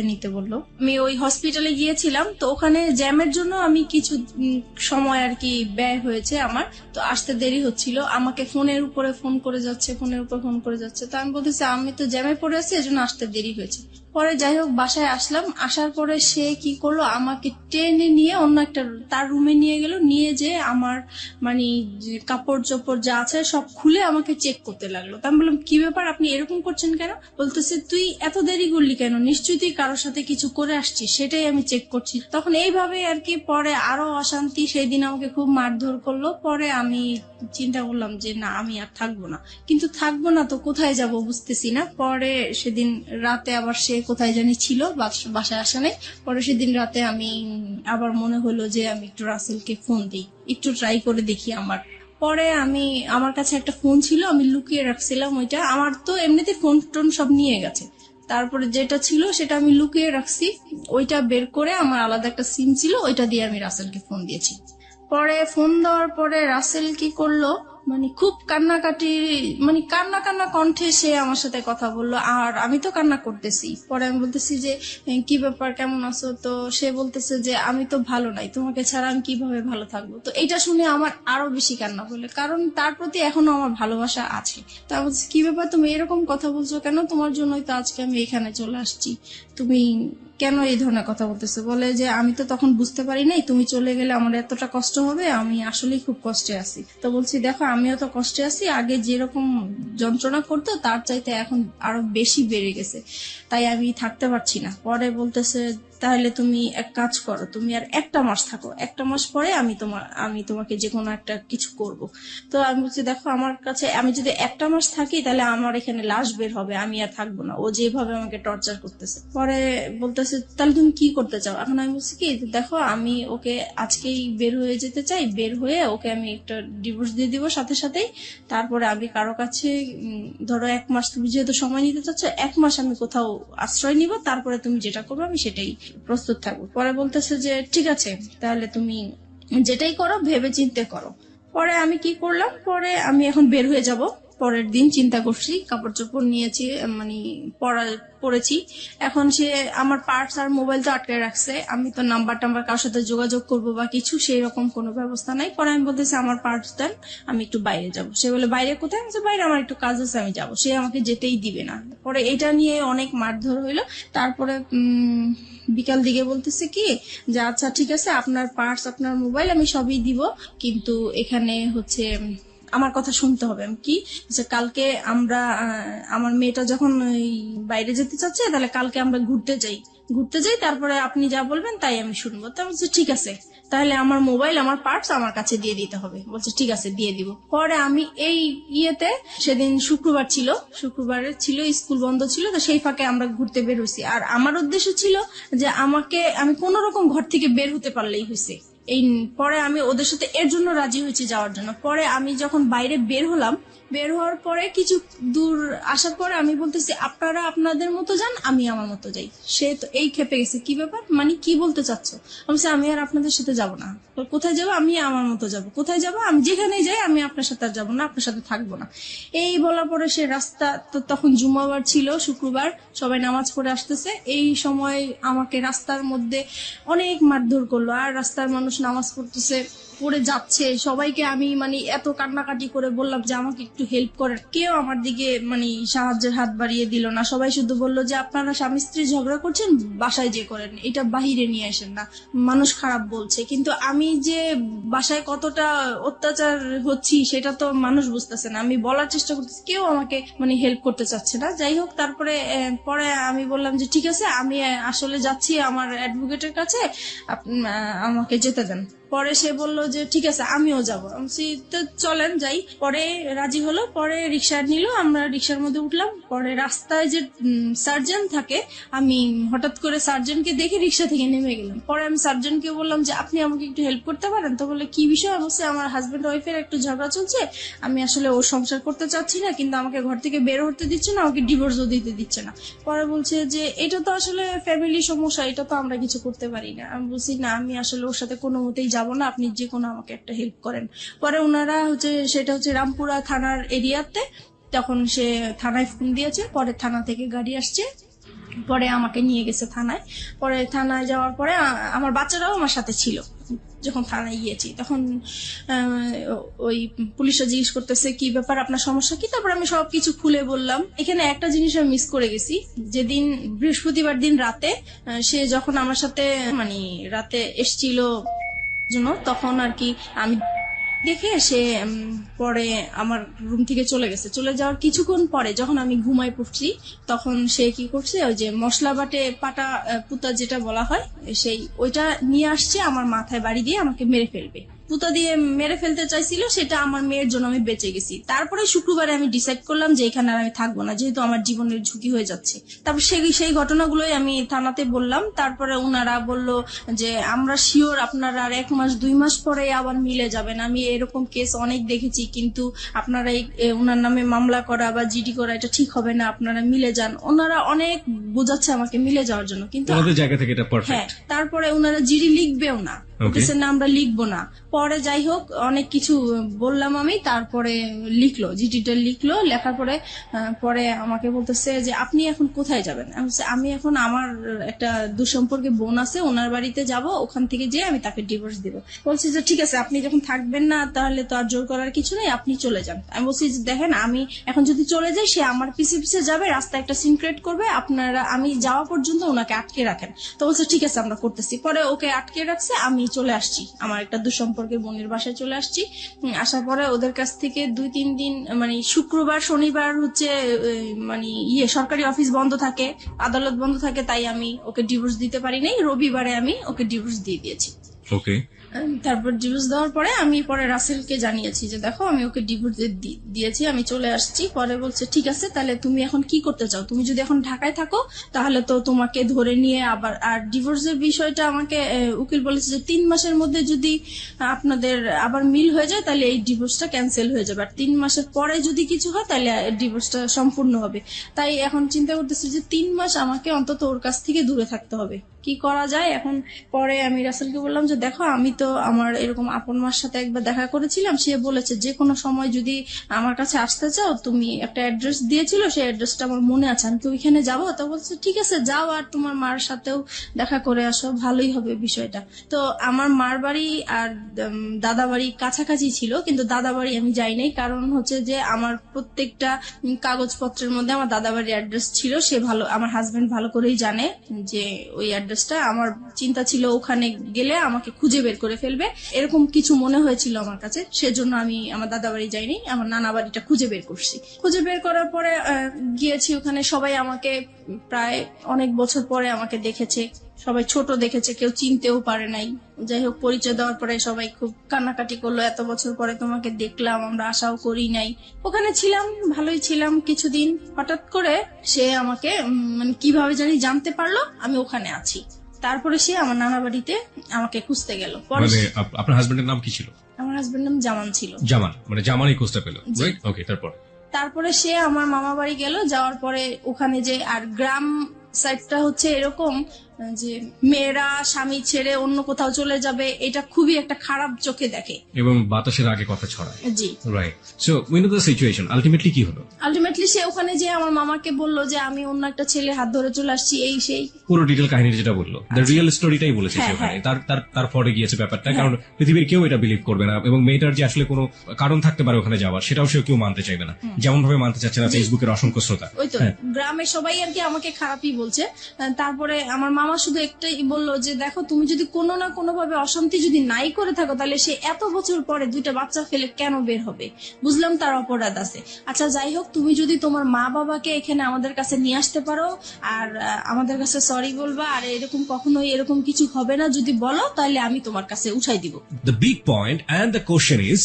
নিতে বললো। আমি ওই হসপিটালে গিয়েছিলাম, তো ওখানে জ্যামের জন্য আমি কিছু সময় আর কি ব্যয় হয়েছে আমার, তো আসতে দেরি হচ্ছিল। আমাকে ফোনের উপরে ফোন করে যাচ্ছে, ফোনের উপর ফোন করে যাচ্ছে। তো আমি বলতেছি আমি তো জ্যামে পড়ে আছি, এজন্য আসতে দেরি হয়েছে। পরে যাই হোক বাসায় আসলাম, আসার পরে সে কি করলো, আমাকে টেনে নিয়ে অন্য একটা তার রুমে নিয়ে গেল, নিয়ে যে আমার মানে কাপড় চোপড় যা আছে সব খুলে আমাকে চেক করতে লাগলো। তা আমি বললাম কি ব্যাপার, আপনি এরকম করছেন কেন? বলতেছে তুই এত দেরি করলি কেন, নিশ্চয়ই তুই কারোর সাথে কিছু করে আসছিস, সেটাই আমি চেক করছি। তখন এইভাবে আর কি পরে আরো অশান্তি, সেই দিন আমাকে খুব মারধর করলো। পরে আমি চিন্তা করলাম যে না আমি আর থাকবো না, কিন্তু থাকবো না তো কোথায় যাব বুঝতেছি না। পরে সেদিন রাতে আবার সে কোথায় জানি ছিল, বাসায় আসা নেই। পরে সেদিন রাতে আমি আবার মনে হলো যে আমি একটু রাসেলকে ফোন দিই, একটু ট্রাই করে দেখি আমার। পরে আমার কাছে একটা ফোন ছিল, আমি লুকিয়ে রাখছিলাম ওইটা, আমার তো এমনিতে ফোন টোন সব নিয়ে গেছে। তারপরে যেটা ছিল সেটা আমি লুকিয়ে রাখছি, ওইটা বের করে আমার আলাদা একটা সিম ছিল, ওইটা দিয়ে আমি রাসেলকে ফোন দিয়েছি। পরে ফোন দেওয়ার পরে রাসেল কি করলো, মানে খুব কান্নাকাটি, মানে কান্না কান্না কণ্ঠে সে আমার সাথে কথা বললো, আর আমি তো কান্না করতেছি। পরে আমি বলতেছি যে কি ব্যাপার, কেমন আছো? তো সে বলতেছে যে আমি তো ভালো নাই, তোমাকে ছাড়া আমি কিভাবে ভালো থাকবো? তো এটা শুনে আমার আরো বেশি কান্না হলো, কারণ তার প্রতি এখনো আমার ভালোবাসা আছে। তো আমি বলছি কি ব্যাপার, তুমি এরকম কথা বলছো কেন? তোমার জন্যই তো আজকে আমি এখানে চলে আসছি, তুমি কেন এই ধরনের কথা বলতেছো? বলে যে আমি তো তখন বুঝতে পারি নাই, তুমি চলে গেলে আমার এতটা কষ্ট হবে, আমি আসলেই খুব কষ্টে আছি। তো বলছি দেখো আমিও তো কষ্টে আছি, আগে যেরকম যন্ত্রণা করতো তার চাইতে এখন আরো বেশি বেড়ে গেছে, তাই আমি থাকতে পারছি না। পরে বলতেছে তাহলে তুমি এক কাজ করো, তুমি আর একটা মাস থাকো, একটা মাস পরে আমি তোমাকে যে কোনো একটা কিছু করব। তো আমি বলছি দেখো আমার কাছে, আমি যদি একটা মাস থাকি তাহলে আমার এখানে লাশ বের হবে, আমি আর থাকবো না, ও যেভাবে আমাকে টর্চার করতেছে। পরে বলতেছে তাহলে তুমি কি করতে চাও? এখন আমি বলছি কি দেখো আমি ওকে আজকেই বের হয়ে যেতে চাই, বের হয়ে ওকে আমি একটা ডিভোর্স দিয়ে দিব সাথে সাথেই। তারপরে আমি কারো কাছে ধরো এক মাস, তুমি যেহেতু সময় নিতে চাচ্ছ, এক মাস আমি কোথাও আশ্রয় নিব, তারপরে তুমি যেটা করবে আমি সেটাই প্রস্তুত থাকবো। পরে বলতেছে যে ঠিক আছে তাহলে তুমি যেটাই করো ভেবে চিন্তে করো। পরে আমি কি করলাম, পরে আমি এখন বের হয়ে যাব। পরের দিন চিন্তা করছি, কাপড় চোপড় নিয়েছি, মানে পড়েছি। এখন সে আমার পার্স আর মোবাইল তো আটকে রাখছে, আমি তো নাম্বার টাম্বার কারোর সাথে যোগাযোগ করবো বা কিছু সেই রকম কোনো ব্যবস্থা নাই। পরে আমি বলতেছি আমার পার্স দেন, আমি একটু বাইরে যাব। সে বলে বাইরে কোথায়? আমি বাইরে আমার একটু কাজ আছে, আমি যাব। সে আমাকে যেতেই দিবে না। পরে এটা নিয়ে অনেক মারধর হইলো। তারপরে বিকাল দিকে বলতেছে কি যে আচ্ছা ঠিক আছে আপনার পার্স আপনার মোবাইল আমি সবই দিব, কিন্তু এখানে হচ্ছে আমার কথা শুনতে হবে। আমি কি যে কালকে আমরা আমার মেয়েটা যখন বাইরে যেতে চাচ্ছে, তাহলে কালকে আমরা ঘুরতে যাই, তারপরে আপনি যা বলবেন তাই আমি শুনবো। তা বলছে ঠিক আছে, তাহলে আমার মোবাইল আমার পার্টস আমার কাছে দিয়ে দিতে হবে। বলছে ঠিক আছে দিয়ে দিব। পরে আমি এই সেদিন শুক্রবার ছিল, স্কুল বন্ধ ছিল, তো সেই ফাঁকে আমরা ঘুরতে বের হয়েছি। আর আমার উদ্দেশ্য ছিল যে আমি কোন রকম ঘর থেকে বের হতে পারলেই হয়েছে, এই পরে আমি ওদের সাথে এর জন্য রাজি হয়েছি যাওয়ার জন্য। পরে আমি যখন বাইরে বের হওয়ার পরে কিছু দূর আসার পরে আমি বলতেছি আপনারা আপনাদের মতো যান, আমি আমার মতো যাই। সে তো এই খেপে গেছে, কি ব্যাপার, মানে কি বলতে চাচ্ছ? আমি আর আপনাদের সাথে যাব না। কোথায় যাবো? আমি আমার মতো যাব। কোথায় যাব? আমি যেখানেই যাই, আমি আপনার সাথে আর যাবো না, আপনার সাথে থাকবো না। এই বলার পরে সে রাস্তা, তো তখন জুমাবার ছিল, শুক্রবার, সবাই নামাজ পড়ে আসতেছে। এই সময় আমাকে রাস্তার মধ্যে অনেক মারধর করলো। আর রাস্তার মানুষ নামাজ পড়তেছে, পড়ে যাচ্ছে, সবাইকে আমি মানে এত কান্নাকাটি করে বললাম যে আমাকে একটু হেল্প করেন, কেউ আমার দিকে মানে সাহায্যের হাত বাড়িয়ে দিল না। সবাই শুধু বললো যে আপনারা স্বামী স্ত্রী ঝগড়া করছেন, বাসায় যে করেন, এটা বাহিরে নিয়ে আসেন না, মানুষ খারাপ বলছে। কিন্তু আমি যে বাসায় কতটা অত্যাচার হচ্ছি সেটা তো মানুষ বুঝতেছে না। আমি বলার চেষ্টা করতেছি, কেউ আমাকে মানে হেল্প করতে চাচ্ছে না। যাই হোক, তারপরে পরে আমি বললাম যে ঠিক আছে, আমি আসলে যাচ্ছি আমার অ্যাডভোকেটের কাছে, আমাকে যেতে দেন। পরে সে বলল যে ঠিক আছে, আমিও যাবো। তো চলেন যাই। পরে রাজি হলো, পরে রিক্সা নিল, আমরা রিক্সার মধ্যে উঠলাম। পরে রাস্তায় যে সার্জন থাকে, আমি হঠাৎ করে সার্জনকে দেখে রিক্সা থেকে নেমে গেলাম। পরে আমি সার্জনকে বললাম যে আপনি আমাকে একটু হেল্প করতে পারেন? তো বলে কি বিষয়? অবশ্যই আমার হাজবেন্ড ওয়াইফের একটু ঝগড়া চলছে, আমি আসলে ওর সংসার করতে চাচ্ছি না, কিন্তু আমাকে ঘর থেকে বের হতে দিচ্ছে না, আমাকে ডিভোর্সও দিতে দিচ্ছে না। পরে বলছে যে এটা তো আসলে ফ্যামিলি সমস্যা, এটা তো আমরা কিছু করতে পারি না। আমি বলছি না, আমি আসলে ওর সাথে কোনো মতেই যাবো না, আপনি যে কোনো আমাকে একটা হেল্প করেন। পরে ওনারা সেটা হচ্ছে রামপুরা থানার এরিয়াতে, তখন সে থানায় ফোন দিয়েছে। পরে থানা থেকে গাড়ি আসছে, পরে আমাকে নিয়ে গেছে থানায়। পরে থানায় যাওয়ার পরে আমার বাচ্চারাও আমার সাথে ছিল। যখন থানায় গিয়েছি তখন ওই পুলিশরা জিজ্ঞেস করতেছে কি ব্যাপার, আপনার সমস্যা কি? তারপর আমি সবকিছু খুলে বললাম। এখানে একটা জিনিস আমি মিস করে গেছি, যেদিন বৃহস্পতিবার দিন রাতে সে যখন আমার সাথে মানে রাতে এসছিল জন্য, তখন আর কি আমি দেখে সে পরে আমার রুম থেকে চলে গেছে। চলে যাওয়ার কিছুক্ষণ পরে যখন আমি ঘুমায় পড়ছি, তখন সে কি করছে, ওই যে মশলা বাটে পাটা পুতা যেটা বলা হয়, ওইটা নিয়ে আসছে, আমার মাথায় বাড়ি দিয়ে আমাকে মেরে ফেলবে। পুতা দিয়ে মেরে ফেলতে চাইছিল, সেটা আমার মেয়ের জন্য আমি বেঁচে গেছি। তারপরে শুক্রবারে আমি ডিসাইড করলাম যে এখানে আর আমি থাকবো না, যেহেতু আমার জীবনের ঝুঁকি হয়ে যাচ্ছে। তারপর সেই ঘটনাগুলোই আমি থানাতে বললাম। তারপরে ওনারা বলল যে আমরা শিওর আপনারা আর 1 মাস 2 মাস পরে আবার মিলে যাবেন। আমি এরকম কেস অনেক দেখেছি, কিন্তু আপনারা ওনার নামে মামলা করা বা জিডি করা এটা ঠিক হবে না, আপনারা মিলে যান। ওনারা অনেক বোঝাচ্ছে আমাকে মিলে যাওয়ার জন্য, কিন্তু জায়গা থেকে এটা পারফেক্ট। হ্যাঁ, তারপরে ওনারা জিডি লিখবেও না, না আমরা লিখবো না। পরে যাই হোক, অনেক কিছু বললাম আমি, তারপরে লিখলো, জিডিটা লিখলো। লেখার পরে পরে আমাকে বলতেছে যে আপনি এখন কোথায় যাবেন? আমি এখন আমার একটা দুঃসম্পর্কে বোন আছে, ওনার বাড়িতে যাব, ওখান থেকে যেয়ে আমি তাকে ডিভোর্স দিব। বলছি যে ঠিক আছে, আপনি যখন থাকবেন না তাহলে তো আর জোর করার কিছু নেই, আপনি চলে যান। আমি বলছি যে দেখেন, আমি এখন যদি চলে যাই, সে আমার পিছে পিছে যাবে, রাস্তায় একটা সিন ক্রিয়েট করবে, আপনারা আমি যাওয়া পর্যন্ত ওনাকে আটকে রাখেন। তো বলছে ঠিক আছে, আমরা করতেছি। পরে ওকে আটকে রাখছে, আমি চলে আসছি আমার একটা দুঃসম্পর্কের বোনের বাসায় চলে আসছি। আসার পরে ওদের কাছ থেকে 2-3 দিন মানে শুক্রবার শনিবার হচ্ছে মানে সরকারি অফিস বন্ধ থাকে, আদালত বন্ধ থাকে, তাই আমি ওকে ডিভোর্স দিতে পারি নাই। রবিবারে আমি ওকে ডিভোর্স দিয়ে দিয়েছি। ওকে। তারপর ডিভোর্স দেওয়ার পরে আমি পরে রাসেলকে জানিয়েছি যে দেখো, আমি ওকে ডিভোর্স দিয়েছি, আমি চলে আসছি। পরে বলছে ঠিক আছে, তাহলে তুমি এখন কি করতে চাও? তুমি যদি এখন ঢাকায় থাকো তাহলে তো তোমাকে ধরে নিয়ে আবার, আর ডিভোর্সের বিষয়টা আমাকে উকিল বলেছে যে 3 মাসের মধ্যে যদি আপনাদের আবার মিল হয়ে যায় তাহলে এই ডিভোর্সটা ক্যান্সেল হয়ে যাবে, আর 3 মাসের পরে যদি কিছু হয় তাহলে ডিভোর্সটা সম্পূর্ণ হবে। তাই এখন চিন্তা করতেছি যে 3 মাস আমাকে অন্তত ওর কাছ থেকে দূরে থাকতে হবে, কি করা যায় এখন। পরে আমি রাসেলকে বললাম যে দেখো, আমি তো আমার এরকম আপন মার সাথে একবার দেখা করেছিলাম, সে বলেছে যে কোনো সময় যদি আমার কাছে আসতে চাও, তুমি একটা অ্যাড্রেস দিয়েছিল, সেই অ্যাড্রেসটা আমার মনে আছে, আমি তো ওইখানে যাবো। তো বলছে ঠিক আছে, যাও, আর তোমার মার সাথেও দেখা করে আসো, ভালোই হবে বিষয়টা। তো আমার মার বাড়ি আর দাদা বাড়ি কাছাকাছি ছিল, কিন্তু দাদা বাড়ি আমি যাই নাই, কারণ হচ্ছে যে আমার প্রত্যেকটা কাগজপত্রের মধ্যে আমার দাদা বাড়ির অ্যাড্রেস ছিল। সে ভালো, আমার হাজবেন্ড ভালো করেই জানে যে ওই অ্যাড্রেসটা। আমার চিন্তা ছিল ওখানে গেলে আমাকে খুঁজে বের করে ফেলবে, এরকম কিছু মনে হয়েছিল আমার কাছে, সেজন্য আমি আমার দাদা বাড়ি যাইনি, আমার নানা বাড়িটা খুঁজে বের করছি। খুঁজে বের করার পরে গিয়েছি ওখানে। সবাই আমাকে প্রায় অনেক বছর পরে আমাকে দেখেছে, সবাই ছোট দেখেছে, কেউ চিনতেও পারে নাই। যাই হোক, পরিচয় দেওয়ার পরে সবাই খুব কান্নাকাটি করলো, এত বছর পরে তোমাকে দেখলাম, আমরা আশাও করি নাই। ওখানে ছিলাম, ভালোই ছিলাম কিছুদিন। হঠাৎ করে সে আমাকে মানে কিভাবে জানি জানতে পারলো আমি ওখানে আছি। তারপরে সে আমার নানা বাড়িতে আমাকে খুঁজতে গেল। পরে মানে আপনার হাজবেন্ডের নাম কি ছিল? আমার হাজবেন্ড নাম জামান ছিল। জামান, মানে জামানই খোঁজটা পেল, রাইট? ওকে, তারপরে সে আমার মামা বাড়ি গেল, যাওয়ার পরে ওখানে যে, আর গ্রাম সাইডটা হচ্ছে এরকম যে মেয়েরা স্বামী ছেড়ে অন্য কোথাও চলে যাবে, এটা খুবই একটা খারাপ চোখে দেখে এবং বাতাসের আগে কথা ছড়ায়। জি, right. So we know the situation. Ultimately কি হলো? আলটিমেটলি সে ওখানে যে আমার মামাকে বলল যে আমি অন্য একটা ছেলে হাত ধরে চলে আসছি, এই সেই পুরো ডিটেল কাহিনী যেটা বললো, দ্য রিয়েল স্টোরিটাই বলেছে সে ওখানে। তার ফরে গিয়েছে ব্যাপারটা, কারণ পৃথিবীর কেউ এটা বিলিভ করবে না, এবং মেয়েটার যে আসলে কোনো কারণ থাকতে পারে ওখানে যাওয়ার, সেটাও সে কেউ মানতে চাইবে না, যেমন ভাবে মানতে চাচ্ছে না ফেসবুকের অসংখ্য শ্রোতা। ওই তো গ্রামে সবাই আর কি আমাকে খারাপই বলছে। তারপরে আমার মামা শুধু একটাই বললো যে দেখো, তুমি যদি কোনো না কোনো ভাবে অশান্তি যদি নাই করে থাকো, তাহলে সে এত বছর পরে 2টা বাচ্চা ফেলে কেন বের হবে? বুঝলাম তার অপরাধ আছে। আচ্ছা যাই হোক, তুমি যদি তোমার মা বাবাকে এখানে আমাদের কাছে নিয়ে আসতে পারো আর আমাদের কাছে সরি বলবা, আর এরকম কখনোই এরকম কিছু হবে না যদি বলো, তাহলে আমি তোমার কাছে উঠাই দিব। The big point and the question is,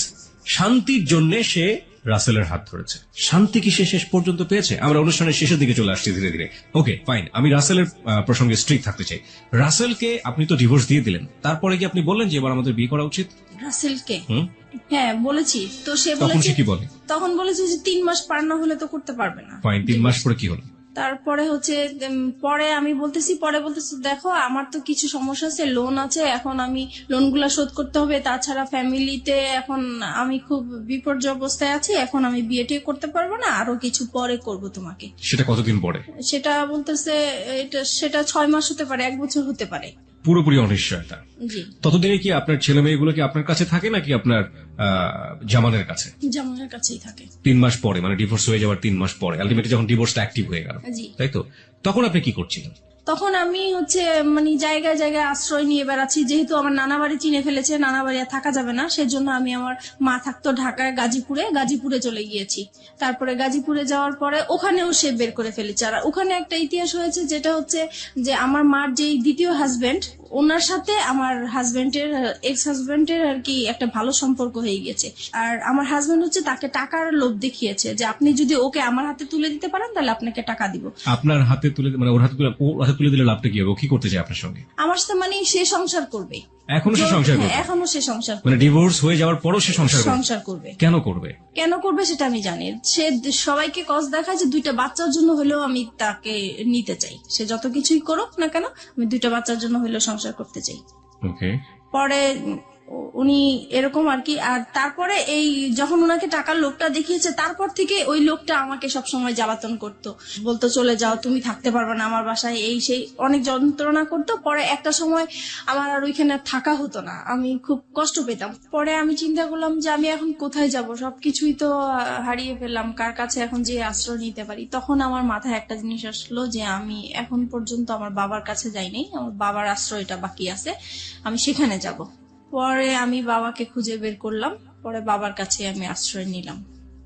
শান্তির জন্য সে রাসেলের হাত ধরেছে। শান্তি কি সে শেষ পর্যন্ত পেয়েছে? আমরা অনুষ্ঠানের শেষের দিকে চলে আসছি ধীরে ধীরে। ওকে ফাইন, আমি রাসেলের প্রসঙ্গে স্ট্রিক্ট থাকতে চাই। রাসেলকে আপনি তো ডিভোর্স দিয়ে দিলেন, তারপরে কি আপনি বললেন যে এবার আমাদের বিয়ে করা উচিত? রাসেলকে হ্যাঁ বলেছি, তো সে তখন বলেছে সে কি বলে? তখন বলেছে যে 3 মাস পার না হলে তো করতে পারবে না। ফাইন, 3 মাস পরে কি হলো? তারপরে হচ্ছে পরে আমি বলতেছি দেখো আমার তো কিছু সমস্যা আছে, লোন আছে, এখন আমি লোনগুলা শোধ করতে হবে, তাছাড়া ফ্যামিলিতে এখন আমি খুব বিপর্যয় অবস্থায় আছি, এখন আমি বিয়েটি করতে পারবো না, আরো কিছু পরে করব তোমাকে। সেটা কতদিন পরে? সেটা বলতেছে সেটা 6 মাস হতে পারে, 1 বছর হতে পারে। পুরোপুরি অনিশ্চয়তা। জি। ততদিনে কি আপনার ছেলে মেয়েগুলো কি আপনার কাছে থাকে নাকি আপনার জামানের কাছে? জামানের কাছেই থাকে। 3 মাস পরে, মানে ডিভোর্স হয়ে যাওয়ার 3 মাস পরে, আলটিমেটলি যখন ডিভোর্সটা অ্যাক্টিভ হয়ে গেল, তাই তো? তখন আপনি কি করছিলেন? তখন আমি হচ্ছে মানে জায়গায় জায়গায় আশ্রয় নিয়ে বেড়াচ্ছি, যেহেতু আমার নানা বাড়ি চিনে ফেলেছে, নানা বাড়ি আর থাকা যাবে না, সেজন্য আমি আমার মা থাকতো ঢাকায় গাজীপুরে চলে গিয়েছি। তারপরে গাজীপুরে যাওয়ার পরে ওখানেও সে বের করে ফেলেছে। আর ওখানে একটা ইতিহাস হয়েছে, যেটা হচ্ছে যে আমার মার যে দ্বিতীয় হাজবেন্ড, ওনার সাথে আমার এক্স হাজবেন্ডের আর কি একটা ভালো সম্পর্ক হয়ে গেছে। আর আমার হাজবেন্ড হচ্ছে তাকে টাকার লোভ দেখিয়েছে যে আপনি যদি ওকে আমার হাতে তুলে দিতে পারেন তাহলে আপনাকে টাকা দিব। আপনার হাতে তুলে, মানে ওর হাতে তুলে দিলে লাভটা কি হবে? ও কি করতে চায় আপনার সঙ্গে? আমার সাথে মানে সে সংসার করবে। এখনো সে সংসার করবে? এখনো সে সংসার করবে, মানে ডিভোর্স হয়ে যাওয়ার পরও সে সংসার করবে। কেন করবে সেটা আমি জানি। সে সবাইকে কস দেখায় যে 2টা বাচ্চার জন্য হলেও আমি তাকে নিতে চাই, সে যত কিছুই করুক না কেন, আমি 2টা বাচ্চার জন্য হলেও সংসার করতে চাই। ওকে। পরে উনি এরকম আর কি। আর তারপরে এই যখন ওনাকে টাকার লোকটা দেখিয়েছে, তারপর থেকে ওই লোকটা আমাকে সবসময় জ্বালাতন করতো, বলতো চলে যাও, তুমি থাকতে পারবে না আমার বাসায়, এই সেই অনেক যন্ত্রণা করতো। পরে একটা সময় আমার আর ওইখানে থাকা হতো না, আমি খুব কষ্ট পেতাম। পরে আমি চিন্তা করলাম যে আমি এখন কোথায় যাব, সবকিছুই তো হারিয়ে ফেললাম, কার কাছে এখন যে আশ্রয় নিতে পারি। তখন আমার মাথায় একটা জিনিস আসলো যে আমি এখন পর্যন্ত আমার বাবার কাছে যাইনি, আমার বাবার আশ্রয়টা বাকি আছে, আমি সেখানে যাব। পরে আমি বাবাকে খুঁজে বের করলাম, পরে বাবার কাছে আমি আশ্রয় নিলাম।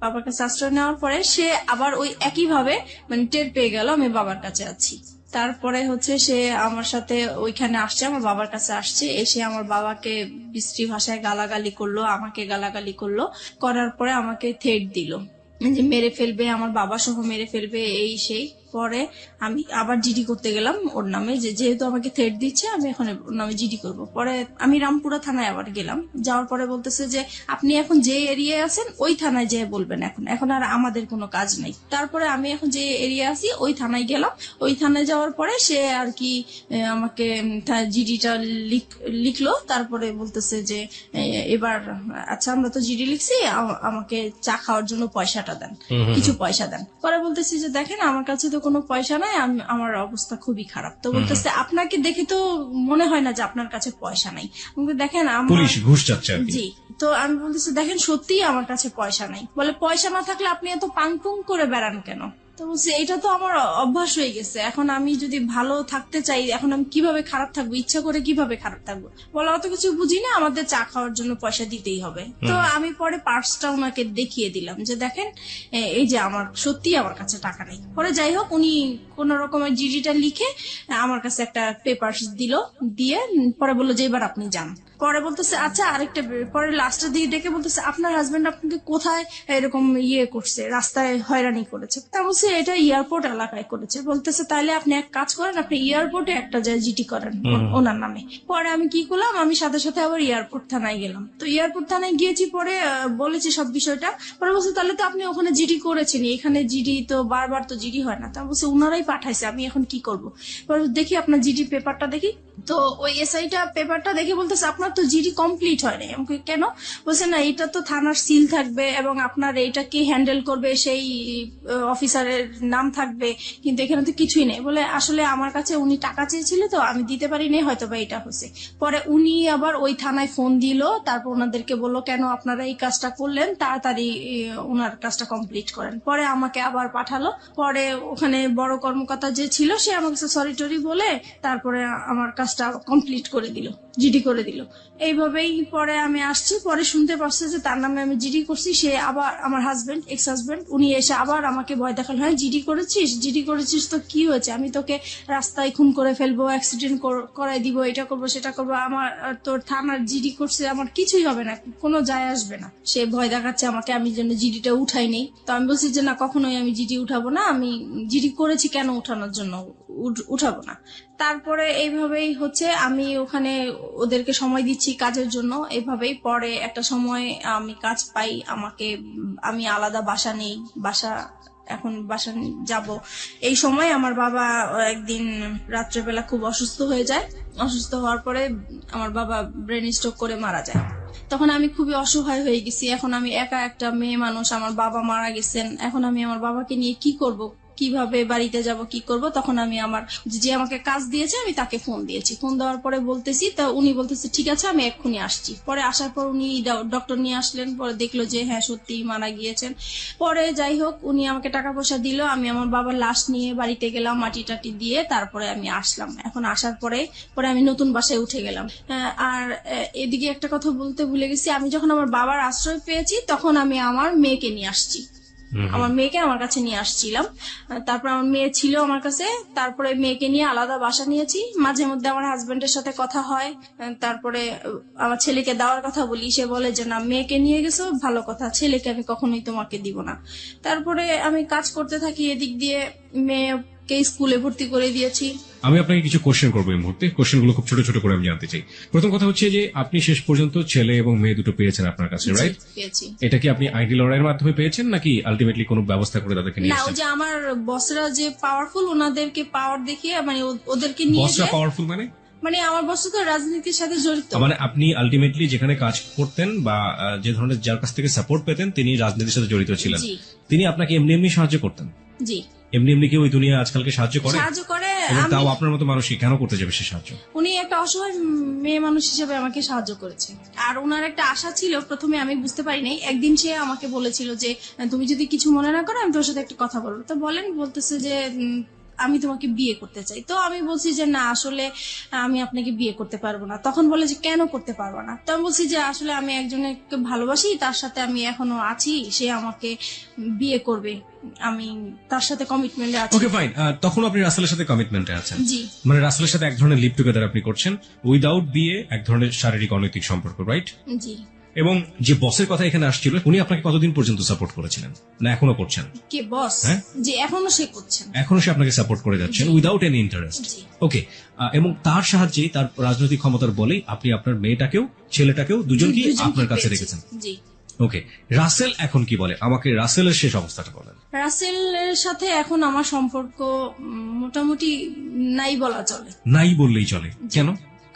বাবার কাছে আশ্রয় নেওয়ার পরে সে আবার ওই একইভাবে মানে টের পেয়ে গেল আমি বাবার কাছে আছি। তারপরে হচ্ছে সে আমার সাথে ওইখানে আসছে, আমার বাবার কাছে আসছে, এসে আমার বাবাকে বিশ্রী ভাষায় গালাগালি করলো, আমাকে গালাগালি করলো, করার পরে আমাকে থ্রেট দিল যে মেরে ফেলবে, আমার বাবা সহ মেরে ফেলবে, এই সেই। পরে আমি আবার জিডি করতে গেলাম ওর নামে, যেহেতু আমাকে থ্রেট দিচ্ছে আমি এখন ওর নামে জিডি করব। পরে আমি রামপুরা থানায় আবার গেলাম, যাওয়ার পরে বলতেছে যে আপনি এখন যে এরিয়ায় আছেন ওই থানায় যেয়ে বলবেন, এখন আর আমাদের কোনো কাজ নাই। তারপরে আমি এখন যে এরিয়া আছি ওই থানায় গেলাম, ওই থানায় যাওয়ার পরে সে আর কি আমাকে জিডিটা লিখলো। তারপরে বলতেছে যে এবার আচ্ছা আমরা তো জিডি লিখছি, আমাকে চা খাওয়ার জন্য পয়সাটা দেন, কিছু পয়সা দেন। পরে বলতেছি যে দেখেন আমার কাছে তো কোনো পয়সা নাই, আমার অবস্থা খুবই খারাপ। তো বলতেছে আপনাকে দেখে তো মনে হয় না যে আপনার কাছে পয়সা নাই, দেখেন পুলিশ ঘুষ চাচ্ছে। জি। তো আমি বলতেছি দেখেন সত্যিই আমার কাছে পয়সা নাই। বলে পয়সা না থাকলে আপনি এত পাংপুং করে বেড়ান কেন? তো বলছে এটা তো আমার অভ্যাস হয়ে গেছে, এখন আমি যদি ভালো থাকতে চাই এখন আমি কিভাবে খারাপ থাকবো, ইচ্ছা করে কিভাবে খারাপ থাকবো? বলে অত কিছু বুঝি না, আমাদের চা খাওয়ার জন্য পয়সা দিতেই হবে। তো আমি পরে পার্সটা ওনাকে দেখিয়ে দিলাম যে দেখেন এই যে আমার সত্যি আমার কাছে টাকা নেই। পরে যাই হোক উনি কোন রকমের জিডিটা লিখে আমার কাছে একটা পেপার দিল, দিয়ে পরে বললো যে এবার আপনি যান। পরে বলতেছে আচ্ছা আরেকটা পরে লাস্টের দিকে ডেকে বলতেছে আপনার হাজবেন্ড আপনাকে কোথায় এরকম করছে, রাস্তায় হয়রানি করেছে। তা বলছে এটা এয়ারপোর্ট এলাকায় করেছে। বলতেছে তাহলে আপনি এক কাজ করেন, আপনি এয়ারপোর্টে একটা যায় জিটি করেন ওনার নামে। পরে আমি কি করলাম, আমি সাথে সাথে আবার এয়ারপোর্ট থানায় গেলাম। তো এয়ারপোর্ট থানায় গিয়েছি, পরে বলেছি সব বিষয়টা। পরে বলছে তাহলে তো আপনি ওখানে জিডি করেছেন, এখানে জিডি তো বারবার তো জিডি হয় না। তা বলছে উনারাই পাঠাইছে, আমি এখন কি করব। পরে দেখি আপনার জিডি পেপারটা দেখি, তো ওই এসআইটা পেপারটা দেখে বলতেছে আপনার তো জিডি কমপ্লিট হয় নাই। আমাকে কেন? বলছে না এটা তো থানার সিল থাকবে এবং আপনার এইটা কে হ্যান্ডেল করবে সেই অফিসারের নাম থাকবে, কিন্তু এখানে তো কিছুই নেই। বলে আসলে আমার কাছে উনি টাকা চেয়েছিল তো আমি দিতে পারিনি, হয়তো বা এটা হচ্ছে। পরে উনি আবার ওই থানায় ফোন দিল, তারপর ওনাদেরকে বললো কেন আপনারা এই কাজটা করলেন, তাড়াতাড়ি ওনার কাজটা কমপ্লিট করেন। পরে আমাকে আবার পাঠালো। পরে ওখানে বড় কর্মকর্তা যে ছিল সে আমাকে সরি টরি বলে তারপরে আমার কাজটা কমপ্লিট করে দিল, জিডি করে দিল। এইভাবেই পরে আমি আসছি, পরে শুনতে পারছে যে তার নামে আমি জিডি করছি। সে আবার আমার হাজবেন্ড, এক্স হাজবেন্ড, উনি এসে আবার আমাকে ভয় দেখাল, হ্যাঁ জিডি করেছিস তো কি হয়েছে, আমি তোকে রাস্তায় খুন করে ফেলবো, অ্যাক্সিডেন্ট করাই দিব, এটা করবো সেটা করবো, আমার তোর থানার জিডি করছে, আমার কিছুই হবে না, কোনো যায় আসবে না। সে ভয় দেখাচ্ছে আমাকে, আমি যেন জিডিটা উঠাই নেই। তো আমি বলছি যে না, কখনোই আমি জিডি উঠাবো না, আমি জিডি করেছি কেন উঠানোর জন্য উঠাবো না। তারপরে এইভাবেই হচ্ছে, আমি ওখানে ওদেরকে সময় দিচ্ছি কাজের জন্য। এইভাবেই পরে একটা সময় আমি কাজ পাই, আমি আলাদা বাসা নেই, এখন বাসা যাব। এই সময় আমার বাবা একদিন রাত্রেবেলা খুব অসুস্থ হয়ে যায়। অসুস্থ হওয়ার পরে আমার বাবা ব্রেন স্ট্রোক করে মারা যায়। তখন আমি খুবই অসহায় হয়ে গেছি। এখন আমি একা একটা মেয়ে মানুষ, আমার বাবা মারা গেছেন, এখন আমি আমার বাবাকে নিয়ে কি করব, কিভাবে বাড়িতে যাব, কি করব। তখন আমি যে আমাকে কাজ দিয়েছে আমি তাকে ফোন দিয়েছি। ফোন দেওয়ার পরে বলতেছি, তা উনি বলতেছে ঠিক আছে আমি এক্ষুনি আসছি। পরে আসার পর উনি ডক্টর নিয়ে আসলেন, পরে দেখলো যে হ্যাঁ সত্যি মারা গিয়েছেন। পরে যাই হোক উনি আমাকে টাকা পয়সা দিল, আমি আমার বাবার লাশ নিয়ে বাড়িতে গেলাম, মাটি টাটি দিয়ে তারপরে আমি আসলাম। এখন আসার পরে আমি নতুন বাসায় উঠে গেলাম। আর এদিকে একটা কথা বলতে ভুলে গেছি, আমি যখন আমার বাবার আশ্রয় পেয়েছি তখন আমি আমার মেয়েকে নিয়ে আসছি, আমার মেয়েকে আমার কাছে নিয়ে আসছিলাম। তারপর আমার মেয়ে ছিল আমার কাছে, তারপরে মেয়েকে নিয়ে আলাদা বাসা নিয়েছি। মাঝে মধ্যে আমার হাজবেন্ডের সাথে কথা হয়, তারপরে আমার ছেলেকে দেওয়ার কথা বলি, সে বলে যে না মেয়েকে নিয়ে গেছো ভালো কথা, ছেলেকে আমি কখনোই তোমাকে দিব না। তারপরে আমি কাজ করতে থাকি, এদিক দিয়ে মেয়েকে স্কুলে ভর্তি করে দিয়েছি। আমি আপনাকে কিছু কোশ্চেন করবো এই মুহূর্তে, কোশ্চেন গুলো খুব ছোট ছোট করে আমি জানতে চাই। প্রথম কথা হচ্ছে যে আপনি শেষ পর্যন্ত ছেলে এবং মেয়ে দুটো পেয়েছেন আপনার কাছে, রাইট? পেয়েছি। এটা কি আপনি আইডি লড়াইয়ের মাধ্যমে পেয়েছেন নাকি আলটিমেটলি কোনো ব্যবস্থা করে তাদেরকে নিয়ে না, এসেছেন? ওই যে আমার বসরা যে পাওয়ারফুল, ওনাদেরকে পাওয়ার দেখিয়ে মানে ওদেরকে নিয়ে বসরা পাওয়ারফুল মানে আমার বস তো রাজনীতির সাথে জড়িত। মানে আপনি আলটিমেটলি যেখানে কাজ করতেন বা যে ধরনের যার কাছ থেকে সাপোর্ট পেতেন তিনি রাজনীতির সাথে জড়িত ছিলেন, তিনি আপনাকে এমনি এমনি সাহায্য করতেন? জি। এমনি এমনি কি ওই দুনিয়া আজকালকে সাহায্য করে? এবং তাও আপনার মতো মানুষই কেন করতে যাবে সে সাহায্য? উনি একটা অসহায় মেয়ে মানুষ হিসেবে আমাকে সাহায্য করেছে। আর ওনার একটা আশা ছিল, প্রথমে আমি বুঝতে পারি নাই। একদিন সে আমাকে বলেছিল যে তুমি যদি কিছু মনে না করো আমি তোর সাথে একটা কথা বলবো। তো বলেন। বলতেছে যে আমি তোমাকে বিয়ে করতে চাই। তো আমি বলছি যে না আসলে আমি আপনাকে বিয়ে করতে পারবো না। তখন বলে যে কেন করতে পারবো না? তো আমি বলছি যে আসলে আমি একজনকে ভালোবাসি, তার সাথে আমি এখনো আছি, সে আমাকে বিয়ে করবে, আমি তার সাথে কমিটমেন্টে আছি। Okay fine. তখন আপনি রাসেলের সাথে কমিটমেন্টে আছেন? জি। মানে রাসেলের সাথে এক ধরনের লিভ টুগেদার আপনি করছেন উইদাউট বিয়ে, এক ধরনের শারীরিক অনৈতিক সম্পর্ক, রাইট? জি। এবং যে বসের কথা এখানে আসছিল উনি আপনাকে কতদিন পর্যন্ত সাপোর্ট করেছিলেন, না এখনো করছেন? কে বস? যে এখনো সে করছেন, এখনো সে আপনাকে সাপোর্ট করে যাচ্ছেন উইদাউট এনি ইন্টারেস্ট? ওকে। এবং তার সাহায্যে, তার রাজনৈতিক ক্ষমতার বলেই আপনি আপনার মেয়েটাকেও ছেলেটাকেও দুজনকে আপনার কাছে রেখেছেন। জি। ওকে, রাসেল এখন কি বলে? আমাকে রাসেলের শেষ অবস্থাটা বলেন। রাসেলের সাথে এখন আমার সম্পর্ক মোটামুটি নাই বলা চলে। নাই বললেই চলে? কেন?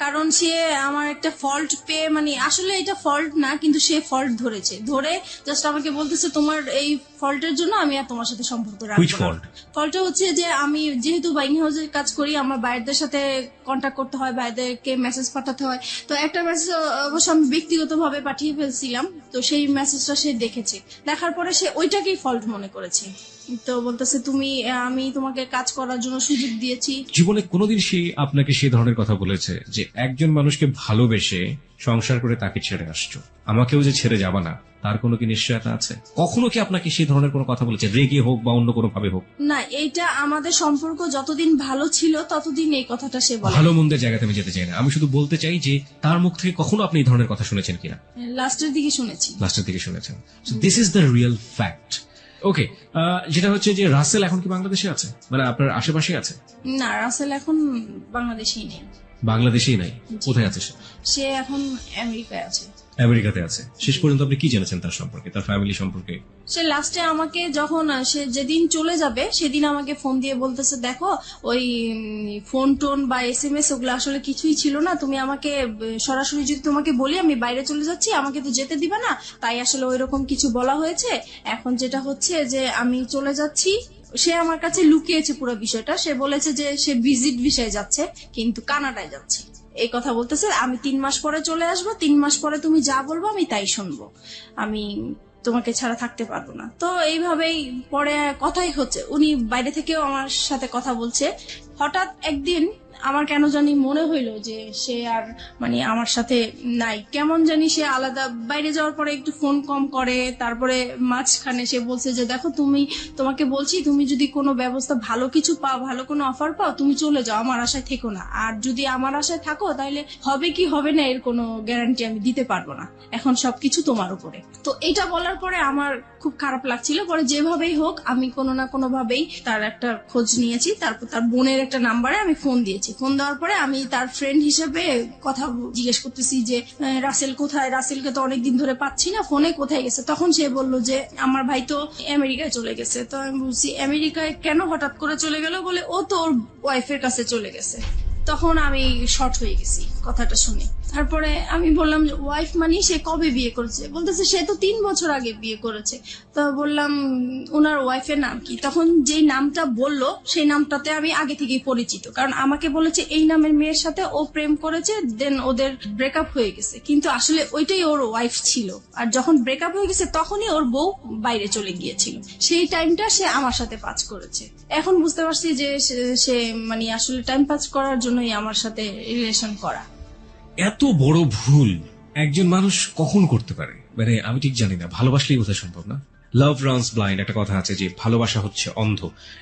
কারণ সে আমার একটা ফল্ট পেয়ে, মানে আসলে এটা ফল্ট না, কিন্তু সে ফল্ট ধরে জাস্ট আমাকে বলতেছে তোমার এই ফল্টের জন্য আমি আর তোমার সাথে সম্পর্ক রাখবো না। ফল্টটা হচ্ছে যে আমি যেহেতু বাইং হাউসের কাজ করি, আমার বাইরেদের সাথে কন্ট্যাক্ট করতে হয়, বাইরেদেরকে মেসেজ পাঠাতে হয়। তো একটা মেসেজ অবশ্য আমি ব্যক্তিগতভাবে পাঠিয়ে ফেলছিলাম, তো সেই মেসেজটা সে দেখেছে, দেখার পরে সে ওইটাকেই ফল্ট মনে করেছে। তো বলতেছে আমি তোমাকে কাজ করার জন্য সুযোগ দিয়েছি। জীবনে কোনোদিন সে আপনাকে সে ধরনের কথা বলেছে যে একজন মানুষকে ভালোবেসে সংসার করে তাকে ছেড়ে আসছো, আমাকেও যে ছেড়ে যাবা না, তার কোনো কি নিশ্চয়তা আছে? কখনো কি আপনাকে সেই ধরনের কোনো কথা বলেছে, রেগে হোক বা অন্য কোনো ভাবে হোক? না, এইটা আমাদের সম্পর্ক যতদিন ভালো ছিল ততদিন এই কথাটা সে বলে। ভালো মন্দের জায়গাতে আমি যেতে চাই না, আমি শুধু বলতে চাই যে তার মুখ থেকে কখনো আপনি এই ধরনের কথা শুনেছেন কিনা? লাস্টের দিকে শুনেছি। লাস্টের দিকে শুনেছেন। This is the real fact. Okay, যেটা হচ্ছে যে রাসেল এখন কি বাংলাদেশে আছে, মানে আপনার আশেপাশে আছে? না, রাসেল এখন বাংলাদেশেই নেই। বাংলাদেশেই নাই? কোথায় আছে সে? সে এখন আমেরিকায় আছে। আমেরিকাতে আছে। শেষ পর্যন্ত আপনি কি জেনেছেন তার সম্পর্কে, তার ফ্যামিলি সম্পর্কে? সে লাস্টে আমাকে যখন সে যেদিন চলে যাবে সেদিন আমাকে ফোন দিয়ে বলতেছে, দেখো ওই ফোন টোন বা SMS ওগুলো আসলে কিছুই ছিল না, তুমি আমাকে সরাসরি যদি তোমাকে বলি আমি বাইরে চলে যাচ্ছি, আমাকে তো যেতে দিবে না, তাই আসলে ওইরকম কিছু বলা হয়েছে। এখন যেটা হচ্ছে যে আমি চলে যাচ্ছি, সে আমার কাছে লুকিয়েছে পুরো বিষয়টা। সে বলেছে যে সে ভিজিট ভিসায় যাচ্ছে কিন্তু কানাডায় যাচ্ছে, এই কথা বলতেছে। আমি 3 মাস পরে চলে আসবো, 3 মাস পরে তুমি যা বলবো আমি তাই শুনবো, আমি তোমাকে ছাড়া থাকতে পারবো না। তো এইভাবেই পরে কথাই হচ্ছে, উনি বাইরে থেকেও আমার সাথে কথা বলছে। হঠাৎ একদিন আমার কেন জানি মনে হইলো যে সে আর মানে আমার সাথে নাই, কেমন জানি সে আলাদা। বাইরে যাওয়ার পরে একটু ফোন কম করে, তারপরে মাঝখানে সে বলছে যে দেখো তোমাকে বলছি, তুমি যদি কোনো ব্যবস্থা ভালো কিছু পাও, ভালো কোনো অফার পাও, তুমি চলে যাও, আমার আশায় থেকো না। আর যদি আমার আশায় থাকো তাহলে হবে কি হবে না এর কোনো গ্যারান্টি আমি দিতে পারবো না, এখন সবকিছু তোমার উপরে। তো এটা বলার পরে আমার খুব খারাপ লাগছিল। পরে যেভাবেই হোক আমি কোনো না কোনো ভাবেই তার একটা খোঁজ নিয়েছি, তারপর তার বোনের একটা নাম্বারে আমি ফোন দিয়েছি। ফোন দেওয়ার পরে আমি তার ফ্রেন্ড হিসেবে কথা জিজ্ঞেস করতেছি যে রাসেল কোথায়, রাসেলকে তো অনেকদিন ধরে পাচ্ছি না, ফোনে কোথায় গেছে। তখন সে বলল যে আমার ভাই তো আমেরিকায় চলে গেছে। তো আমি বলছি আমেরিকায় কেন হঠাৎ করে চলে গেল, বলে ও তো ওর ওয়াইফের কাছে চলে গেছে। তখন আমি শর্ট হয়ে গেছি কথাটা শুনে। তারপরে আমি বললাম যে ওয়াইফ মানে সে কবে বিয়ে করেছে, বলতেছে সে তো 3 বছর আগে বিয়ে করেছে। তো বললাম ওনার ওয়াইফের নাম কি? তখন যেই নামটা বললো সেই নামটাতে আমি আগে থেকেই পরিচিত, কারণ আমাকে বলেছে এই নামের মেয়ের সাথে ও প্রেম করেছে, দেন ওদের ব্রেকআপ হয়ে গেছে, কিন্তু আসলে ওইটাই ওর ওয়াইফ ছিল। আর যখন ব্রেকআপ হয়ে গেছে তখনই ওর বউ বাইরে চলে গিয়েছিল, সেই টাইমটা সে আমার সাথে পাস করেছে। এখন বুঝতে পারছি যে সে মানে আসলে টাইম পাস করার জন্যই আমার সাথে রিলেশন করা। এত বড় ভুল একজন মানুষ কখন করতে পারে, মানে আমি ঠিক জানি না। ভালোবাসলেই বোঝা সম্ভব না। লাভ রানস ব্লাইন্ড একটা কথা আছে যে ভালোবাসা হচ্ছে অন্ধ,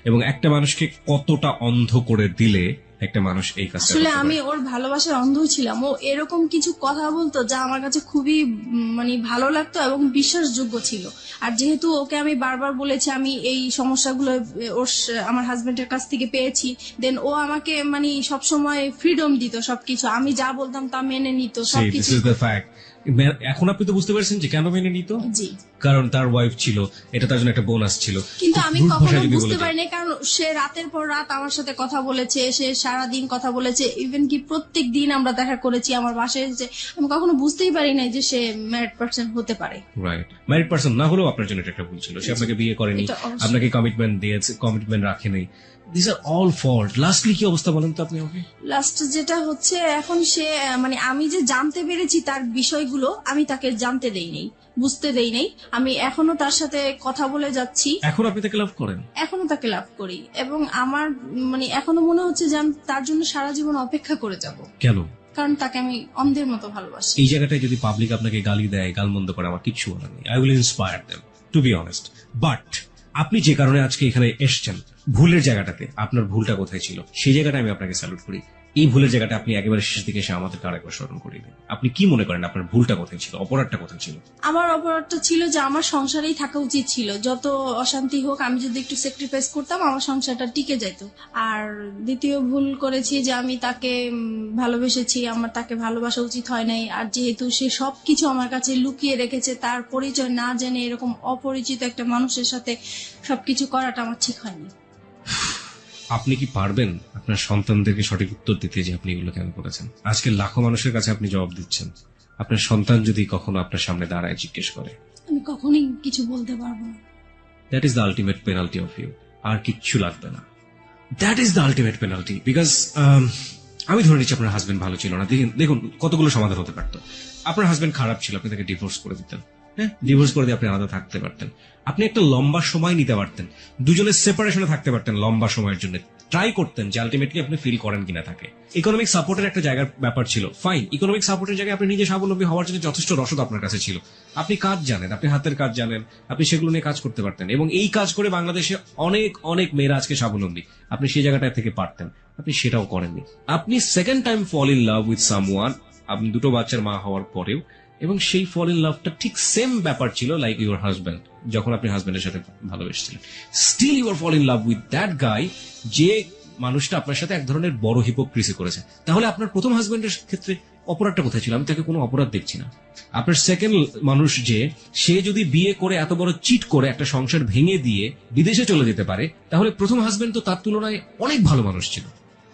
এবং একটা মানুষকে কতটা অন্ধ করে দিলে একটা মানুষ এই কাজটা আসলে আমি ওর ভালোবাসার অন্ধ ছিলাম। ও এরকম কিছু কথা বলতো যা আমার কাছে খুবই মানে ভালো লাগতো এবং বিশ্বাসযোগ্য ছিল। আর যেহেতু ওকে আমি বারবার বলেছি আমি এই সমস্যাগুলো আমার হাজবেন্ডের কাছ থেকে পেয়েছি, দেন ও আমাকে মানে সবসময় ফ্রিডম দিত, সবকিছু আমি যা বলতাম তা মেনে নিত সবকিছু। এখন আপনি তো বুঝতে পারছেন যে কেন মেনে নিত। জি, কারণ তার ওয়াইফ ছিল, এটা তার জন্য একটা বোনাস ছিল। কিন্তু আমি কখনো বুঝতে পারিনি, কারণ সে রাতের পর রাত আমার সাথে কথা বলেছে, সে সারাদিন কথা বলেছে, ইভেন কি প্রত্যেক দিন আমরা দেখা করেছি আমার বাসায় এসে। আমি কখনো বুঝতেই পারি নাই যে সে ম্যারিড পার্সন হতে পারে। রাইট, ম্যারিড পার্সন না হলেও আপনার জন্য এটা একটা ভুল ছিল। সে আপনাকে বিয়ে করেনি, আপনাকে কমিটমেন্ট দিয়েছে, কমিটমেন্ট রাখেনি। This are all fault. Lastly কি অবস্থা বলেন তো আপনি আমাকে? লাস্ট যেটা হচ্ছে এখন সে মানে আমি যে জানতে পেরেছি তার বিষয়গুলো আমি তাকে জানতে দেই নাই, বুঝতে দেই নাই। আমি এখনো তার সাথে কথা বলে যাচ্ছি। এখন আপনি তাকে লাভ করেন? এখনো তাকে লাভ করি, এবং আমার মানে এখনো মনে হচ্ছে যে আমি তার জন্য সারা জীবন অপেক্ষা করে যাব। কেন? কারণ তাকে আমি অন্ধের মতো ভালোবাসি। এই জায়গাটায় যদি পাবলিক আপনাকে গালি দেয়, গালমন্দ করে, আমার কিচ্ছু বলার নেই। I will inspire them to be honest. But আপনি যে কারণে আজকে এখানে এসছেন, ভুলের জায়গাটাতে আপনার ভুলটা কোথায় ছিল সেই জায়গাটা আমি আপনাকে স্যালুট করি। এই ভুলের জায়গাটা আপনি একেবারে শেষ দিকে এসে আমাদেরকে আরেকবার স্মরণ করিয়ে দিন। আপনি কি মনে করেন আপনার ভুলটা কোথায় ছিল, অপরাধটা কোথায় ছিল? আমার অপরাধটা ছিল যে আমার সংসারেই থাকা উচিত ছিল। যত অশান্তি হোক আমি যদি একটু স্যাক্রিফাইস করতাম আমার সংসারটা টিকে যেত। আর দ্বিতীয় ভুল করেছি যে আমি তাকে ভালোবেসেছি, আমার তাকে ভালোবাসা উচিত হয় নাই। আর যেহেতু সে সবকিছু আমার কাছে লুকিয়ে রেখেছে, তার পরিচয় না জেনে এরকম অপরিচিত একটা মানুষের সাথে সবকিছু করাটা আমার ঠিক হয়নি। আপনি কি পারবেন আপনার সন্তানদেরকে সঠিক উত্তর দিতে যে আপনি এগুলো কেন করেছেন? আজকে লাখো মানুষের কাছে আপনি জবাব দিচ্ছেন। আপনার সন্তান যদি কখনো আপনার সামনে দাঁড়ায় জিজ্ঞেস করে, আমি কখনোই কিছু বলতে পারবো না। That is the ultimate penalty of you. আর কিচ্ছু লাগবে না। That is the ultimate penalty. Because আমি ধরে নিচ্ছি আপনার হাজবেন্ড ভালো ছিল না। দেখুন কতগুলো সমাধান হতে পারতো। আপনার হাজবেন্ড খারাপ ছিল, আপনি তাকে ডিভোর্স করে দিতেন। হ্যাঁ, ডিভোর্স করে দিয়ে আপনি আলাদা থাকতে পারতেন। আপনি একটা লম্বা সময় নিতে পারতেন, দুজনের সেপারেশনে থাকতে পারতেন লম্বা সময়ের জন্য, ট্রাই করতেন যে আলটিমেটলি আপনি ফিল করেন কিনা থাকে। ইকোনমিক সাপোর্টের একটা জায়গার ব্যাপার ছিল, ফাইন, ইকোনমিক সাপোর্টের জায়গায় আপনি নিজে স্বাবলম্বী হওয়ার জন্য যথেষ্ট রসদ আপনার কাছে ছিল। আপনি কাজ জানেন, আপনি হাতের কাজ জানেন, আপনি সেগুলো নিয়ে কাজ করতে পারতেন, এবং এই কাজ করে বাংলাদেশে অনেক অনেক মেয়েরা আজকে স্বাবলম্বী। আপনি সেই জায়গাটা থেকে পারতেন, আপনি সেটাও করেননি। আপনি second time fall in love with someone, আপনি দুটো বাচ্চার মা হওয়ার পরেও, এবং সেই ফল ইন লাভটা ঠিক সেম ব্যাপার ছিল লাইক ইউর হাজব্যান্ড, যখন আপনি হাজব্যান্ডের সাথে ভালোবেসেছিলেন। Still you are fall in love with that guy, যে মানুষটা আপনার সাথে এক ধরনের বড় হিপোক্রিসি করেছে। তাহলে আপনার প্রথম হাজব্যান্ডের ক্ষেত্রে অপরাধটা কোথায় ছিল? আমি তাকে কোনো অপরাধ দেখছি না। আপনার সেকেন্ড মানুষ যে, সে যদি বিয়ে করে এত বড় চিট করে একটা সংসার ভেঙে দিয়ে বিদেশে চলে যেতে পারে, তাহলে প্রথম হাজব্যান্ড তো তার তুলনায় অনেক ভালো মানুষ ছিল।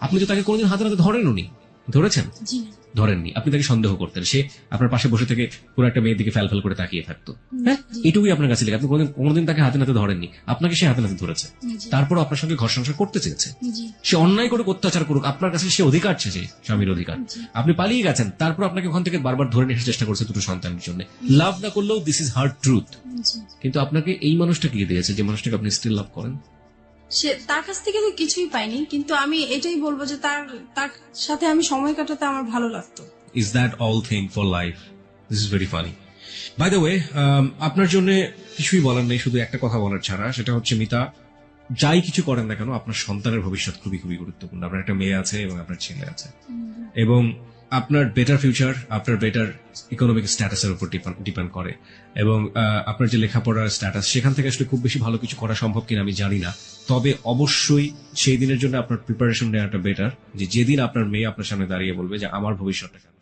আপনি তো তাকে কোনোদিন হাতে হাতে ধরেননি, ধরেছেন? জি না। ধরেননি, আপনি তাকে সন্দেহ করতেন। সে আপনার পাশে বসে থেকে পুরো একটা মেয়ের দিকে ফ্যাল ফ্যাল করে তাকিয়ে থাকতো। হ্যাঁ, এটুকুই আপনার কাছে লেগে। আপনি কোনোদিন তাকে হাতে নাতে ধরেননি, আপনাকে সে হাতে নাতে ধরেছে। জি। তারপর আপনার সঙ্গে ঘর সংসার করতে চেয়েছে। জি। সে অন্যায় করে অত্যাচার করুক, আপনার কাছে সে অধিকার চেয়েছে, স্বামীর অধিকার। জি। আপনি পালিয়ে গেছেন, তারপর আপনাকে ওখান থেকে বারবার ধরে নিয়ে আসার চেষ্টা করছে দুটো সন্তানের জন্য। লাভ না করলেও দিস ইজ হার্ড ট্রুথ। জি। কিন্তু আপনাকে এই মানুষটা কি দিয়েছে, যে মানুষটাকে আপনি স্টিল লাভ করেন? সে তার কাছ থেকে তো কিছুই পাইনি, কিন্তু আমি এটাই বলবো যে তার তার সাথে আমি সময় কাটাতে আমার ভালো লাগতো। Is that all thing for life? This is very funny. By the way, আপনার জন্য কিছুই বলার নেই, শুধু একটা কথা বলার ছাড়া, সেটা হচ্ছে মিতা, যাই কিছু করেন না কেন, আপনার সন্তানের ভবিষ্যৎ খুবই খুবই গুরুত্বপূর্ণ। আপনার একটা মেয়ে আছে এবং আপনার ছেলে আছে, এবং আপনার বেটার ফিউচার আপনার বেটার ইকোনমিক স্ট্যাটাসের উপর ডিপেন্ড করে। এবং আপনার যে লেখাপড়ার স্ট্যাটাস, সেখান থেকে আসলে খুব বেশি ভালো কিছু করা সম্ভব কিনা আমি জানি না। তবে অবশ্যই সেই দিনের জন্য আপনার প্রিপারেশন নেওয়াটা বেটার, যে যেদিন আপনার মেয়ে আপনার সামনে দাঁড়িয়ে বলবে যে আমার ভবিষ্যৎটা কেন।